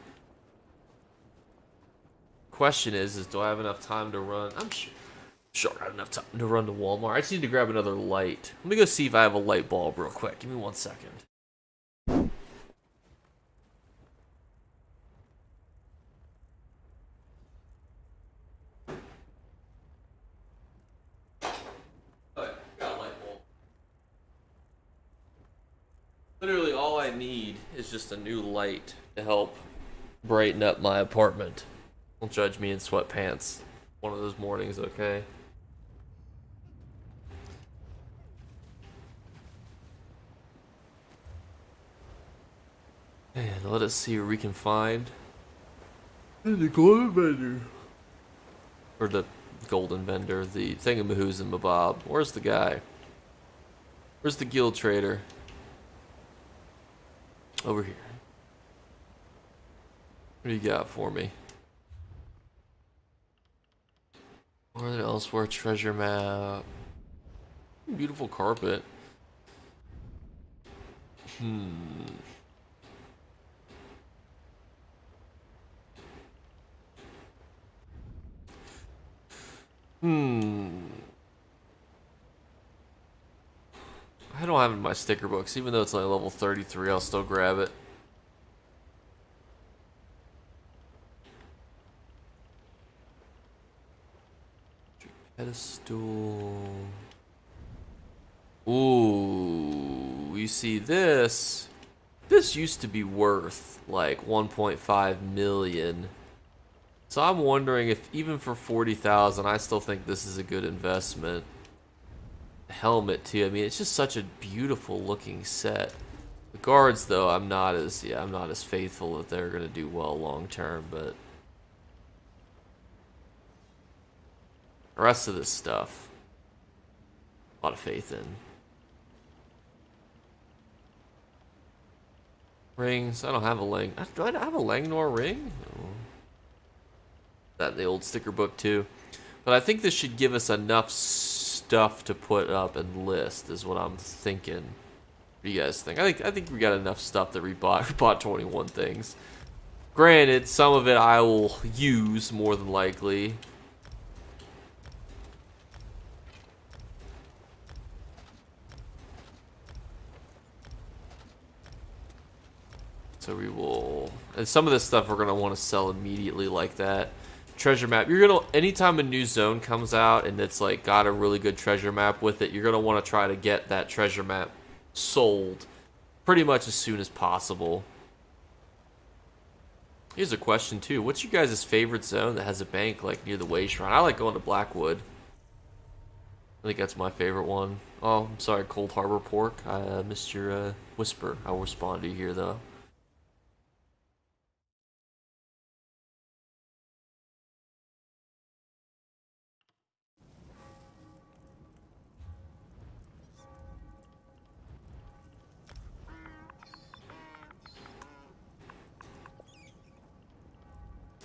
Question is do I have enough time to run? I'm sure I have enough time to run to Walmart. I just need to grab another light. Let me go see if I have a light bulb real quick. Give me 1 second. Literally all I need is just a new light to help brighten up my apartment. Don't judge me in sweatpants. One of those mornings, okay? And let us see what we can find. The golden vendor. Or the golden vendor, the thingamahoos and mabob. Where's the guy? Where's the guild trader? Over here. What do you got for me? Or elsewhere, treasure map. Beautiful carpet. I don't have it in my sticker books, even though it's only level 33, I'll still grab it. Pedestal. Ooh, you see this? This used to be worth like 1.5 million. So I'm wondering if even for 40,000, I still think this is a good investment. Helmet too. I mean, it's just such a beautiful looking set. The guards though, I'm not as faithful that they're gonna do well long term, but the rest of this stuff, a lot of faith in. Rings. I don't have a Lang. Do I have a Langnor ring? No. That in the old sticker book too. But I think this should give us enough stuff to put up and list, is what I'm thinking. What do you guys think? I think we got enough stuff that we bought. We bought 21 things. Granted, some of it I will use more than likely. So we will, and some of this stuff we're gonna want to sell immediately like that. Treasure map. You're gonna, anytime a new zone comes out and it's like got a really good treasure map with it, you're gonna want to try to get that treasure map sold pretty much as soon as possible. Here's a question too. What's your guys' favorite zone that has a bank like near the Way Shrine? I like going to Blackwood. I think that's my favorite one. Oh, I'm sorry, Cold Harbor Pork. I missed your whisper. I'll respond to you here though.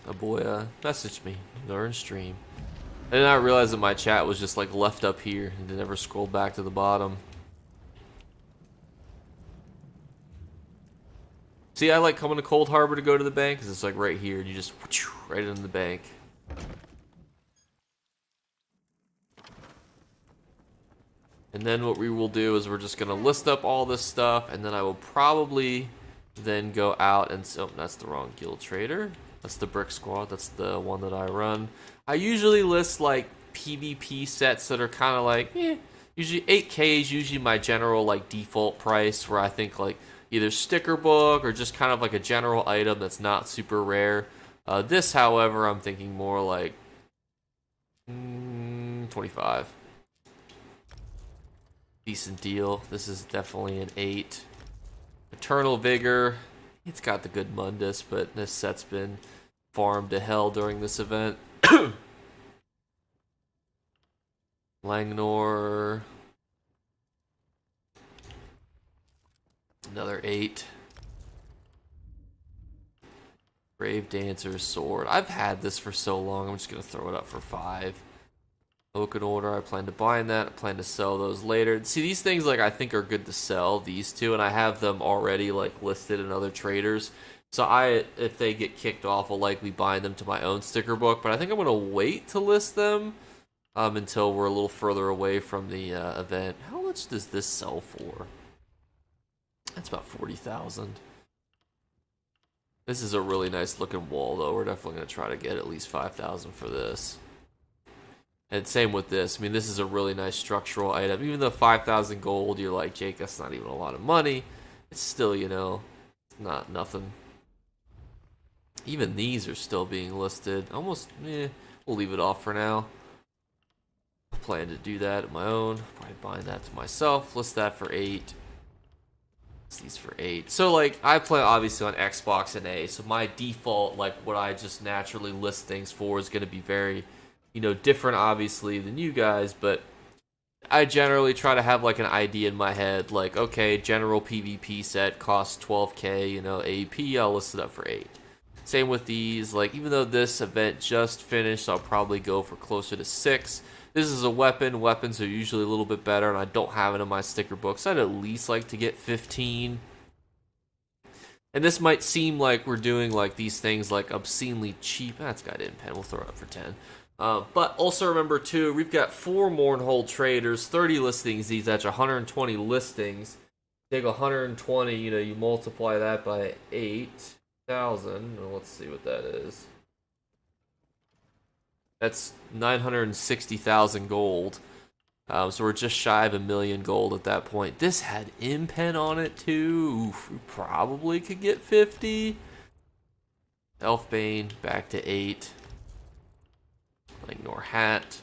A boy messaged me during stream. I did not realize that my chat was just like left up here and it never scrolled back to the bottom. See, I like coming to Cold Harbor to go to the bank because it's like right here and you just right in the bank. And then what we will do is we're just going to list up all this stuff, and then I will probably then go out and... Oh, that's the wrong guild trader. That's the Brick Squad. That's the one that I run. I usually list, like, PvP sets that are kind of like, usually 8K is usually my general, like, default price, where I think, like, either sticker book or just kind of like a general item that's not super rare. This, however, I'm thinking more like 25. Decent deal. This is definitely an 8. Eternal Vigor. It's got the good Mundus, but this set's been farmed to hell during this event. Langnor. Another 8. Brave Dancer's Sword. I've had this for so long, I'm just going to throw it up for 5. Oaken Order, I plan to buy that. I plan to sell those later. See, these things, like, I think are good to sell, these two, and I have them already, like, listed in other traders. So if they get kicked off, I'll likely bind them to my own sticker book, but I think I'm going to wait to list them until we're a little further away from the event. How much does this sell for? That's about 40,000. This is a really nice looking wall, though. We're definitely going to try to get at least 5,000 for this. And same with this. I mean, this is a really nice structural item. Even though 5,000 gold, you're like, Jake, that's not even a lot of money. It's still, you know, it's not nothing. Even these are still being listed. Almost, we'll leave it off for now. I plan to do that at my own. Probably bind that to myself. List that for 8. These for 8. So, like, I play obviously on Xbox and A, so my default, like, what I just naturally list things for is going to be very, you know, different obviously than you guys, but I generally try to have, like, an idea in my head, like, okay, general PvP set costs 12k, you know, AP, I'll list it up for 8. Same with these, like, even though this event just finished, I'll probably go for closer to 6. This is a weapon. Weapons are usually a little bit better, and I don't have it in my sticker book, so I'd at least like to get 15. And this might seem like we're doing, like, these things, like, obscenely cheap. That's got in pen. We'll throw it up for 10. But also remember, too, we've got 4 Mournhold traders, 30 listings. These, that's 120 listings. Take 120, you know, you multiply that by 8,000. Well, let's see what that is. That's 960,000 gold. So we're just shy of 1 million gold at that point. This had impen on it too. Oof, we probably could get 50. Elfbane back to 8. Langnor hat.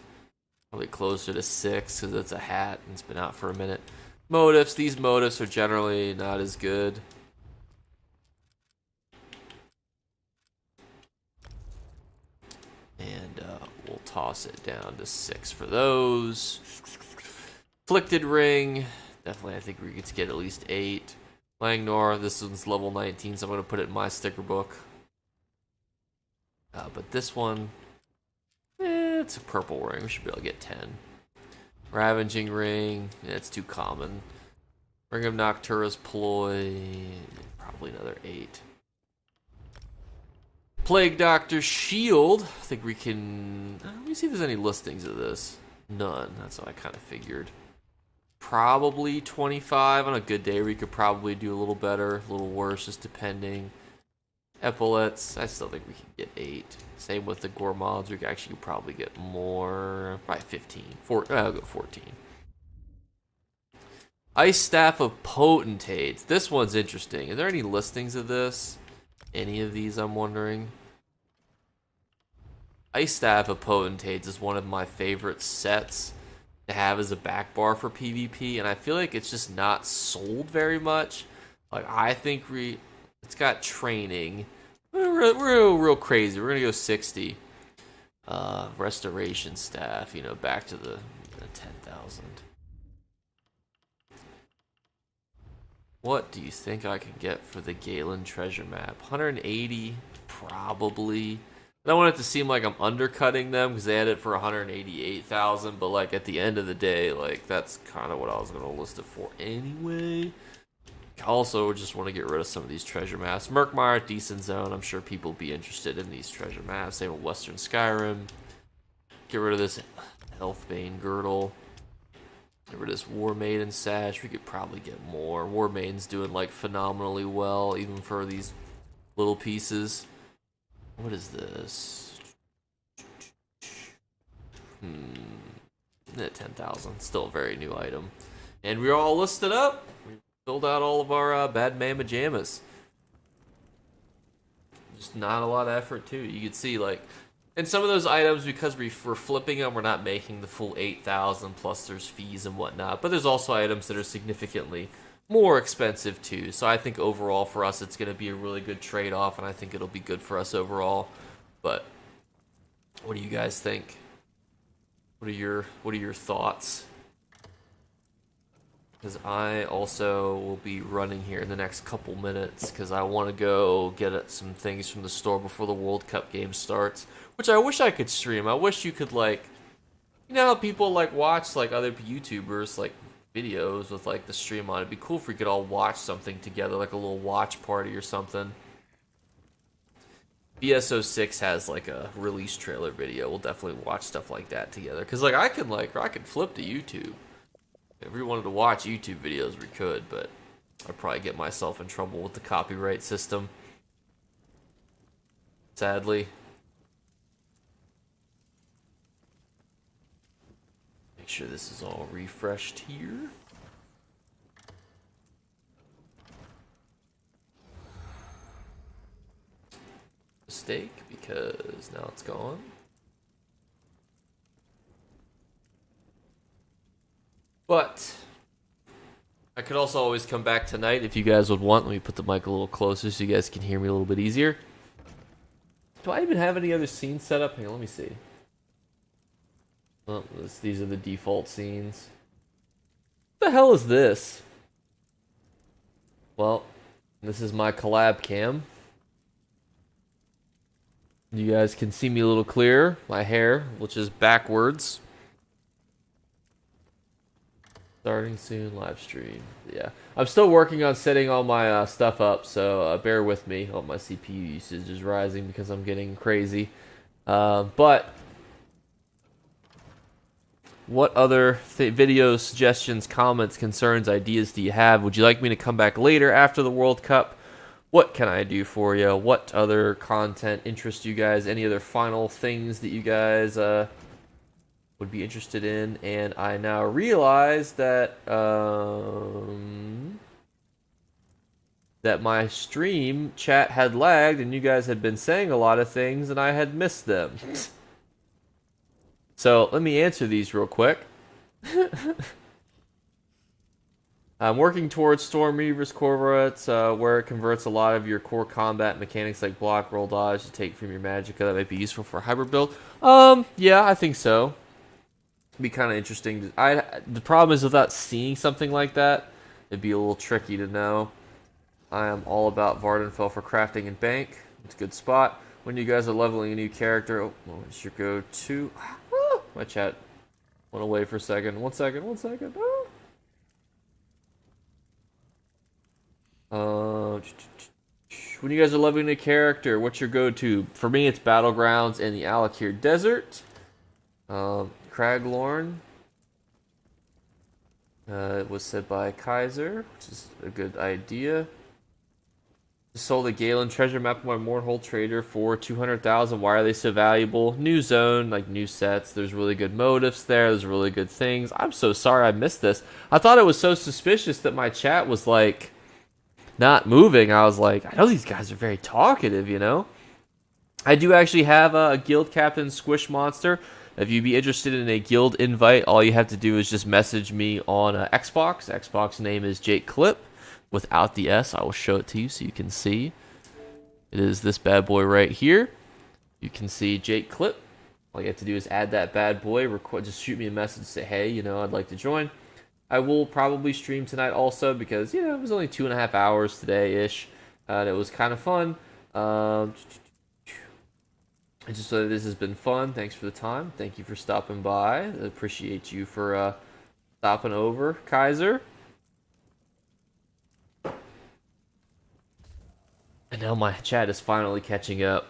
Probably closer to 6 because it's a hat and it's been out for a minute. Motifs. These motifs are generally not as good. And we'll toss it down to 6 for those. Afflicted Ring. Definitely, I think we get to get at least 8. Langnor, this one's level 19, so I'm going to put it in my sticker book. But this one, it's a purple ring. We should be able to get 10. Ravaging Ring, it's too common. Ring of Noctura's Ploy, probably another 8. Plague Doctor's Shield. I think we can... Let me see if there's any listings of this. None. That's what I kind of figured. Probably 25. On a good day, we could probably do a little better, a little worse, just depending. Epaulets. I still think we can get 8. Same with the Gourmands. We actually could probably get more. Probably 15. I'll go 14. Ice Staff of Potentates. This one's interesting. Are there any listings of this? Any of these, I'm wondering. Ice Staff of Potentates is one of my favorite sets to have as a back bar for PvP, and I feel like it's just not sold very much. Like, I think it's got training. We're real crazy. We're gonna go 60. Restoration Staff, you know, back to the 10,000. What do you think I can get for the Galen treasure map? 180, probably. I don't want it to seem like I'm undercutting them because they had it for 188,000, but like at the end of the day, like that's kind of what I was going to list it for anyway. Also, just want to get rid of some of these treasure maps. Murkmire, decent zone. I'm sure people will be interested in these treasure maps. Same with Western Skyrim. Get rid of this Elfbane Girdle. Get rid of this War Maiden sash. We could probably get more. War Maiden's doing like phenomenally well, even for these little pieces. What is this? 10,000. Still a very new item. And we're all listed up. We filled out all of our Bad Man Pajamas. Just not a lot of effort too. You can see like, and some of those items, because we're flipping them, we're not making the full 8,000, plus there's fees and whatnot. But there's also items that are significantly more expensive too. So I think overall for us, it's going to be a really good trade-off, and I think it'll be good for us overall. But what do you guys think? What are your thoughts? Because I also will be running here in the next couple minutes because I want to go get some things from the store before the World Cup game starts, which I wish I could stream. I wish you could, like, you know how people like watch like other YouTubers like videos with like the stream on. It'd be cool if we could all watch something together, like a little watch party or something. ESO 6 has like a release trailer video. We'll definitely watch stuff like that together because like I could flip to YouTube. If we wanted to watch YouTube videos, we could, but I'd probably get myself in trouble with the copyright system. Sadly. Make sure this is all refreshed here. Mistake, because now it's gone. But I could also always come back tonight if you guys would want. Let me put the mic a little closer so you guys can hear me a little bit easier. Do I even have any other scenes set up? Hang on, let me see. Oh, these are the default scenes. What the hell is this? Well, this is my collab cam. You guys can see me a little clearer. My hair, which is backwards. Starting soon, live stream. Yeah, I'm still working on setting all my stuff up, so bear with me. Oh, my CPU usage is rising because I'm getting crazy. But what other video suggestions, comments, concerns, ideas do you have? Would you like me to come back later after the World Cup? What can I do for you? What other content interests you guys? Any other final things that you guys would be interested in? And I now realize that that my stream chat had lagged and you guys had been saying a lot of things and I had missed them. So let me answer these real quick. I'm working towards Storm Reaver's Corvettes, where it converts a lot of your core combat mechanics like block, roll, dodge to take from your magicka. That might be useful for a hybrid build. Yeah, I think so. It'd be kind of interesting. The problem is without seeing something like that, it'd be a little tricky to know. I am all about Vardenfell for crafting and bank. It's a good spot. When you guys are leveling a new character, what's your go-to? My chat went away for a second. One second. When you guys are leveling a character, what's your go-to? For me, it's Battlegrounds and the Alakir Desert. Craglorn. It was said by Kaiser, which is a good idea. Sold a Galen treasure map on my Mournhold Trader for 200,000. Why are they so valuable? New zone, like new sets. There's really good motifs there. There's really good things. I'm so sorry I missed this. I thought it was so suspicious that my chat was like not moving. I was like, I know these guys are very talkative, you know? I do actually have a guild captain squish monster. If you'd be interested in a guild invite, all you have to do is just message me on Xbox. Xbox name is Jakeclips. Without the S, I will show it to you so you can see. It is this bad boy right here. You can see Jakeclips. All you have to do is add that bad boy. Just shoot me a message, say, hey, you know, I'd like to join. I will probably stream tonight also because, you know, it was only 2.5 hours today-ish. And it was kind of fun. I just thought this has been fun. Thanks for the time. Thank you for stopping by. I appreciate you for stopping over, Kaiser. And now my chat is finally catching up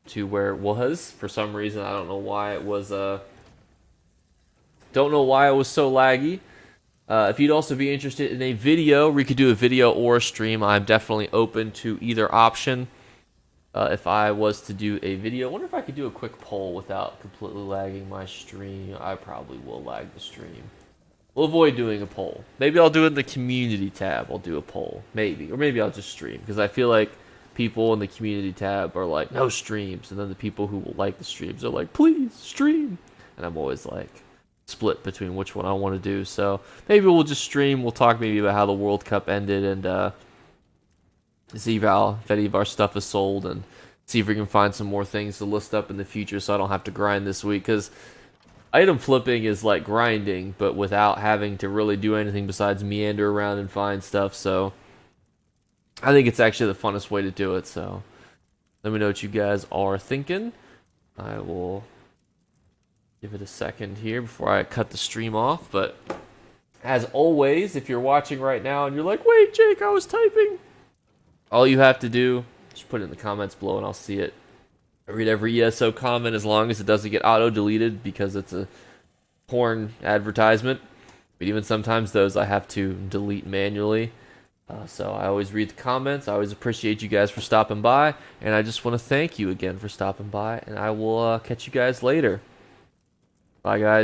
to where it was. For some reason, I don't know why it was so laggy. If you'd also be interested in a video, we could do a video or a stream. I'm definitely open to either option. If I was to do a video, I wonder if I could do a quick poll without completely lagging my stream. I probably will lag the stream. We'll avoid doing a poll. Maybe I'll do it in the community tab. I'll do a poll. Maybe. Or maybe I'll just stream. Because I feel like people in the community tab are like, no streams. And then the people who will like the streams are like, please, stream. And I'm always like, split between which one I want to do. So maybe we'll just stream. We'll talk maybe about how the World Cup ended and see if any of our stuff is sold and see if we can find some more things to list up in the future so I don't have to grind this week. Because item flipping is like grinding, but without having to really do anything besides meander around and find stuff. So I think it's actually the funnest way to do it. So let me know what you guys are thinking. I will give it a second here before I cut the stream off. But as always, if you're watching right now and you're like, wait, Jake, I was typing. All you have to do, just put it in the comments below and I'll see it. I read every ESO comment as long as it doesn't get auto-deleted because it's a porn advertisement. But even sometimes those I have to delete manually. So I always read the comments. I always appreciate you guys for stopping by. And I just want to thank you again for stopping by. And I will catch you guys later. Bye, guys.